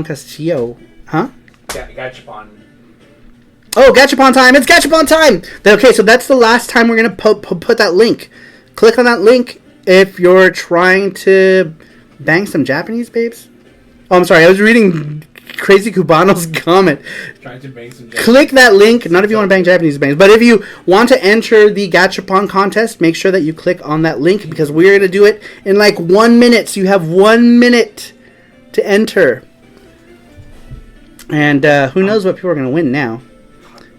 Castillo, huh? Gachapon. Oh, Gachapon time! It's Gachapon time! Okay, so that's the last time we're going to put that link. Click on that link if you're trying to bang some Japanese babes. Oh, I'm sorry. I was reading Crazy Cubano's comment. Trying to bang some Japanese. Click that link. Not if you want to bang Japanese babes. But if you want to enter the Gachapon contest, make sure that you click on that link because we're going to do it in like 1 minute. So you have 1 minute to enter. And who knows what people are going to win now.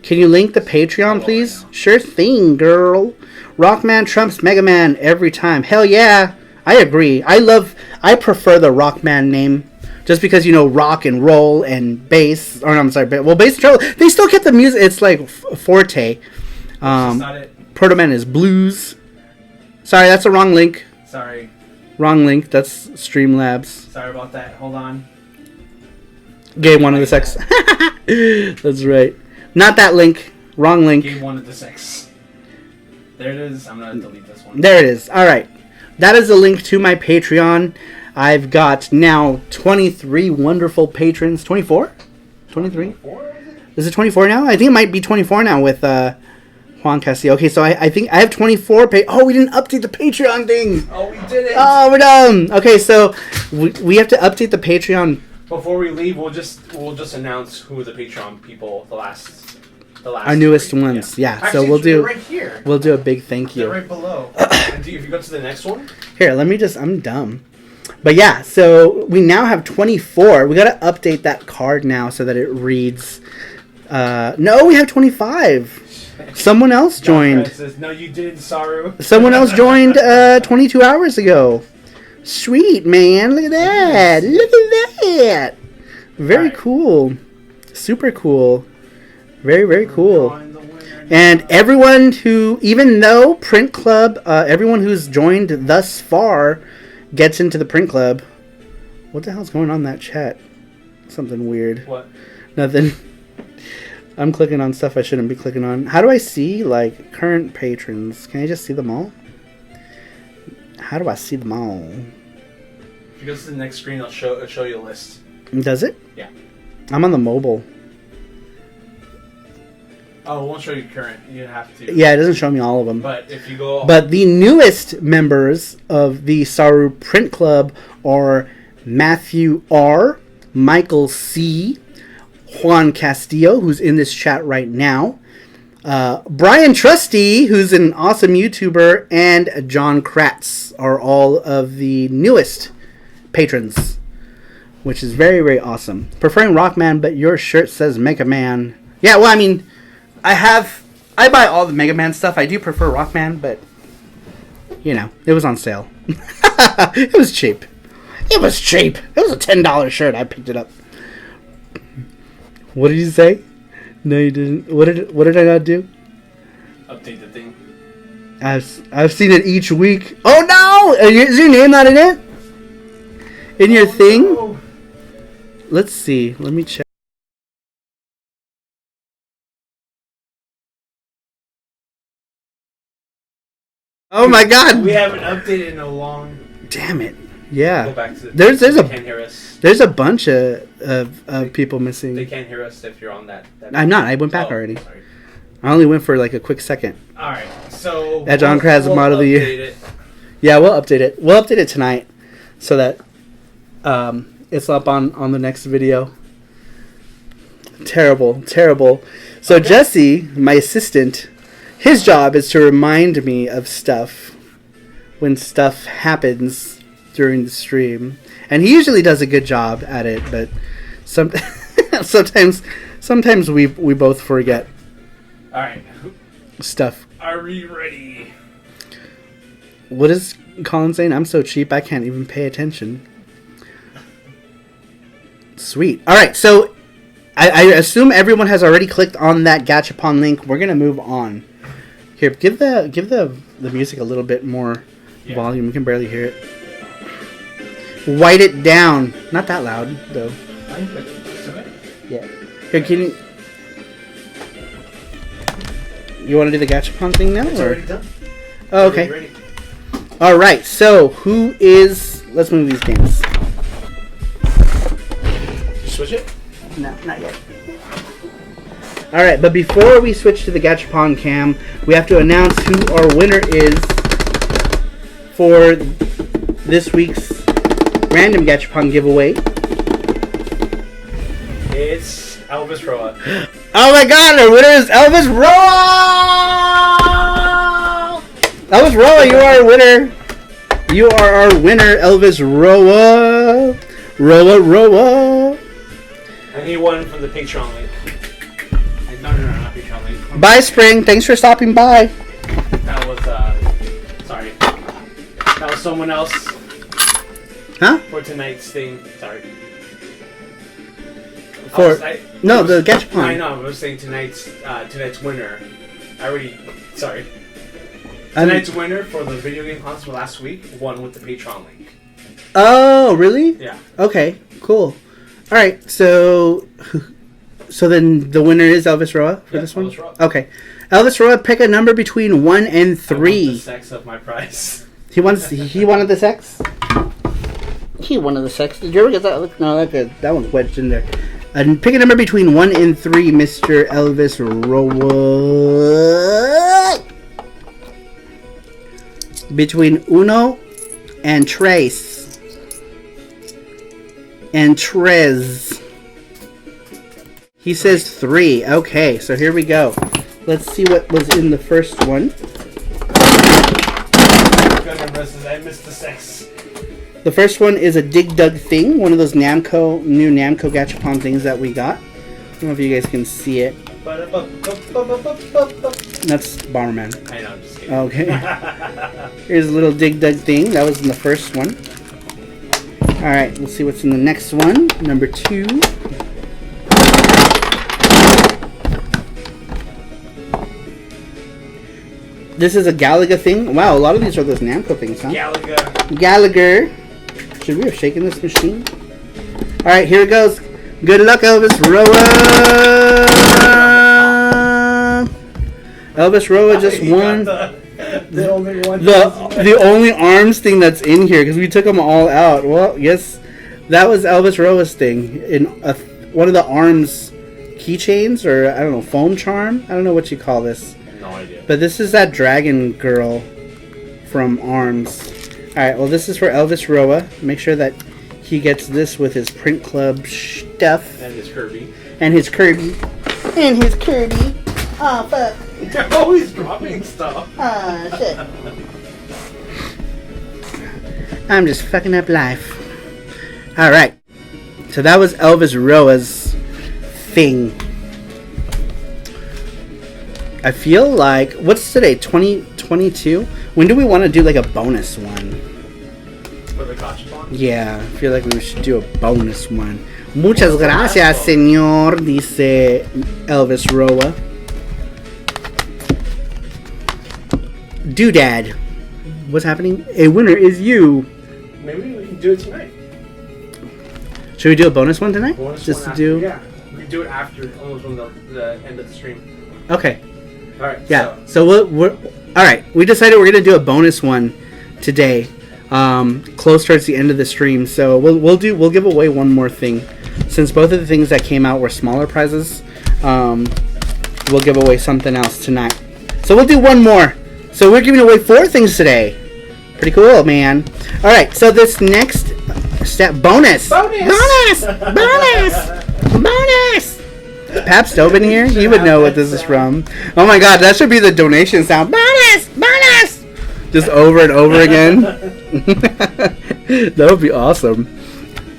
Can you link the Patreon, please? Sure thing, girl. Rockman trumps Mega Man every time. Hell yeah. I agree. I prefer the Rockman name. Just because, you know, rock and roll and bass. Or no, I'm sorry. Well, bass and treble. They still kept the music. It's like Forte. Proto Man is blues. Sorry, that's the wrong link. Sorry. Wrong link. That's Streamlabs. Sorry about that. Hold on. Game 1 of the sex. That's right. Not that link. Wrong link. Game 1 of the sex. There it is. I'm going to delete this one. There it is. All right. That is a link to my Patreon. I've got now 23 wonderful patrons. 24? 23? Is it 24 now? I think it might be 24 now with Juan Castillo. Okay, so I think I have 24. Oh, we didn't update the Patreon thing. Oh, we didn't. Oh, we're dumb. Okay, so we have to update the Patreon. Before we leave, we'll just announce who the Patreon people, the last our newest ones. Yeah. Actually, So we'll right here. We'll do a big thank you. They're right below. And if you go to the next one. Here, I'm dumb. But yeah, so we now have 24. We got to update that card now so that it reads no, we have 25. Someone else joined. Says, no, you did, Saru. Someone else joined 22 hours ago. Sweet, man. Look at that. Look at that. Very cool. Super cool. Very, very cool. And everyone who, even though Print Club, everyone who's joined thus far gets into the Print Club. What the hell's going on in that chat? Something weird. What? Nothing. I'm clicking on stuff I shouldn't be clicking on. How do I see, like, current patrons? Can I just see them all? How do I see them all? If you go to the next screen, it'll show you a list. Does it? Yeah. I'm on the mobile. Oh, it won't show you current. You have to. Yeah, it doesn't show me all of them. But if you go... But the newest members of the Saru Print Club are Matthew R., Michael C., Juan Castillo, who's in this chat right now, Brian Trusty, who's an awesome YouTuber, and John Kratz are all of the newest patrons, which is very, very awesome. Preferring Rockman, but your shirt says Mega Man. Yeah, well, I mean, I buy all the Mega Man stuff. I do prefer Rockman, but, you know, it was on sale. It was cheap. It was cheap. It was a $10 shirt. I picked it up. What did you say? No, you didn't. What did I not do? Update the thing. I've seen it each week. Oh no! Is your name not in it? In your thing? No. Let's see. Let me check. Oh my God! We haven't updated in a long. Damn it! Yeah. Go back to there's a bunch of people missing. They can't hear us if you're on that. I'm not. I went back already. Sorry. I only went for like a quick second. All right. So Edge on Kraz Mod of the Year. Yeah, we'll update it. We'll update it tonight so that it's up on the next video. Terrible. So okay. Jesse, my assistant, his job is to remind me of stuff when stuff happens during the stream, and he usually does a good job at it, but sometimes we both forget. All right, stuff. Are we ready? What is Colin saying? I'm so cheap I can't even pay attention. Sweet. All right, so I assume everyone has already clicked on that Gachapon link. We're gonna move on. Here, give the music a little bit more volume. We can barely hear it. White it down. Not that loud, though. Yeah. Here, can you... You want to do the gachapon thing now? It's already done. Oh, okay. Alright, so who is... Let's move these games. Switch it? No, not yet. Alright, but before we switch to the gachapon cam, we have to announce who our winner is for this week's random gachapon giveaway. It's Elvis Roa. Oh my god, our winner is Elvis Roa! Elvis Roa, you are our winner. You are our winner, Elvis Roa. Roa. And he won from the Patreon link. No, not Patreon link. Bye, Spring. Thanks for stopping by. That was, sorry. That was someone else. Huh? For tonight's thing. Sorry. The gachapon. I know. I was saying tonight's winner. Sorry. Tonight's winner for the video game contest for last week won with the Patreon link. Oh, really? Yeah. Okay, cool. All right, so then the winner is Elvis Roa for this one? Elvis Roa. Okay. Elvis Roa, pick a number between 1 and 3. I want the sex of my prize. He wanted the sex? He wanted the sex. Did you ever get that? No, that one's wedged in there. And pick a number between 1 and 3, Mr. Elvis Roa. Between uno and tres. And tres. He says 3. Okay, so here we go. Let's see what was in the first one. I missed the sex. The first one is a Dig Dug thing, one of those new Namco gachapon things that we got. I don't know if you guys can see it. That's Bomberman. I know, I'm just kidding. Okay. Here's a little Dig Dug thing. That was in the first one. Alright, let's see what's in the next one. Number 2. This is a Galaga thing. Wow, a lot of these are those Namco things, huh? Gallagher. Should we have shaken this machine? Alright, here it goes. Good luck, Elvis Roa! Elvis Roa just won the only arms thing that's in here because we took them all out. Well, yes, that was Elvis Roa's thing in one of the arms keychains, or I don't know, foam charm. I don't know what you call this. No idea. But this is that dragon girl from Arms. Alright, well this is for Elvis Roa. Make sure that he gets this with his Print Club stuff. And his Kirby. And his Kirby. Oh, fuck. Oh, he's dropping stuff. Ah, shit. I'm just fucking up life. Alright. So that was Elvis Roa's thing. I feel like... What's today? 2022? When do we want to do like a bonus one? For the gachapon? Yeah, I feel like we should do a bonus one. Muchas gracias, señor, dice Elvis Roa. Doodad. What's happening? A winner is you. Maybe we can do it tonight. Should we do a bonus one tonight? Bonus Just one to do... Yeah, we can do it after, almost from the end of the stream. Okay. Alright, yeah. So we're all right. We decided we're gonna do a bonus one today, close towards the end of the stream. So we'll give away one more thing, since both of the things that came out were smaller prizes. We'll give away something else tonight. So we'll do one more. So we're giving away 4 things today. Pretty cool, man. All right. So this next step bonus. Is Pap Stove in here? He would know what this is from. Oh my god, that should be the donation sound. Bonus! Just over and over again. That would be awesome.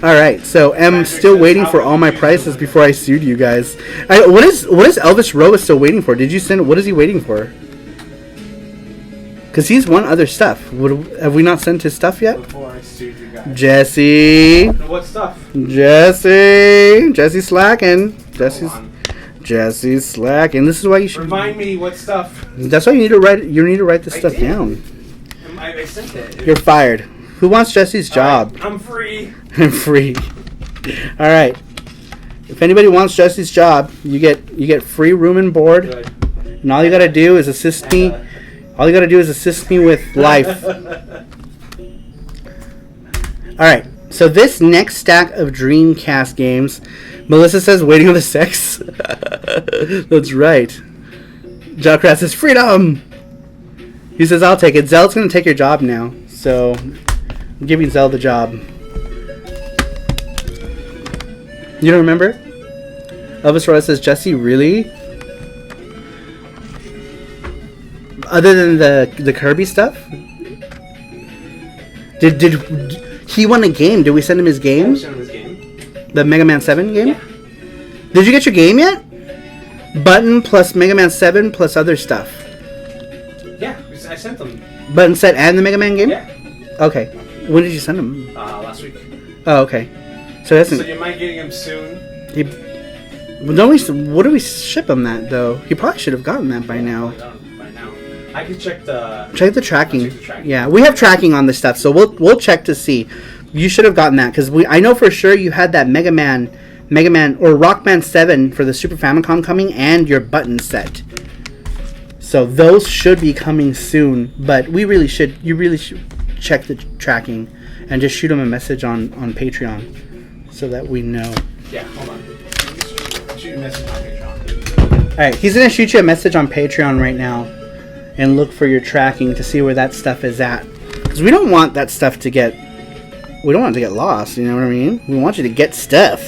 Alright, so I'm still waiting for all my prices before I sued you guys. What is Elvis Roa still waiting for? Did you send... What is he waiting for? Because he's won other stuff. Have we not sent his stuff yet? Before I sued you guys. Jesse. What stuff? Jesse's slacking. Jesse's slacking. This is why you should remind me what stuff. That's why you need to write. You need to write this stuff down. I sent it. You're fired. Who wants Jesse's job? Right, I'm free. I'm free. All right. If anybody wants Jesse's job, you get free room and board, Good. and all you gotta do is assist me. All you gotta do is assist me with life. All right. So this next stack of Dreamcast games, Melissa says, "Waiting on the sex." That's right. Jocrat says, "Freedom." He says, "I'll take it." Zell's gonna take your job now, so I'm giving Zell the job. You don't remember? Elvis Roy says, "Jesse, really? Other than the Kirby stuff? Did he won a game? Did we send him his game? Send him his game. The Mega Man 7 game? Yeah. Did you get your game yet? Button plus Mega Man 7 plus other stuff. Yeah, I sent them. Button set and the Mega Man game? Yeah. Okay. When did you send him? Last week. Oh, okay. So that's So you might getting him soon. What do we ship him that though? He probably should have gotten that by now. I can check the tracking. Check the tracking. Yeah, we have tracking on this stuff, so we'll check to see. You should have gotten that because I know for sure you had that Mega Man or Rockman 7 for the Super Famicom coming and your button set. So those should be coming soon, but you really should check the tracking and just shoot them a message on Patreon so that we know. Yeah, hold on. Shoot you a message on Patreon. Alright, he's gonna shoot you a message on Patreon right now and look for your tracking to see where that stuff is at. Because we don't want that stuff to get lost, you know what I mean? We want you to get stuff.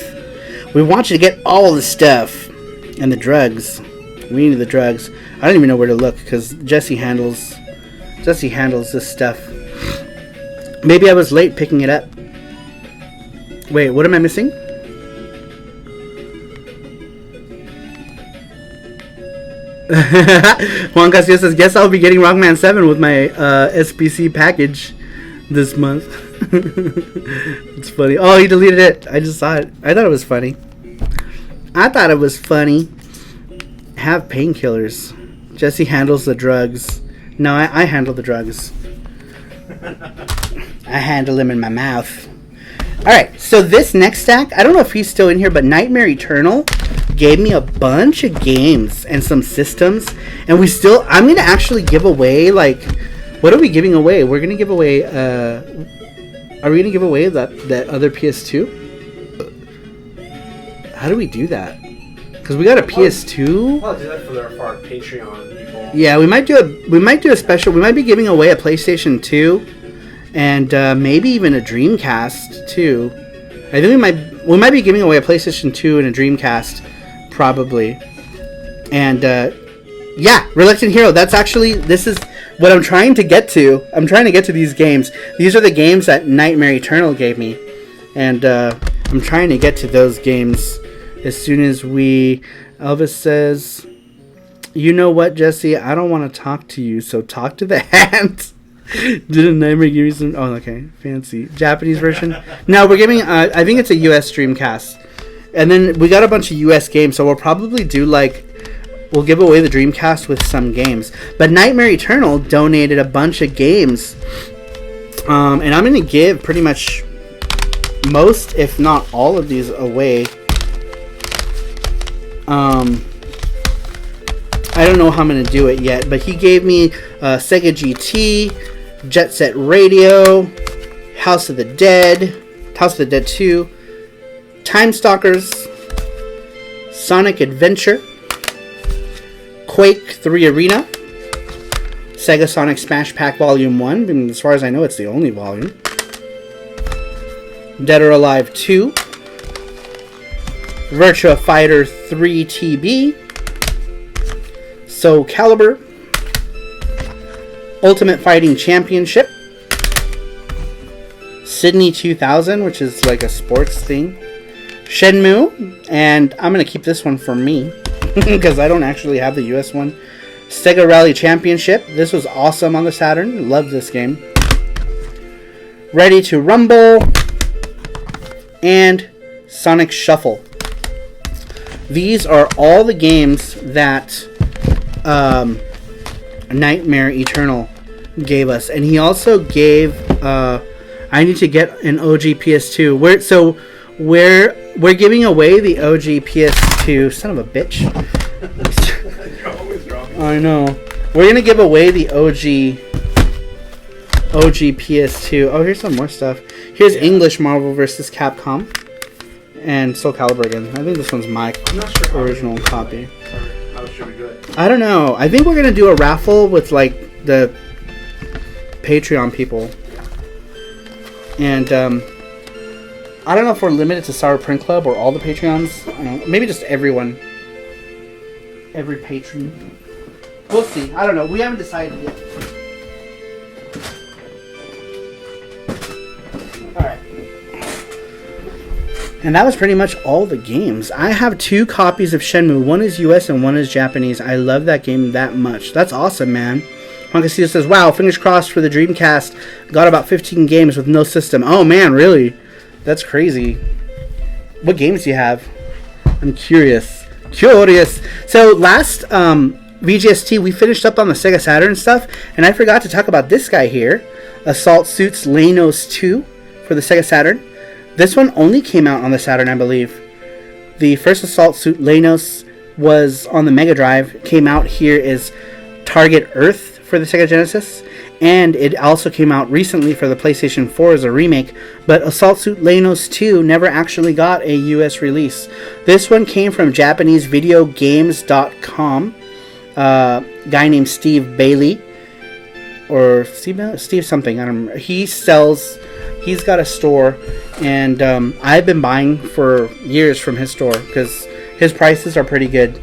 We want you to get all the stuff. And the drugs. We need the drugs. I don't even know where to look because Jesse handles this stuff. Maybe I was late picking it up. Wait, what am I missing? Juan Castillo says, "Guess I'll be getting Rockman 7 with my SBC package this month." It's funny. Oh, he deleted it. I just saw it. I thought it was funny. Have painkillers. Jesse handles the drugs. No, I handle the drugs. I handle them in my mouth. Alright, so this next stack, I don't know if he's still in here, but Nightmare Eternal gave me a bunch of games and some systems. And I'm going to actually give away, what are we giving away? We're going to give away, are we going to give away that other PS2? How do we do that? Because we got a PS2. I'll do that for our Patreon people. Yeah, we might do a special. We might be giving away a PlayStation 2, and maybe even a Dreamcast too. I think we might be giving away a PlayStation 2 and a Dreamcast, probably. And yeah, Reluctant Hero. This is what I'm trying to get to. I'm trying to get to these games. These are the games that Nightmare Eternal gave me, and I'm trying to get to those games. As soon as Elvis says, "You know what, Jesse? I don't want to talk to you, so talk to the hands." Didn't Nightmare give you some? Oh, okay. Fancy. Japanese version? No, we're giving, I think it's a US Dreamcast. And then we got a bunch of US games, so we'll probably do, we'll give away the Dreamcast with some games. But Nightmare Eternal donated a bunch of games. And I'm going to give pretty much most, if not all of these away. I don't know how I'm going to do it yet, but he gave me Sega GT, Jet Set Radio, House of the Dead 2, Time Stalkers, Sonic Adventure, Quake 3 Arena, Sega Sonic Smash Pack Volume 1, and as far as I know it's the only volume, Dead or Alive 2, Virtua Fighter 3 TB, Soul Calibur, Ultimate Fighting Championship, Sydney 2000, which is like a sports thing, Shenmue, and I'm going to keep this one for me because I don't actually have the US one, Sega Rally Championship. This was awesome on the Saturn. Love this game. Ready to Rumble, and Sonic Shuffle. These are all the games that Nightmare Eternal gave us, and he also gave I I need to get an OG PS2. We're giving away the OG PS2. Son of a bitch. You're always wrong. I know. We're gonna give away the OG PS2. Oh, here's some more stuff. Here's English Marvel vs. Capcom and Soul Calibur again. I think this one's my original copy. How should we do it? I don't know. I think we're gonna do a raffle with like the Patreon people, and I don't know if we're limited to Sour Print Club or all the Patreons. I don't know. Maybe just everyone, every patron. We'll see. I don't know. We haven't decided yet. Alright. And that was pretty much all the games. I have 2 copies of Shenmue. One is US and one is Japanese. I love that game that much. That's awesome, man. Moncasio says, wow, fingers crossed for the Dreamcast. Got about 15 games with no system. Oh, man, really? That's crazy. What games do you have? I'm curious. So last VGST, we finished up on the Sega Saturn stuff, and I forgot to talk about this guy here. Assault Suits Lanos 2 for the Sega Saturn. This one only came out on the Saturn, I believe. The first Assault Suit Lanos was on the Mega Drive. Came out here as Target Earth for the Sega Genesis. And it also came out recently for the PlayStation 4 as a remake. But Assault Suit Lanos 2 never actually got a US release. This one came from JapaneseVideoGames.com. Guy named Steve Bailey. Or Steve something. I don't remember. He's got a store. And I've been buying for years from his store. Because his prices are pretty good.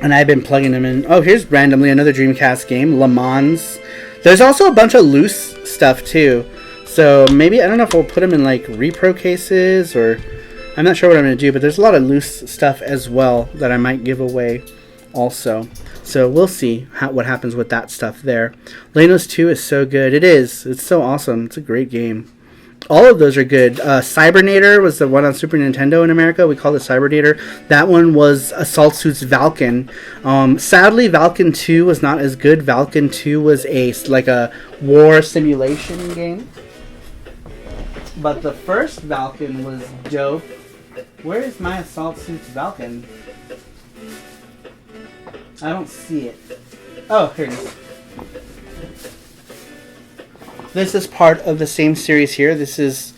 And I've been plugging them in. Oh, here's randomly another Dreamcast game. Le Mans. There's also a bunch of loose stuff too. So maybe, I don't know if we'll put them in like repro cases or... I'm not sure what I'm going to do, but there's a lot of loose stuff as well that I might give away also. So we'll see what happens with that stuff there. Lanos 2 is so good. It is. It's so awesome. It's a great game. All of those are good. Cybernator was the one on Super Nintendo in America. We called it Cybernator. That one was Assault Suits Valken. Sadly, Valken 2 was not as good. Valken 2 was a war simulation game. But the first Valken was dope. Where is my Assault Suits Valken? I don't see it. Oh, here it is. This is part of the same series here. This is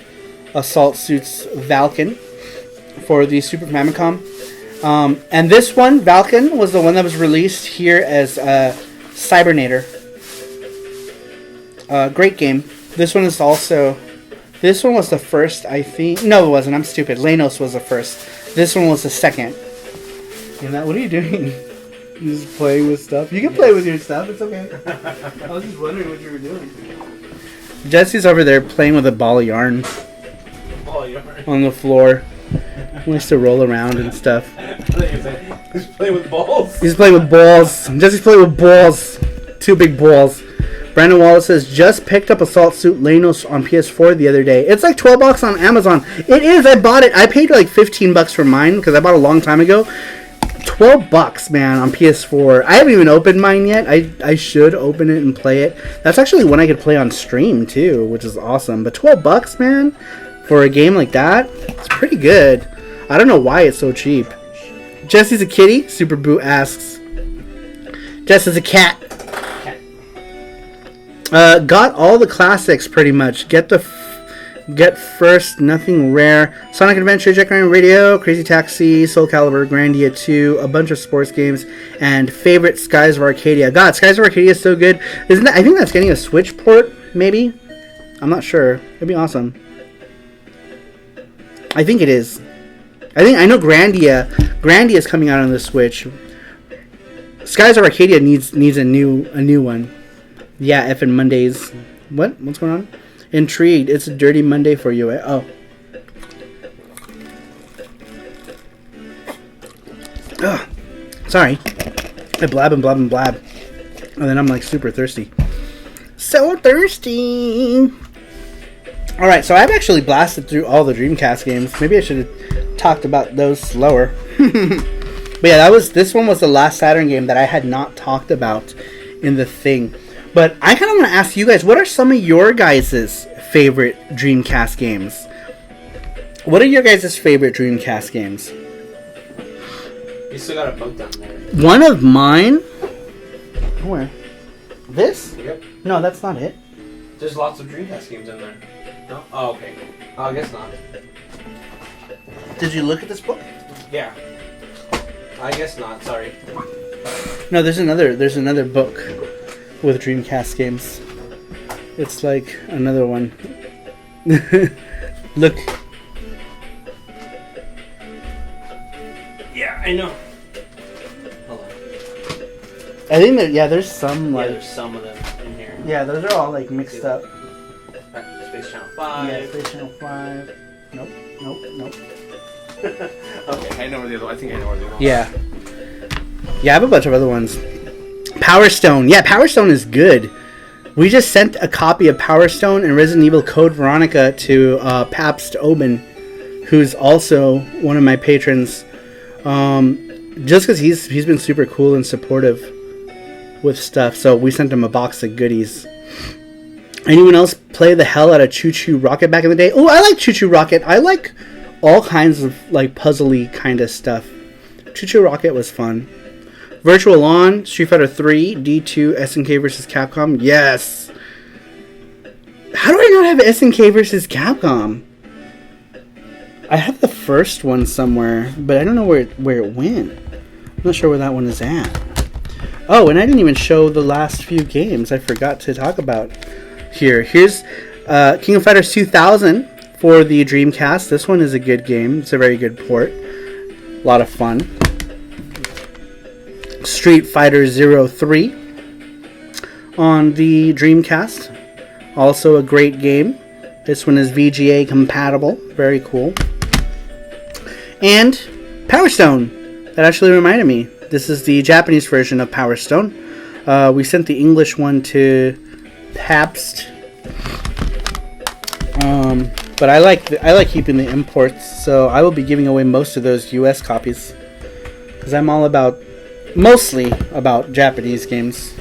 Assault Suits Valken for the Super Famicom. And this one, Valken, was the one that was released here as Cybernator. Great game. This one is also... This one was the first, I think... No, it wasn't. I'm stupid. Lanos was the first. This one was the second. What are you doing? You just playing with stuff? You can play with your stuff. It's okay. I was just wondering what you were doing. Jesse's over there playing with a ball of yarn. On the floor. He likes to roll around and stuff. He's playing with balls? He's playing with balls. Jesse's playing with balls. 2 big balls. Brandon Wallace says, just picked up Assault Suit Lanos on PS4 the other day. It's like $12 on Amazon. It is. I bought it. I paid like $15 for mine because I bought it a long time ago. $12, man, on PS4. I haven't even opened mine yet. I should open it and play it. That's actually one I could play on stream too, which is awesome. But $12, man, for a game like that, it's pretty good. I don't know why it's so cheap. Jesse's a kitty? Super Boo asks. Jess is a cat. Got all the classics pretty much. Get first, nothing rare. Sonic Adventure, Jack Ryan Radio, Crazy Taxi, Soul Calibur, Grandia 2, a bunch of sports games, and favorite Skies of Arcadia. God, Skies of Arcadia is so good. Isn't that? I think that's getting a Switch port, maybe. I'm not sure. It'd be awesome. I think it is. I know Grandia. Grandia is coming out on the Switch. Skies of Arcadia needs a new one. Yeah, effing Mondays. What's going on? Intrigued. It's a dirty Monday for you. Oh. Ugh. Sorry. I blab and blab and blab. And then I'm like super thirsty. So thirsty. Alright, so I've actually blasted through all the Dreamcast games. Maybe I should have talked about those slower. But yeah, this one was the last Saturn game that I had not talked about in the thing. But I kind of want to ask you guys, what are some of your guys' favorite Dreamcast games. What are your guys' favorite Dreamcast games? You still got a book down there. One of mine... Where? This? Yep. No, that's not it. There's lots of Dreamcast games in there. No? Oh, okay. Oh, I guess not. Did you look at this book? Yeah. I guess not, sorry. No, there's another book with Dreamcast games. It's like another one. Look. Yeah, I know. Hold on. I think that, there's some like... Yeah, there's some of them in here. Yeah, those are all like mixed up. Space Channel 5. Yeah, Space Channel 5. Nope. Okay, I know where the other one. I think I know where the other one. Yeah. Yeah, I have a bunch of other ones. Power Stone. Yeah, Power Stone is good. We just sent a copy of Power Stone and Resident Evil Code Veronica to Pabst Oben, who's also one of my patrons. Just because he's been super cool and supportive with stuff, so we sent him a box of goodies. Anyone else play the hell out of Choo Choo Rocket back in the day? Oh, I like Choo Choo Rocket. I like all kinds of like puzzly kind of stuff. Choo Choo Rocket was fun. Virtual On, Street Fighter 3, D2, SNK vs. Capcom. Yes. How do I not have SNK vs. Capcom? I have the first one somewhere, but I don't know where it went. I'm not sure where that one is at. Oh, and I didn't even show the last few games I forgot to talk about here. Here's King of Fighters 2000 for the Dreamcast. This one is a good game. It's a very good port. A lot of fun. Street Fighter 03 on the Dreamcast. Also a great game. This one is VGA compatible. Very cool. And Power Stone. That actually reminded me. This is the Japanese version of Power Stone. We sent the English one to Pabst. But I like keeping the imports, so I will be giving away most of those US copies. Because I'm mostly about Japanese games.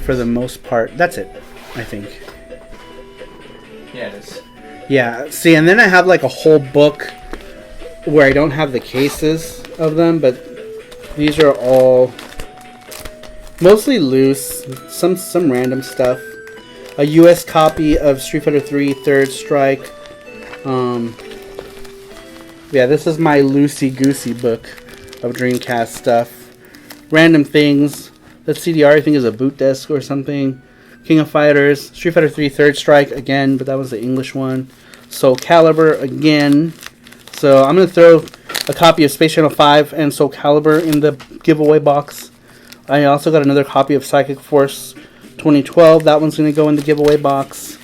For the most part. That's it, I think. Yeah, it is. Yeah, see, and then I have like a whole book where I don't have the cases of them, but these are all mostly loose, some random stuff. A US copy of Street Fighter 3 Third Strike. Yeah, this is my loosey-goosey book of Dreamcast stuff. Random things. The CDR, I think, is a boot disc or something. King of Fighters, Street Fighter 3 Third Strike again, but that was the English one. Soul Calibur again. So I'm going to throw a copy of Space Channel 5 and Soul Calibur in the giveaway box. I also got another copy of Psychic Force 2012. That one's going to go in the giveaway box.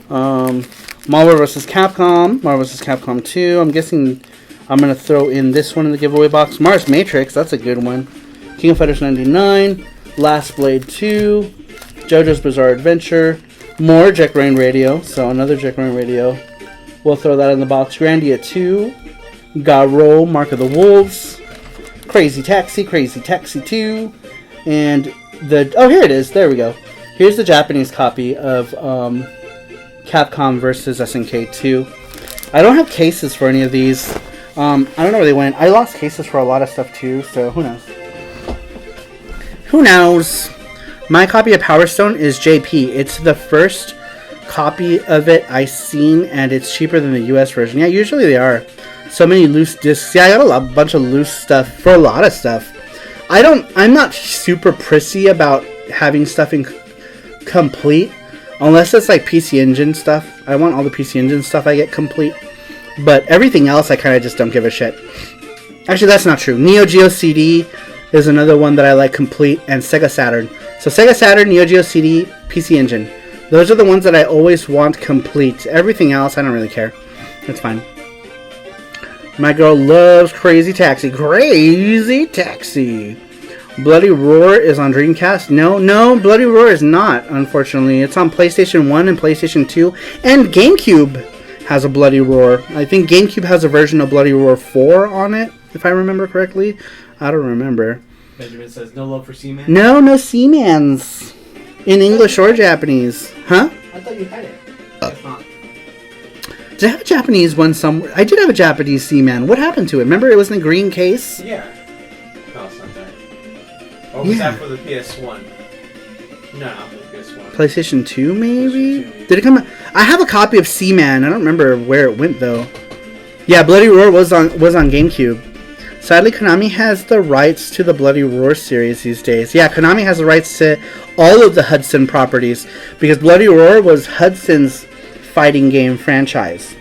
Marvel vs. Capcom. Marvel vs. Capcom 2. I'm guessing I'm going to throw in this one in the giveaway box. Mars Matrix. That's a good one. King of Fighters 99. Last Blade 2. JoJo's Bizarre Adventure. More Jet Rain Radio. So another Jet Rain Radio. We'll throw that in the box. Grandia 2. Garo, Mark of the Wolves. Crazy Taxi 2. And here it is. There we go. Here's the Japanese copy of Capcom vs. SNK 2. I don't have cases for any of these. I don't know where they went. I lost cases for a lot of stuff too, so who knows? Who knows? My copy of Power Stone is JP. It's the first copy of it I've seen, and it's cheaper than the US version. Yeah, usually they are. So many loose discs. Yeah, I got a bunch of loose stuff for a lot of stuff. I'm not super prissy about having stuff in complete, unless it's like PC Engine stuff. I want all the PC Engine stuff I get complete, but everything else I kind of just don't give a shit. Actually, that's not true. Neo Geo CD is another one that I like complete, and Sega Saturn. So Sega Saturn, Neo Geo CD, PC Engine. Those are the ones that I always want complete. Everything else, I don't really care. It's fine. My girl loves Crazy Taxi. Crazy Taxi. Bloody Roar is on Dreamcast. No, Bloody Roar is not, unfortunately. It's on PlayStation 1 and PlayStation 2. And GameCube has a Bloody Roar. I think GameCube has a version of Bloody Roar 4 on it, if I remember correctly. I don't remember. Benjamin says, no love for Seaman? No Seamans. In English or Japanese. Huh? I thought you had it. If not. Did I have a Japanese one somewhere? I did have a Japanese Seaman. What happened to it? Remember it was in a green case? Yeah. No, it's not that. Or was that for the PS1? No, not for the PS1. PlayStation 2, maybe? PlayStation 2, maybe. Did it come? I have a copy of Seaman. I don't remember where it went though. Yeah, Bloody Roar was on GameCube. Sadly, Konami has the rights to the Bloody Roar series these days. Yeah, Konami has the rights to all of the Hudson properties because Bloody Roar was Hudson's fighting game franchise.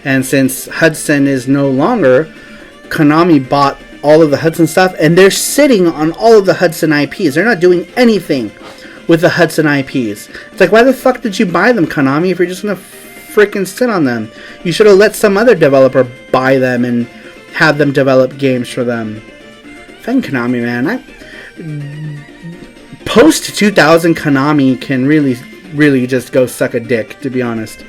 And since Hudson is no longer, Konami bought all of the Hudson stuff and they're sitting on all of the Hudson IPs. They're not doing anything with the Hudson IPs. It's like, why the fuck did you buy them, Konami, if you're just gonna freaking sit on them? You should have let some other developer buy them and have them develop games for them. Fucking Konami, man. Post 2000 Konami can really just go suck a dick, to be honest.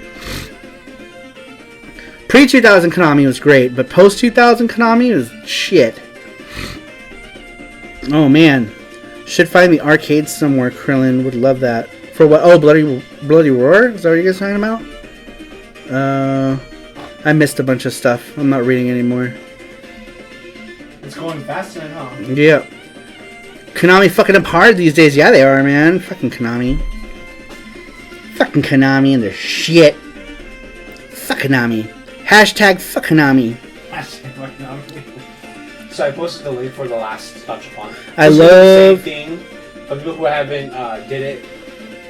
Pre 2000 Konami was great, but post 2000 Konami was shit. Oh man, should find the arcade somewhere. Krillin would love that. For what? Oh, Bloody Roar. Is that what you guys talking about? I missed a bunch of stuff. I'm not reading anymore. It's going faster than huh? Yeah. Konami fucking up hard these days. Yeah, they are, man. Fucking Konami. Fucking Konami and their shit. Fuck Konami. Hashtag fuck Konami. Hashtag fuck Konami. So I posted the link for the last Gachapon. I love... The same thing. For people who haven't did it.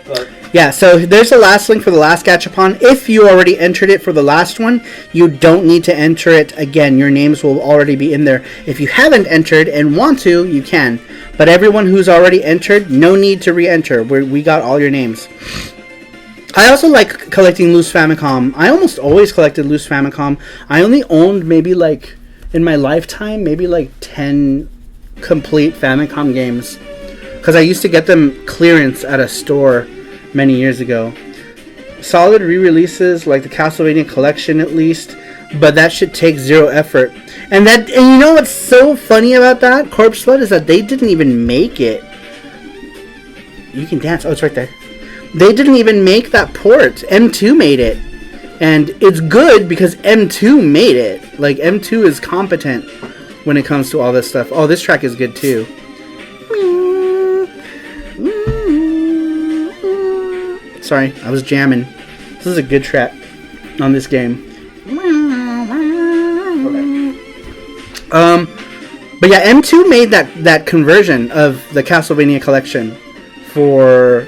But yeah, so there's the last link for the last Gachapon. If you already entered it for the last one, you don't need to enter it again. Your names will already be in there. If you haven't entered and want to, you can. But everyone who's already entered, no need to re-enter. We got all your names. I also like collecting loose Famicom. I almost always collected loose Famicom. I only owned maybe like, in my lifetime, maybe like 10 complete Famicom games. Because I used to get them clearance at a store many years ago. Solid re-releases like the Castlevania collection at least, but that shit takes zero effort. And you know what's so funny about that, Corpse Flood, is that they didn't even make it. You can dance. Oh, it's right there. They didn't even make that port. M2 made it. And it's good because M2 made it. Like, M2 is competent when it comes to all this stuff. Oh, this track is good too. Sorry, I was jamming. This is a good track on this game. But yeah, M2 made that conversion of the Castlevania collection for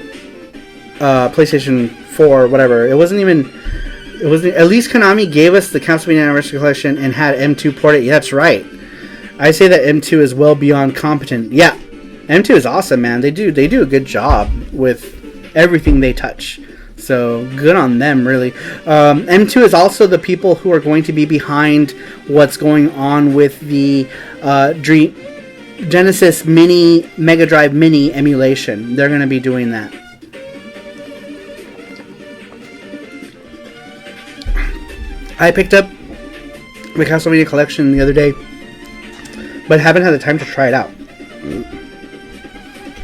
PlayStation 4, whatever. It wasn't at least Konami gave us the Castlevania Anniversary Collection and had M2 port it. Yeah, that's right. I say that M2 is well beyond competent. Yeah, M2 is awesome, man. They do a good job with everything they touch. So good on them, really. M2 is also the people who are going to be behind what's going on with the Genesis Mini, Mega Drive Mini emulation. They're going to be doing that. I picked up the Castlevania collection the other day, but haven't had the time to try it out.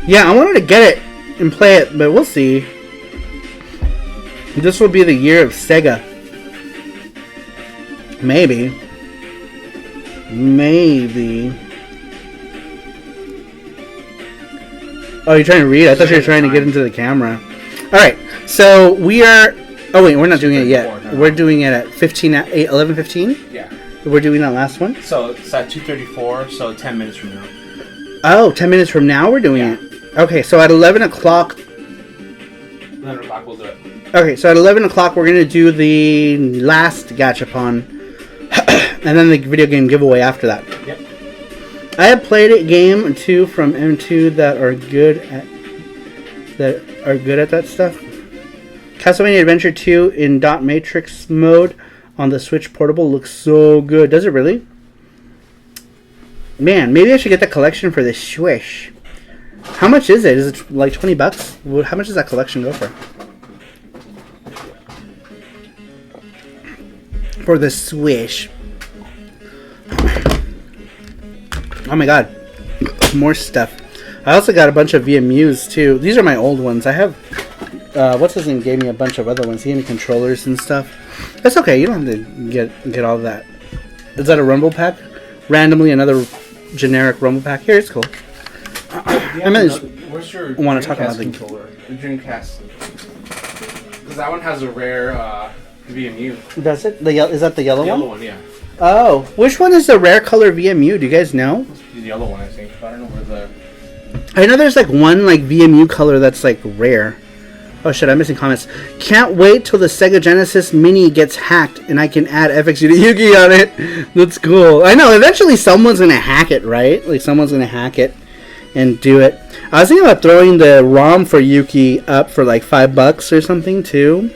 Yeah, I wanted to get it and play it, but we'll see. This will be the year of Sega. Maybe. Oh, you're trying to read? I thought you were trying to get into the camera. Alright, so we are... Oh wait, we're not doing it yet. We're doing it at 11:15? Yeah. We're doing that last one? So it's at 2:34, so 10 minutes from now. Oh, 10 minutes from now we're doing it? Okay, so at 11 o'clock... 11 o'clock we'll do it. Okay, so at 11 o'clock we're going to do the last Gachapon. And then the video game giveaway after that. Yep. I have played a game or two from M2 that are good at that stuff. Castlevania Adventure 2 in dot matrix mode on the Switch Portable looks so good. Does it really? Man, maybe I should get the collection for the Switch. How much is it? Is it like $20? How much does that collection go for? For the Switch. Oh my god. More stuff. I also got a bunch of VMUs too. These are my old ones. I have what's his name gave me a bunch of other ones. He gave me controllers and stuff. That's okay. You don't have to get all of that. Is that a Rumble pack? Randomly another generic Rumble pack. Here, it's cool. I mean, where's your want to talk about the controller? The Dreamcast. Because that one has a rare VMU. Does it? Is that the yellow one? The yellow one, yeah. Oh, which one is the rare color VMU? Do you guys know? The yellow one, I think. I don't know where the. I know there's like one like VMU color that's like rare. Oh shit, I'm missing comments. Can't wait till the Sega Genesis Mini gets hacked and I can add FXU to Yugi on it. That's cool. I know, eventually someone's gonna hack it, right? Like someone's gonna hack it and do it. I was thinking about throwing the ROM for Yuki up for like $5 or something too.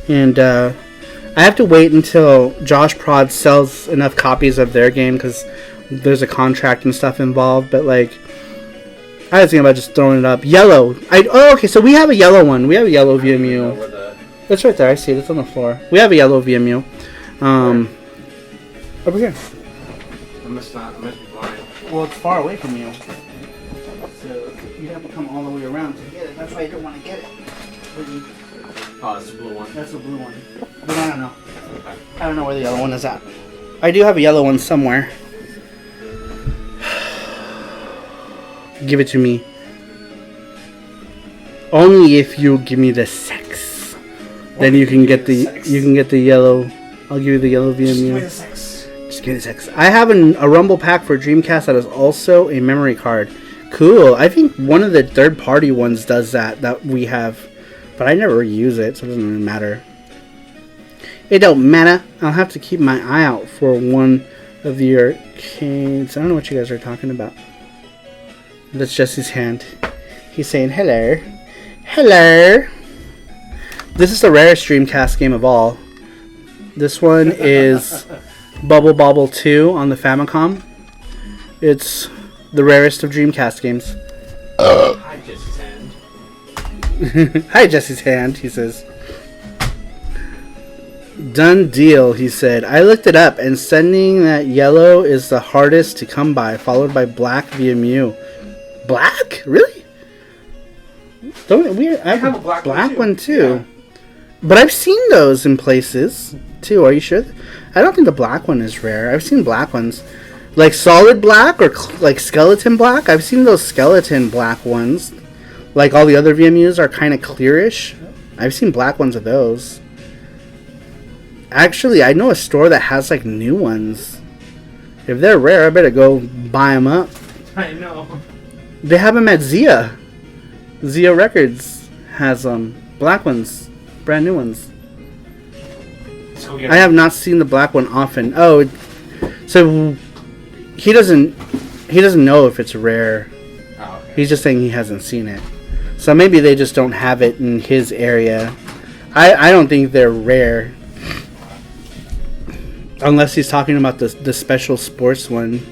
And I have to wait until Josh Prod sells enough copies of their game because there's a contract and stuff involved. But like, I was thinking about just throwing it up. Yellow. Okay, so we have a yellow one. We have a yellow VMU. It's right there. I see it. It's on the floor. We have a yellow VMU. Over here. I must be blind. Well, it's far away from you. So you'd have to come all the way around to get it. That's why you don't want to get it. Oh, that's the blue one. That's the blue one. But I don't know. I don't know where the yellow one is at. I do have a yellow one somewhere. Give it to me. Only if you give me the sex. Then you can get the yellow. I'll give you the yellow VMU. Just give me the sex. Just give me the sex. I have a Rumble pack for Dreamcast that is also a memory card. Cool. I think one of the third-party ones does that we have, but I never use it, so it doesn't really matter. It don't matter. I'll have to keep my eye out for one of the arcades. I don't know what you guys are talking about. That's Jesse's hand. He's saying hello. Hello. This is the rarest Dreamcast game of all. This one is Bubble Bobble 2 on the Famicom. It's the rarest of Dreamcast games. Hi, Jesse's hand. Hi, Jesse's hand, he says. Done deal, he said. I looked it up, and sending that yellow is the hardest to come by, followed by black VMU. Black? Really? I have a black one too. Yeah. But I've seen those in places too. Are you sure? I don't think the black one is rare. I've seen black ones. Like solid black or like skeleton black. I've seen those skeleton black ones. Like all the other VMUs are kind of clearish. I've seen black ones of those. Actually, I know a store that has like new ones. If they're rare, I better go buy them up. I know. They have them at Zia. Zia Records has black ones, brand new ones. I have not seen the black one often. Oh, so he doesn't know if it's rare. Oh, okay. He's just saying he hasn't seen it. So maybe they just don't have it in his area. I don't think they're rare. Unless he's talking about the special sports one.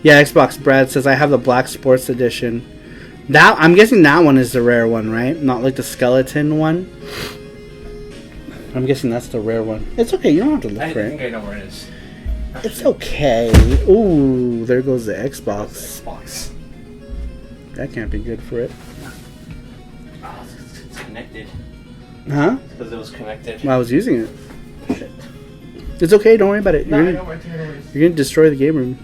Yeah, Xbox Brad says I have the black sports edition. That I'm guessing that one is the rare one, right? Not like the skeleton one. I'm guessing that's the rare one. It's okay, you don't have to look for it. I think I know where it is. It's okay. Ooh, there goes the Xbox. That can't be good for it. Oh, it's connected. Huh? Because it was connected. Well, I was using it. Shit. It's okay, don't worry about it. You're gonna destroy the game room.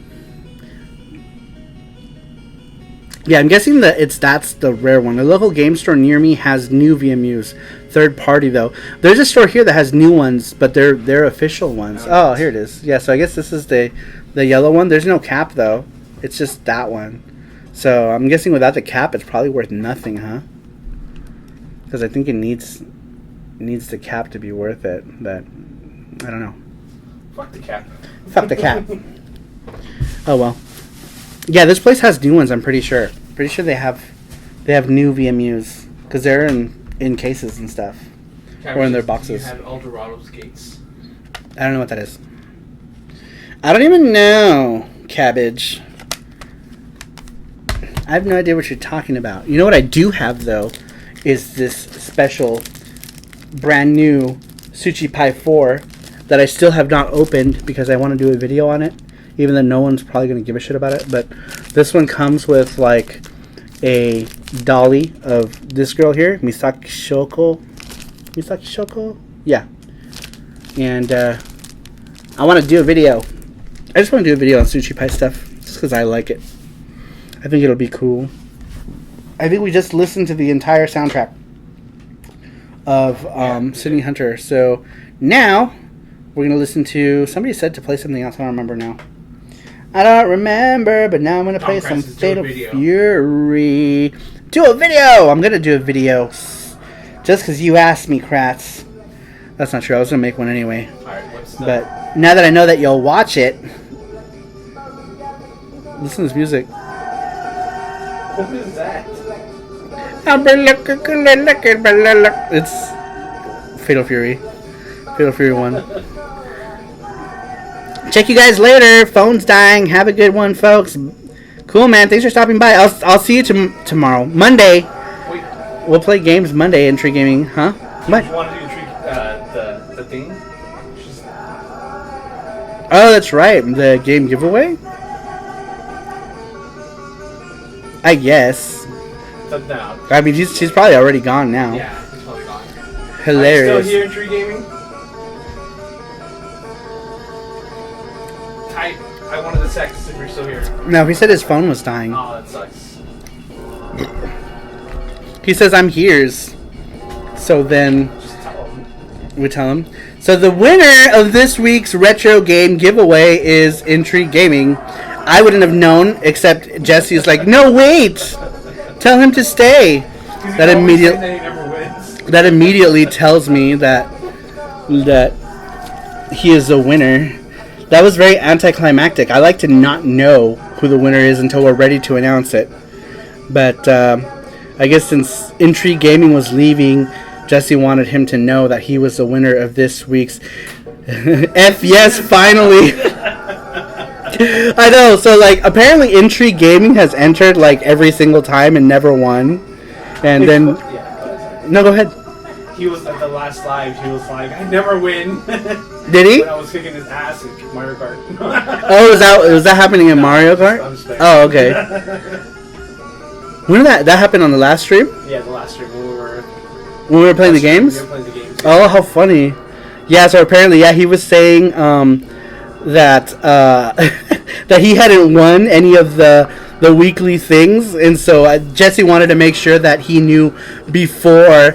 Yeah, I'm guessing that's the rare one. A local game store near me has new VMUs. Third party though. There's a store here that has new ones, but they're official ones. Oh, here it is. Yeah, so I guess this is the yellow one. There's no cap though. It's just that one. So I'm guessing without the cap, it's probably worth nothing, huh? Because I think it needs the cap to be worth it. But I don't know. Fuck the cap. Fuck the cap. Oh well. Yeah, this place has new ones. I'm pretty sure. Pretty sure they have new VMUs because they're in cases and stuff, or in their boxes. You had Eldorado's gates. I don't know what that is. I don't even know. Cabbage. I have no idea what you're talking about. You know what I do have though, is this special, brand new Sushi Pie 4 that I still have not opened because I want to do a video on it. Even though no one's probably going to give a shit about it. But this one comes with, like, a dolly of this girl here, Misaki Shoko. Yeah. And I want to do a video. I just want to do a video on Sushi Pie stuff, just because I like it. I think it'll be cool. I think we just listened to the entire soundtrack of Sydney Hunter. So now we're going to listen to... Somebody said to play something else. I don't remember now. I don't remember, but now I'm going to play some Fatal Fury. Do a video! I'm going to do a video. Just because you asked me, Kratz. That's not true. I was going to make one anyway. Alright, what's the... But now that I know that you'll watch it... Listen to this music. What is that? It's Fatal Fury. Fatal Fury 1. Check you guys later. Phone's dying. Have a good one, folks. Cool, man. Thanks for stopping by. I'll see you tomorrow. Monday. Wait. We'll play games Monday in Tree Gaming. Huh? What? You want to do the thing? Oh, that's right. The game giveaway? I guess. No. I mean, she's probably already gone now. Yeah, he's probably gone. Hilarious. Are you still here in Tree Gaming? Type, I wanted to text if you're still here. No, he said his phone was dying. Oh, that sucks. He says, I'm here's. So then... Just tell him. We tell him. So the winner of this week's retro game giveaway is Intrigue Gaming. I wouldn't have known, except Jesse's like, no, wait! Tell him to stay. That immediately tells me that he is the winner. That was very anticlimactic. I like to not know who the winner is until we're ready to announce it. But I guess since Intrigue Gaming was leaving, Jesse wanted him to know that he was the winner of this week's F yes, finally. I know, so like apparently Intrigue Gaming has entered like every single time and never won. And then no, go ahead. He was at the last live, he was like, I never win. Did he? When I was kicking his ass in Mario Kart. Oh, was that happening in Mario Kart? Oh, okay. When did that happened on the last stream? Yeah, the last stream when we were playing the games? We were playing the games. Oh, how funny. Yeah, so apparently, yeah, he was saying that that he hadn't won any of the weekly things, and so Jesse wanted to make sure that he knew before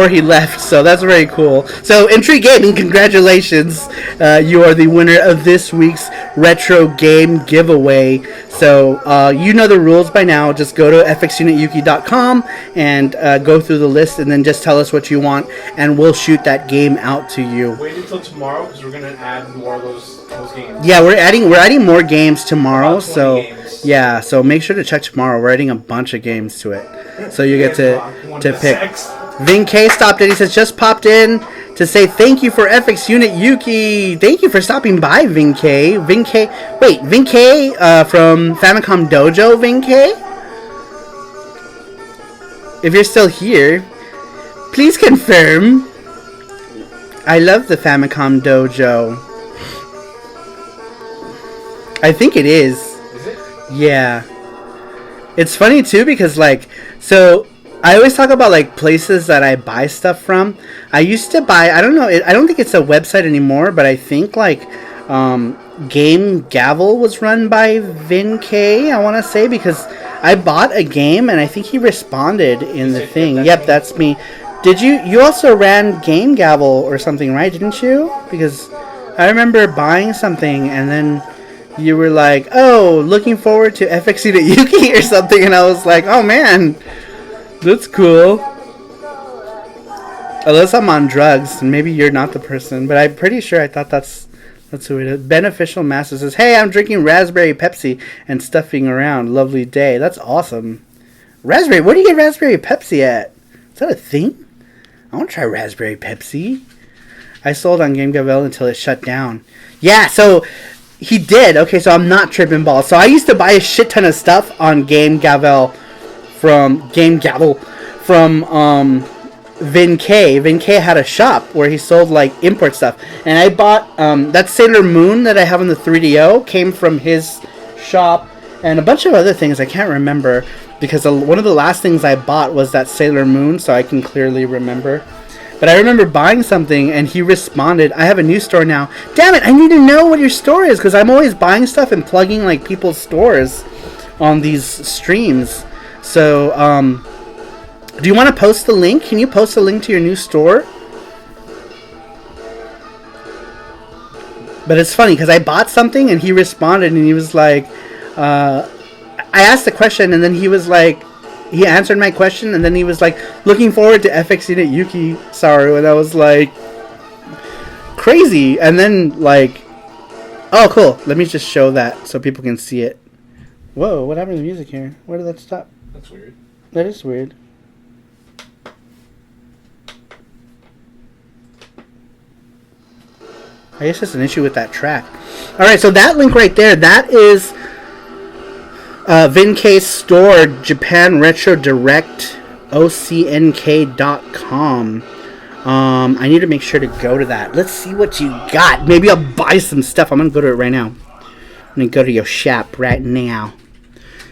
he left. So that's very cool. So Intrigue Gaming, congratulations, you are the winner of this week's retro game giveaway. So you know the rules by now. Just go to fxunityuki.com and go through the list, and then just tell us what you want, and we'll shoot that game out to you. Wait until tomorrow, because we're gonna add more of those games. Yeah, we're adding more games tomorrow. So games. yeah, so make sure to check tomorrow. We're adding a bunch of games to it, so you get to pick. Vin K stopped in. He says just popped in to say thank you for FX Unit Yuki. Thank you for stopping by, Vin K. Vin K. Wait, Vin K from Famicom Dojo. Vin K. If you're still here, please confirm. I love the Famicom Dojo. I think it is. Is it? Yeah. It's funny too because like so. I always talk about like places that I buy stuff from. I used to buy, I don't know, I don't think it's a website anymore, but I think like Game Gavel was run by Vin K, I want to say, because I bought a game and I think he responded in the thing. Yep, that's me. Did you also ran Game Gavel or something, right? Didn't you? Because I remember buying something and then you were like, oh, looking forward to FX to Yuki or something, and I was like, oh man. That's cool. Unless I'm on drugs, and maybe you're not the person, but I'm pretty sure I thought that's who it is. Beneficial Master says, hey, I'm drinking raspberry Pepsi and stuffing around. Lovely day. That's awesome. Raspberry? Where do you get raspberry Pepsi at? Is that a thing? I want to try raspberry Pepsi. I sold on Game Gavel until it shut down. Yeah, so he did. Okay, so I'm not tripping balls. So I used to buy a shit ton of stuff on Game Gavel from Vin K. Vin K had a shop where he sold like import stuff, and I bought that Sailor Moon that I have on the 3DO came from his shop, and a bunch of other things I can't remember because one of the last things I bought was that Sailor Moon, so I can clearly remember. But I remember buying something, and he responded, "I have a new store now." Damn it! I need to know what your store is because I'm always buying stuff and plugging like people's stores on these streams. So, do you want to post the link? Can you post a link to your new store? But it's funny because I bought something and he responded and he was like, I asked the question and then he was like, he answered my question and then he was like, looking forward to FXing at Yuki Saru, and I was like, crazy. And then like, oh cool, let me just show that so people can see it. Whoa, what happened to the music here? Where did that stop? That's weird. That is weird. I guess that's an issue with that track. Alright, so that link right there, that is Vinkei's store, Japan Retro Direct, OCNK.com. I need to make sure to go to that. Let's see what you got. Maybe I'll buy some stuff. I'm going to go to it right now. I'm going to go to your shop right now.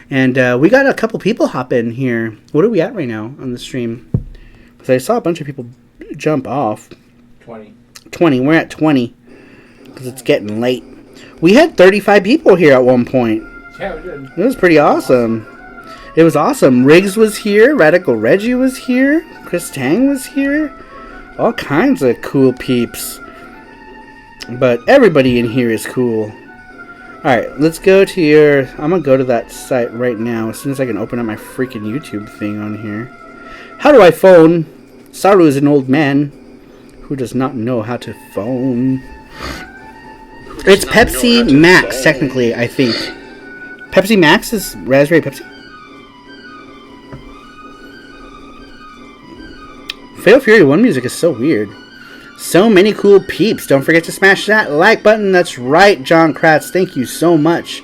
And we got a couple people hop in here. What are we at right now on the stream? Because I saw a bunch of people jump off. 20. We're at 20. Because it's getting late. We had 35 people here at one point. Yeah, we did. It was pretty awesome. It was awesome. Riggs was here. Radical Reggie was here. Chris Tang was here. All kinds of cool peeps. But everybody in here is cool. Alright, let's go to your... I'm going to go to that site right now as soon as I can open up my freaking YouTube thing on here. How do I phone? Saru is an old man who does not know how to phone. It's Pepsi Max, technically, I think. Pepsi Max is Raspberry Pepsi? Fatal Fury 1 music is so weird. So many cool peeps. Don't forget to smash that like button. That's right, John Kratz. Thank you so much.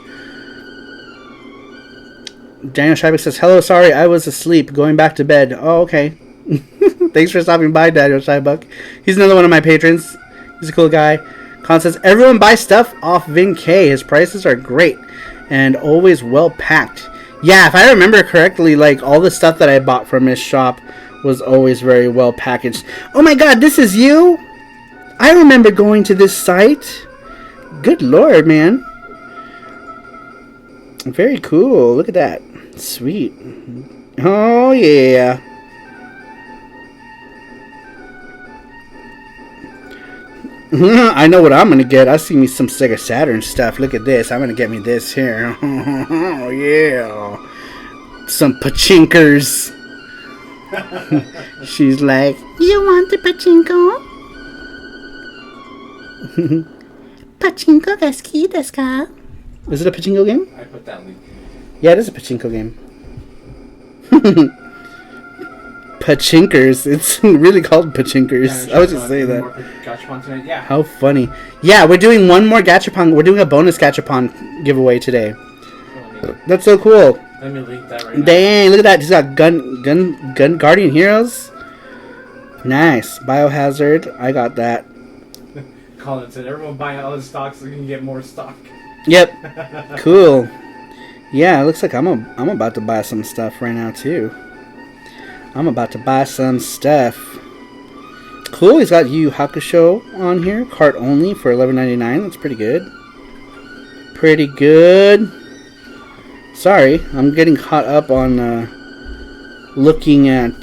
Daniel Schreiber says, hello, sorry, I was asleep. Going back to bed. Oh, okay. Thanks for stopping by, Daniel Schreiber. He's another one of my patrons. He's a cool guy. Con says, everyone buy stuff off Vinkei. His prices are great and always well packed. Yeah, if I remember correctly, like all the stuff that I bought from his shop was always very well packaged. Oh my god, this is you? I remember going to this site. Good lord, man. Very cool. Look at that. Sweet. Oh, yeah. I know what I'm going to get. I see me some Sega Saturn stuff. Look at this. I'm going to get me this here. Oh, yeah. Some pachinkers. She's like, you want the pachinko? Pachinko desu desu ka? Is it a pachinko game? I put that link. Yeah, it is a pachinko game. Pachinkers. It's really called pachinkers. I was just saying that. Gachapon tonight? Yeah. How funny. Yeah, we're doing one more gachapon. We're doing a bonus gachapon giveaway today. That's so cool. Let me link that right now. Dang, look at that. He's got gun Guardian Heroes. Nice. Biohazard. I got that. Colin said, everyone buy all the stocks so you can get more stock. Yep. Cool. Yeah, it looks like I'm about to buy some stuff right now too. I'm about to buy some stuff. Cool. He's got Yu Hakusho on here. Cart only for $11.99. That's pretty good. Pretty good. Sorry, I'm getting caught up on looking at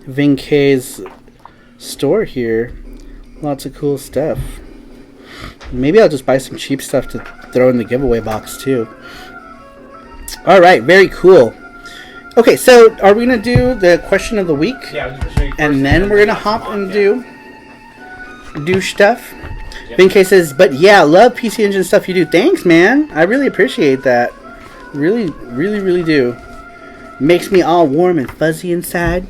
Vinkei's store here. Lots of cool stuff. Maybe I'll just buy some cheap stuff to throw in the giveaway box too. Alright, very cool. Okay, so are we going to do the question of the week? Yeah, and then we're going to hop and do stuff. Yep. Vinkei says, but yeah, love PC Engine stuff you do. Thanks, man. I really appreciate that. Really, really, really do. Makes me all warm and fuzzy inside.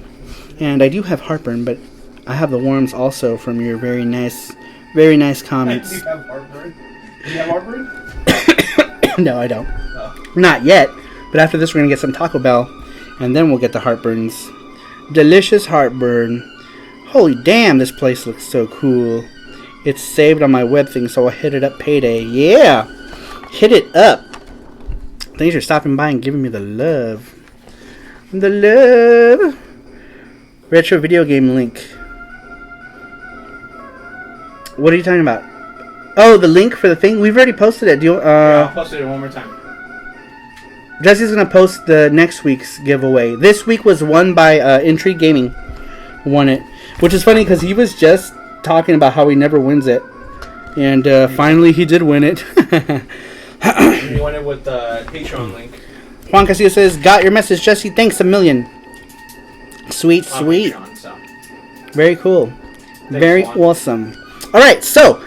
And I do have heartburn, but I have the warms also from your very nice comments. Do you have heartburn? Do you have heartburn? No, I don't. Oh. Not yet. But after this, we're going to get some Taco Bell. And then we'll get the heartburns. Delicious heartburn. Holy damn, this place looks so cool. It's saved on my web thing, so I'll hit it up payday. Yeah! Hit it up. Thanks for stopping by and giving me the love. The love. Retro video game link. What are you talking about? Oh, the link for the thing? We've already posted it. Do you, Yeah, I'll post it one more time. Jesse's going to post the next week's giveaway. This week was won by Intrigue Gaming. Won it. Which is funny because he was just talking about how he never wins it. And finally he did win it. You won it with the Patreon link. Juan Castillo says, got your message, Jesse. Thanks a million. Sweet, sweet. Patreon, so. Very cool. Thanks, Very Juan. awesome. Alright, so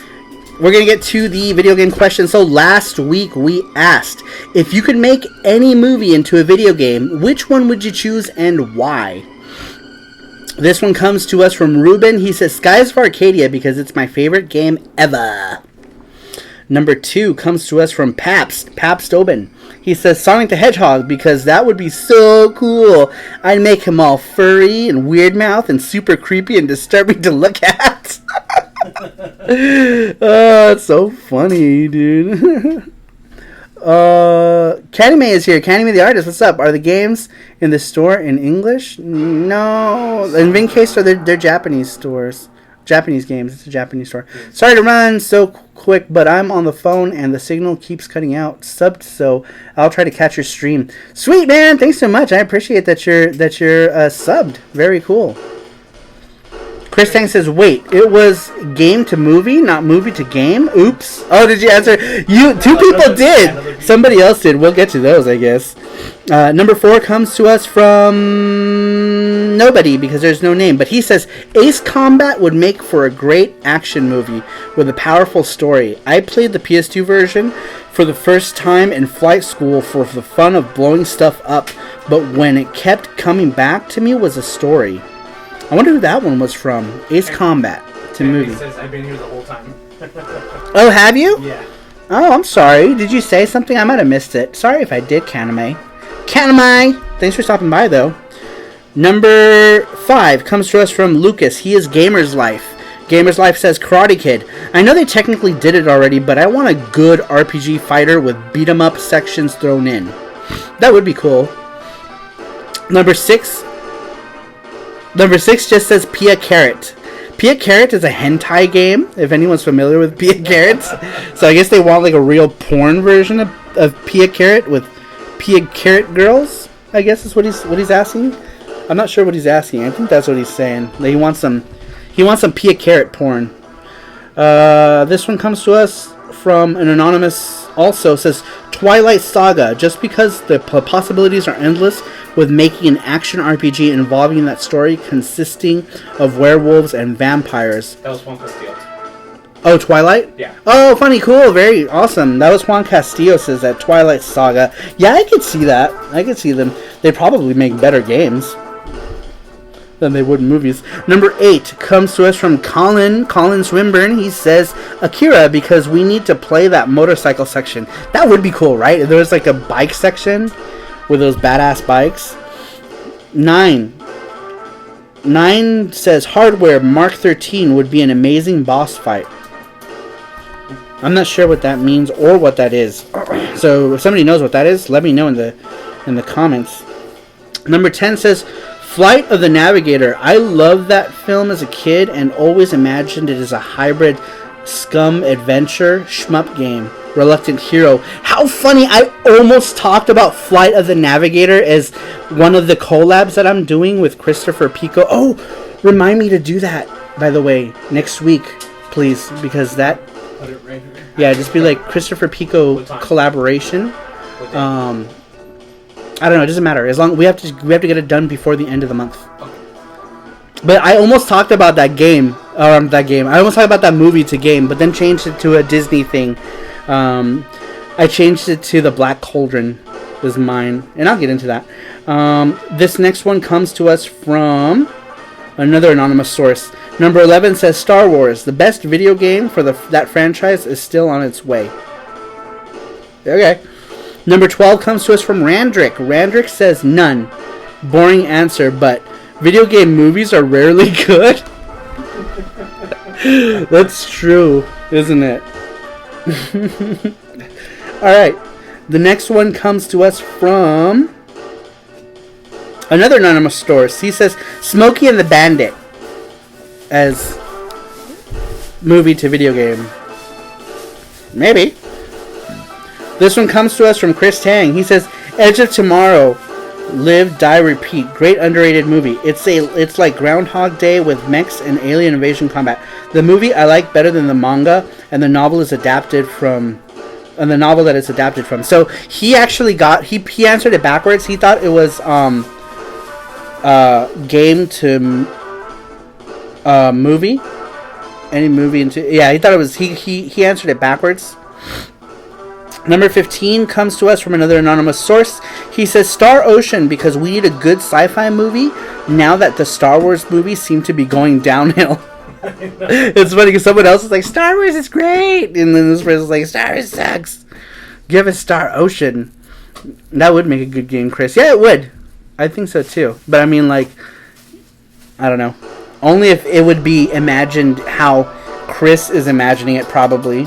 we're going to get to the video game question. So last week we asked, if you could make any movie into a video game, which one would you choose and why? This one comes to us from Ruben. He says, Skies of Arcadia because it's my favorite game ever. Number 2 comes to us from Pabst Oben. He says, Sonic the Hedgehog because that would be so cool. I'd make him all furry and weird mouth and super creepy and disturbing to look at. Oh, it's so funny, dude. Candyman is here. Candyman the artist, what's up? Are the games in the store in English? No. In Vincase, they're Japanese stores. Japanese games. It's a Japanese store. Sorry to run so quick, but I'm on the phone and the signal keeps cutting out. Subbed, so I'll try to catch your stream. Sweet, man. Thanks so much. I appreciate that you're subbed. Very cool. Chris Tang says, wait, it was game to movie, not movie to game? Oops. Oh, did you answer? Two people did. Somebody else did. We'll get to those, I guess. Number 4 comes to us from nobody because there's no name. But he says, Ace Combat would make for a great action movie with a powerful story. I played the PS2 version for the first time in flight school for the fun of blowing stuff up. But when it kept coming back to me was a story. I wonder who that one was from. Ace Combat to movie. He says, I've been here the whole time. Oh, have you? Yeah. Oh, I'm sorry. Did you say something? I might have missed it. Sorry if I did, Kaname. Kaname! Thanks for stopping by, though. Number 5 comes to us from Lucas. He is Gamer's Life. Gamer's Life says, Karate Kid. I know they technically did it already, but I want a good RPG fighter with beat-em-up sections thrown in. That would be cool. Number 6 just says Pia Carrot. Pia Carrot is a hentai game, if anyone's familiar with Pia Carrots. So I guess they want like a real porn version of Pia Carrot with Pia Carrot girls, I guess is what he's asking. I'm not sure what he's asking. I think that's what he's saying. That he wants some Pia Carrot porn. This one comes to us from an anonymous also says Twilight Saga, just because the possibilities are endless with making an action RPG involving that story consisting of werewolves and vampires. That was Juan Castillo. Oh, Twilight? Yeah. Oh, funny, cool, very awesome. That was Juan Castillo says that Twilight Saga. Yeah, I could see that. I could see them. They'd probably make better games than they would in movies. Number 8 comes to us from Colin Swinburne. He says Akira because we need to play that motorcycle section. That would be cool, right? If there was like a bike section with those badass bikes. 9 says Hardware Mark 13 would be an amazing boss fight. I'm not sure what that means or what that is. So if somebody knows what that is, let me know in the comments. Number 10 says Flight of the Navigator. I loved that film as a kid and always imagined it as a hybrid scum adventure shmup game. Reluctant Hero. How funny! I almost talked about Flight of the Navigator as one of the collabs that I'm doing with Christopher Pico. Oh, remind me to do that, by the way, next week, please, because that... Put it right here. Yeah, just be like Christopher Pico collaboration. I don't know. It doesn't matter. As long we have to get it done before the end of the month. Okay. But I almost talked about that game. I almost talked about that movie to game, but then changed it to a Disney thing. I changed it to the Black Cauldron. Was mine, and I'll get into that. This next one comes to us from another anonymous source. Number 11 says Star Wars. The best video game for that franchise is still on its way. Okay. Number 12 comes to us from Randrick. Randrick says none. Boring answer, but video game movies are rarely good. That's true, isn't it? Alright. The next one comes to us from another anonymous source. He says Smokey and the Bandit as movie to video game. Maybe. This one comes to us from Chris Tang. He says Edge of Tomorrow, Live, Die, Repeat. Great underrated movie. It's like Groundhog Day with mechs and alien invasion combat. The movie I like better than the manga, and the novel is adapted from. And the novel that it's adapted from. So he actually he answered it backwards. He thought it was game to movie. Any movie into he thought it was he answered it backwards. Number 15 comes to us from another anonymous source. He says Star Ocean because we need a good sci-fi movie now that the Star Wars movies seem to be going downhill. It's funny because someone else is like, Star Wars is great, and then this person's like, Star Wars sucks. Give us Star Ocean. That would make a good game, Chris. Yeah, it would. I think so too. But I mean, like, I don't know. Only if it would be imagined how Chris is imagining it, probably.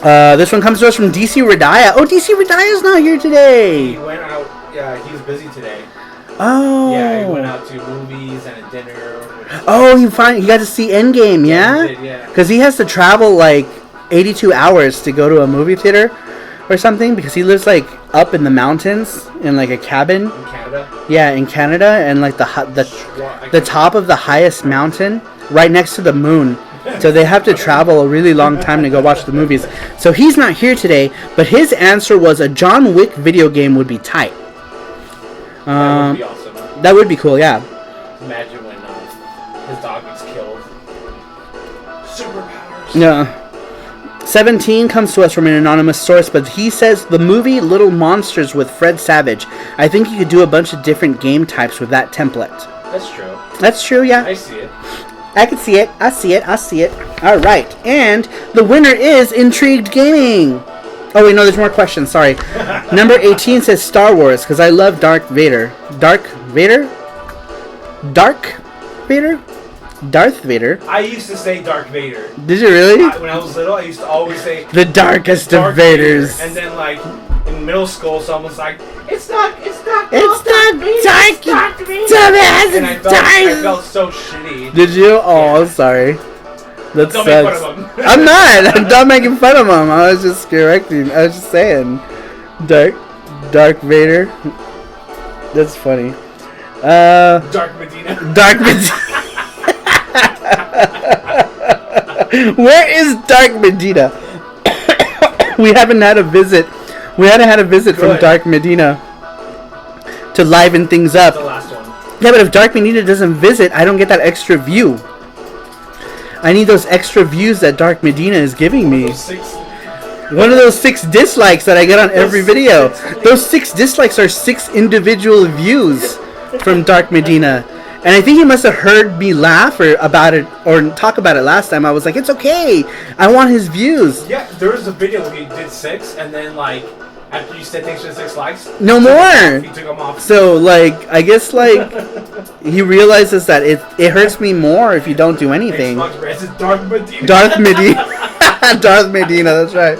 This one comes to us from DC Radaya. Oh, DC Radaya's not here today. He went out. Yeah, he was busy today. Oh. Yeah, he went out to movies and a dinner. Oh, he got to see Endgame, yeah? He did, yeah. Because he has to travel like 82 hours to go to a movie theater or something, because he lives like up in the mountains in like a cabin. In Canada? Yeah, in Canada, and like the top of the highest mountain right next to the moon. So they have to travel a really long time to go watch the movies. So he's not here today, but his answer was a John Wick video game would be tight. That would be awesome. That would be cool, yeah. Imagine when his dog gets killed. Superpowers. Yeah. 17 comes to us from an anonymous source, but he says the movie Little Monsters with Fred Savage. I think you could do a bunch of different game types with that template. That's true. That's true, yeah. I see it. I can see it. I see it. I see it. All right. And the winner is Intrigued Gaming. Oh, wait, no, there's more questions. Sorry. Number 18 says Star Wars, because I love Darth Vader. Darth Vader? Darth Vader? I used to say Darth Vader. Did you really? When I was little, I used to always say the darkest of Vaders. And then, like, in middle school, someone's like, it's not dark, dumbass, and I felt so shitty. Did you? Oh, yeah. Sorry. That Don't sucks. make fun of him. I'm not. I'm not making fun of him. I was just correcting. I was just saying. Dark Vader. That's funny. Dark Medina. Where is Dark Medina? We haven't had a visit. We hadn't had a visit from Dark Medina to liven things up. That's the last one. Yeah, but if Dark Medina doesn't visit, I don't get that extra view. I need those extra views that Dark Medina is giving me. One of those 6 dislikes that I get on every video. Those 6 dislikes are 6 individual views from Dark Medina. And I think he must have heard me laugh about it or talk about it last time. I was like, it's okay. I want his views. Yeah, there was a video where he did 6, and then, like, after you said thanks for the 6 likes, no more. He took them off. So, like, I guess, like, he realizes that it hurts me more if you don't do anything. Darth Medina. Darth Medina. Darth Medina, that's right.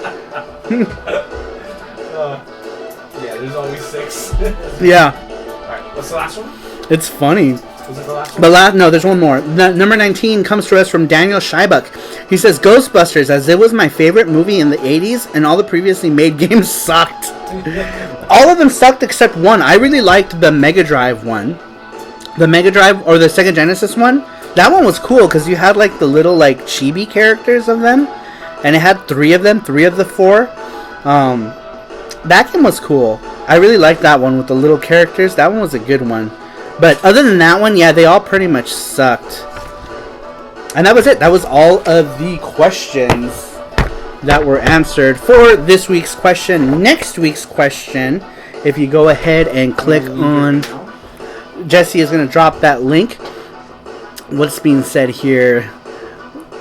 Yeah, there's always 6. Yeah. Alright, what's the last one? It's funny. Was it the last one? No, there's one more. Number 19 comes to us from Daniel Scheibuck. He says, Ghostbusters, as it was my favorite movie in the 80s, and all the previously made games sucked. All of them sucked except one. I really liked the Mega Drive one. The Mega Drive, or the Sega Genesis one. That one was cool, because you had, like, the little, like, chibi characters of them. And it had 3 of them, 3 of the 4. That game was cool. I really liked that one with the little characters. That one was a good one. But other than that one, yeah, they all pretty much sucked. And that was it. That was all of the questions that were answered for this week's question. Next week's question, if you go ahead and click on... Jesse is going to drop that link. What's being said here?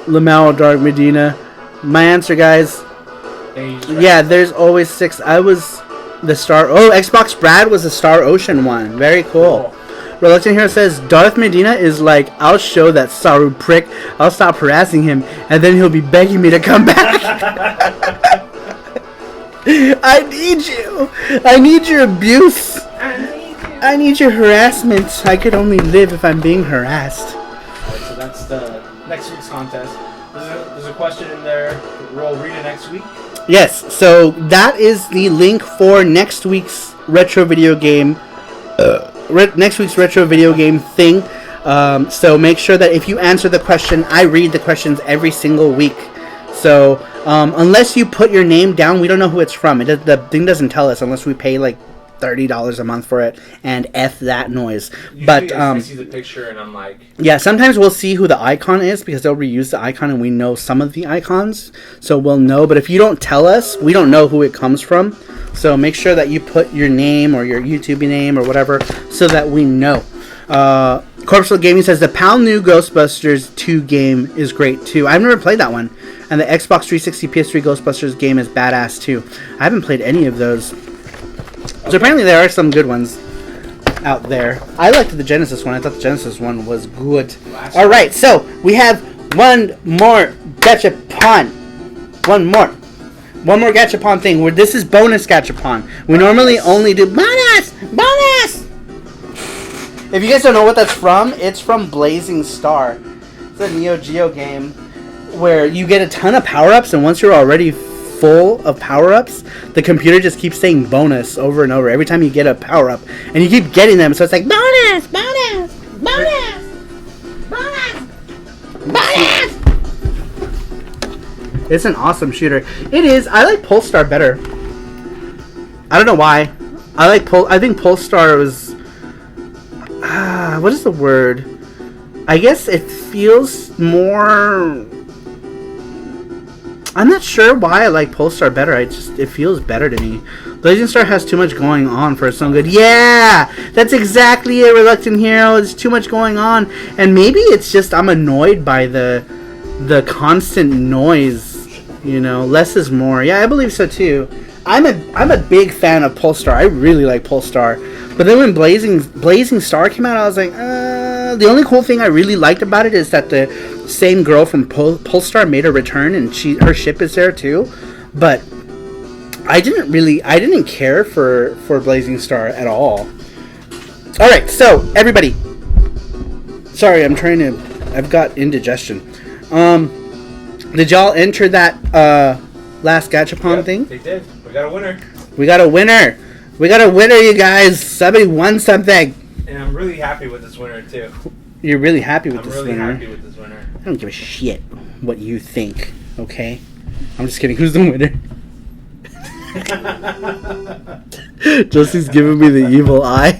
Lamau, Dark Medina. My answer, guys. Yeah, there's always 6. I was the Star... Oh, Xbox Brad was the Star Ocean one. Very cool. Reluctant Hero says, Darth Medina is like, I'll show that Saru prick. I'll stop harassing him, and then he'll be begging me to come back. I need you. I need your abuse. I need your harassment. I could only live if I'm being harassed. Alright, so that's the next week's contest. There's a question in there. We'll read it next week. Yes, so that is the link for next week's retro video game. Next week's retro video game thing. So make sure that if you answer the question, I read the questions every single week. So unless you put your name down, we don't know who it's from. The thing doesn't tell us unless we pay like $30 a month for it, and F that noise. Usually but I see the picture and I'm like, yeah, sometimes we'll see who the icon is because they'll reuse the icon and we know some of the icons, so we'll know. But if you don't tell us, we don't know who it comes from. So make sure that you put your name or your YouTube name or whatever so that we know. Corpseful Gaming says the PAL New Ghostbusters 2 game is great too. I've never played that one. And the Xbox 360 PS3 Ghostbusters game is badass too. I haven't played any of those. So apparently there are some good ones out there. I liked the Genesis one. I thought the Genesis one was good. Alright, so we have one more Gachapon. One more Gachapon thing where this is bonus Gachapon. We normally only do bonus! If you guys don't know what that's from, it's from Blazing Star. It's a Neo Geo game where you get a ton of power-ups, and once you're already full of power-ups, the computer just keeps saying bonus over and over every time you get a power-up, and you keep getting them, so it's like bonus. It's an awesome shooter. It is. I like Polestar better. I don't know why. I think Polestar was what is the word? I guess it feels more. I'm not sure why I like Polestar better. It feels better to me. Blazing Star has too much going on for its own good. Yeah, that's exactly it, Reluctant Hero. There's too much going on, and maybe it's just I'm annoyed by the constant noise. You know, less is more. Yeah, I believe so too. I'm a big fan of Polestar. I really like Polestar. But then when Blazing Star came out, I was like, the only cool thing I really liked about it is that the same girl from Polestar made a return, and her ship is there too. But I didn't care for Blazing Star at all. All right, so everybody, sorry, I've got indigestion. Did y'all enter that last Gachapon thing? They did. We got a winner. We got a winner, you guys. Somebody won something. And I'm really happy with this winner too. You're really happy with this winner? I'm really happy with this winner. I don't give a shit what you think, okay? I'm just kidding. Who's the winner? Jesse's giving me the evil eye.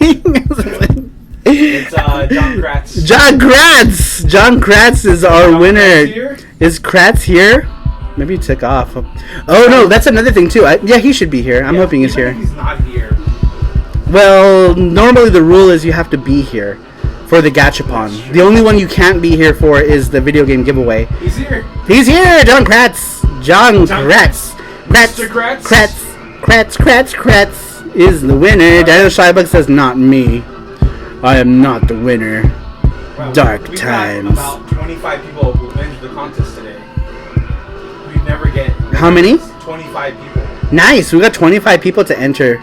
It's John Kratz. John Kratz is our winner. Is Kratz here? Maybe he took off. Oh no, that's another thing too. Yeah, he should be here. I'm hoping he's here. He's not here. Well, normally the rule is you have to be here for the Gachapon. The only one you can't be here for is the video game giveaway. He's here. He's here, John Kratz. John Kratz. Mr. Kratz. Kratz is the winner. Daniel Scheibuck says, not me. I am not the winner. Well, Dark we've times. Got about 25 people who entered the contest today. We never get. How many? 25 people. Nice. We got 25 people to enter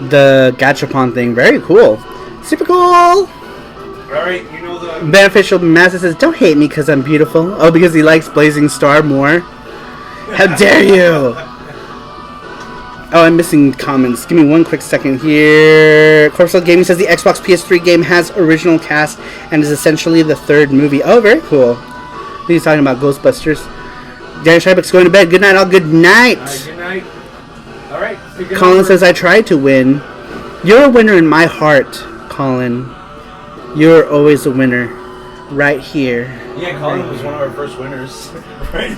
the Gachapon thing. Very cool. Super cool. Alright, you know the... Beneficial Master says, don't hate me because I'm beautiful. Oh, because he likes Blazing Star more? How dare you? Oh, I'm missing comments. Give me one quick second here. Corpseful Gaming says the Xbox PS3 game has original cast and is essentially the third movie. Oh, very cool. He's talking about Ghostbusters. Danny Schreibeck's going to bed. Good night, all. Good night. Good night. Alright. Colin says, I tried to win. You're a winner in my heart, Colin. You're always a winner. Right here. Yeah, Colin was one of our first winners. Right?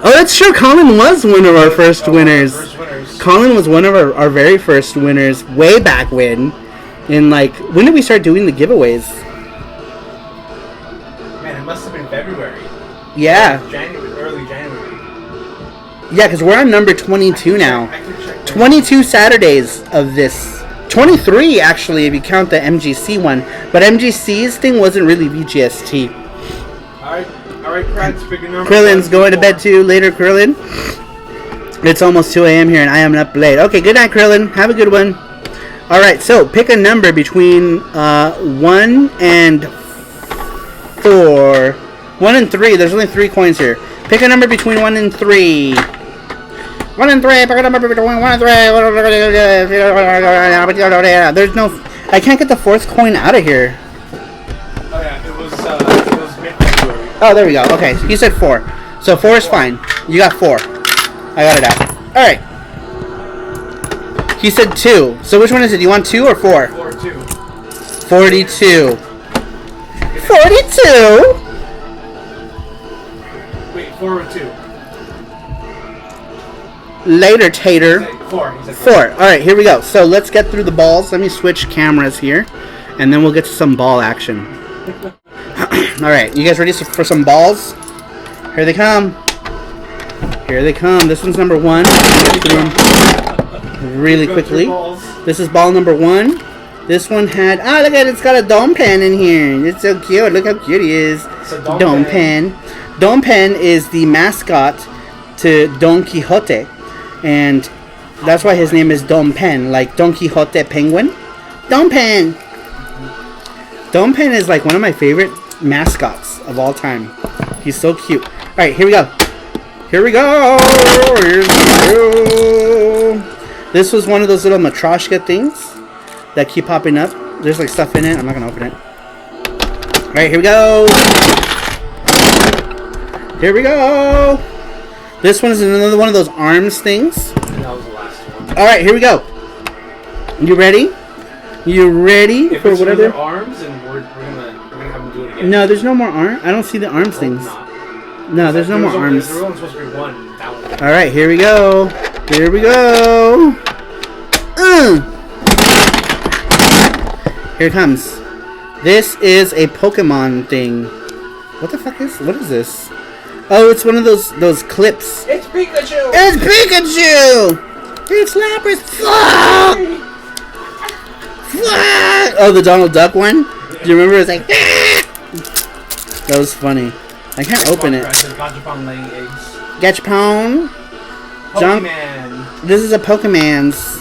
Oh, that's true. Colin was one of our first winners. Colin was one of our very first winners way back when. In when did we start doing the giveaways? Man, it must have been February. Yeah. Early January. Yeah, because we're on number 22 now. 22 Saturdays of this. 23 actually if you count the MGC one. But MGC's thing wasn't really VGST. Alright, Kratz, pick a number. Krillin's going to bed too later, Krillin. It's almost 2 a.m. here, and I am up late. Okay, good night, Krillin. Have a good one. All right, so pick a number between 1 and 4. 1 and 3. There's only 3 coins here. Pick a number between 1 and 3. 1 and 3. Pick a number between 1 and 3. There's no. I can't get the 4th coin out of here. Oh yeah, it was mid-February. Oh, there we go. Okay, he said 4. So 4 is fine. You got 4. I got it out. All right. He said 2. So which one is it? Do you want 2 or 4? 42. 42. 42? Wait, 4 or 2? Later, Tater. 4. He said 4. Alright, here we go. So let's get through the balls. Let me switch cameras here. And then we'll get to some ball action. Alright, you guys ready for some balls? Here they come. Here they come. This one's number 1. Really quickly. This is ball number 1. This one had... Oh, look at it. It's got a Dome Pen in here. It's so cute. Look how cute he is. Dome Pen. Dome Pen is the mascot to Don Quixote. And that's why his name is Dome Pen. Like Don Quixote penguin. Dome Pen. Dome Pen is like one of my favorite mascots of all time. He's so cute. Alright, here we go. Here we go. Here we go. This was one of those little matryoshka things that keep popping up. There's like stuff in it. I'm not gonna open it. Alright, here we go. Here we go. This one is another one of those arms things. That was the last one. Alright, here we go. You ready? You ready if for it's whatever? arms, and we're gonna have them do it again. No, there's no more arm. I don't see the arms things. No, there's no more arms. There's only supposed to be one. That one. Alright, here we go. Here we go. Here it comes. This is a Pokemon thing. What the fuck is? What is this? Oh, it's one of those clips. It's Pikachu! It's Pikachu! It's Lapras! Fuck! Fuck! Oh, the Donald Duck one? Do you remember? It's like... That was funny. I can't open it. Gachapon laying eggs. Gachapon. Pokemon. This is a Pokemon's.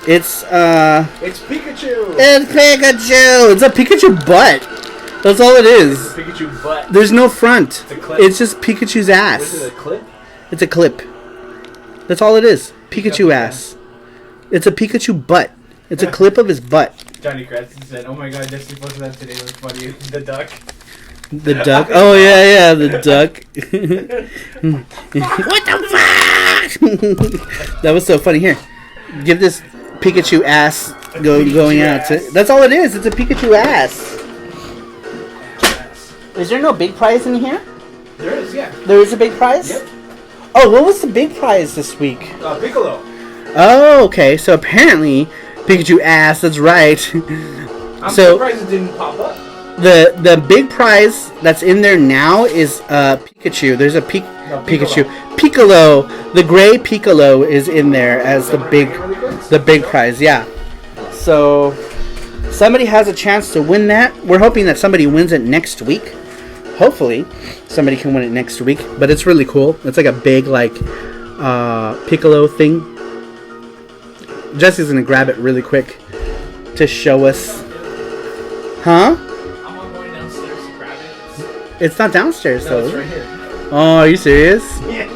It's Pikachu! It's Pikachu! It's a Pikachu butt. That's all it is. It's a Pikachu butt. There's no front. It's a clip. It's just Pikachu's ass. What is it, a clip? It's a clip. That's all it is. Pikachu ass. It's a Pikachu butt. It's a clip of his butt. Johnny Kratz said, "Oh my God, Destiny posted that today. It was funny. The duck." The duck. Oh yeah, the duck. What the fuck? That was so funny. Here, give this Pikachu ass going out. That's all it is. It's a Pikachu ass. Is there no big prize in here? There is, yeah. There is a big prize? Yep. Oh, what was the big prize this week? Piccolo. Oh, okay. So apparently, Pikachu ass. That's right. I'm surprised it didn't pop up. The big prize that's in there now is Pikachu. There's a Pikachu. Piccolo. The gray Piccolo is in there as the big prize. Yeah. So somebody has a chance to win that. We're hoping that somebody wins it next week. Hopefully, somebody can win it next week. But it's really cool. It's like a big Piccolo thing. Jesse's gonna grab it really quick to show us. Huh? I'm going downstairs to grab it. It's not downstairs though. It's right here. Oh, are you serious? Yeah.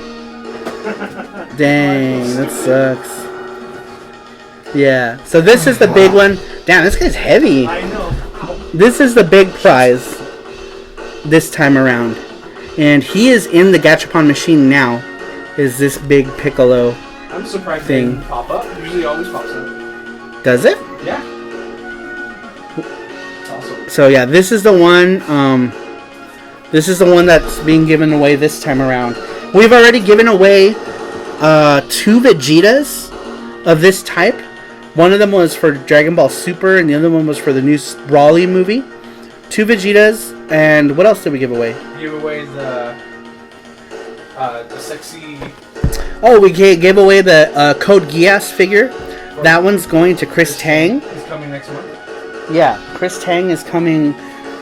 Dang, that sucks. Yeah. So this is the big one. Damn, this guy's heavy. I know. This is the big prize this time around. And he is in the Gachapon machine now. Is this big Piccolo I'm surprised thing. it didn't pop up. Usually it always pops up. Does it? Yeah. Awesome. So yeah, this is the one. This is the one that's being given away this time around. We've already given away 2 Vegetas of this type. One of them was for Dragon Ball Super, and the other one was for the new Brawly movie. 2 Vegetas, and what else did we give away? Give away the sexy. Oh, we gave away the Code Geass figure. That one's going to Chris Tang. He's coming next month. Yeah, Chris Tang is coming.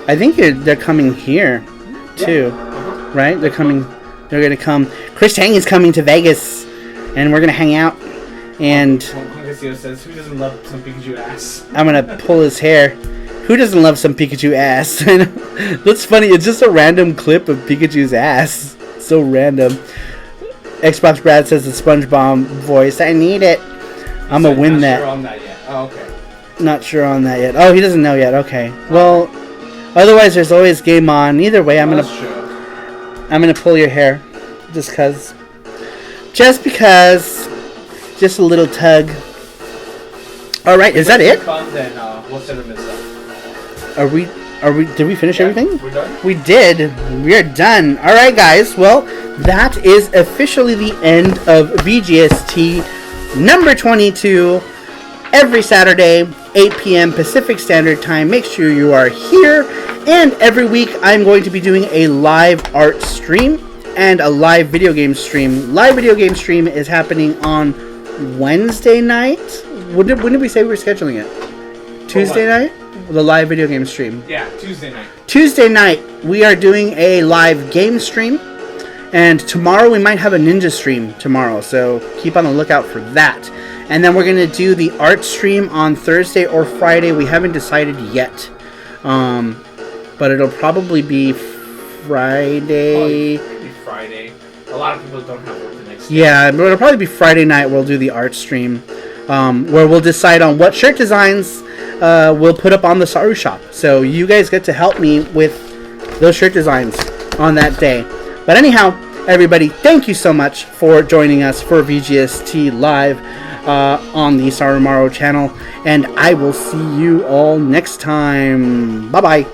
I think they're coming here too, right? They're coming. They're gonna come. Chris Tang is coming to Vegas and we're gonna hang out. And Castillo says, "Who doesn't love some Pikachu ass?" I'm gonna pull his hair. Who doesn't love some Pikachu ass? That's funny. It's just a random clip of Pikachu's ass. So random. Xbox Brad says the SpongeBob voice. I need it. I'm gonna win that. Not sure on that yet. Oh, okay. Not sure on that yet. Oh, he doesn't know yet. Okay. Well, otherwise there's always game on. Either way, I'm gonna pull your hair, just because. Just a little tug. All right, is that it? Then we'll send him his stuff. Are we? Did we finish everything? We're done. We did. We are done. All right, guys. Well, that is officially the end of VGST number 22. Every Saturday, 8 p.m. Pacific Standard Time. Make sure you are here. And every week, I'm going to be doing a live art stream and a live video game stream. Live video game stream is happening on Wednesday night. When did we say we were scheduling it? Tuesday night? The live video game stream. Yeah, Tuesday night. Tuesday night, we are doing a live game stream. And tomorrow we might have a ninja stream tomorrow. So keep on the lookout for that. And then we're going to do the art stream on Thursday or Friday. We haven't decided yet. But it'll probably be Friday. Probably Friday. A lot of people don't have work the next day. Yeah, but it'll probably be Friday night we'll do the art stream. Where we'll decide on what shirt designs we'll put up on the Saru shop. So you guys get to help me with those shirt designs on that day. But anyhow, everybody, thank you so much for joining us for VGST Live on the Sarumaru channel. And I will see you all next time. Bye-bye.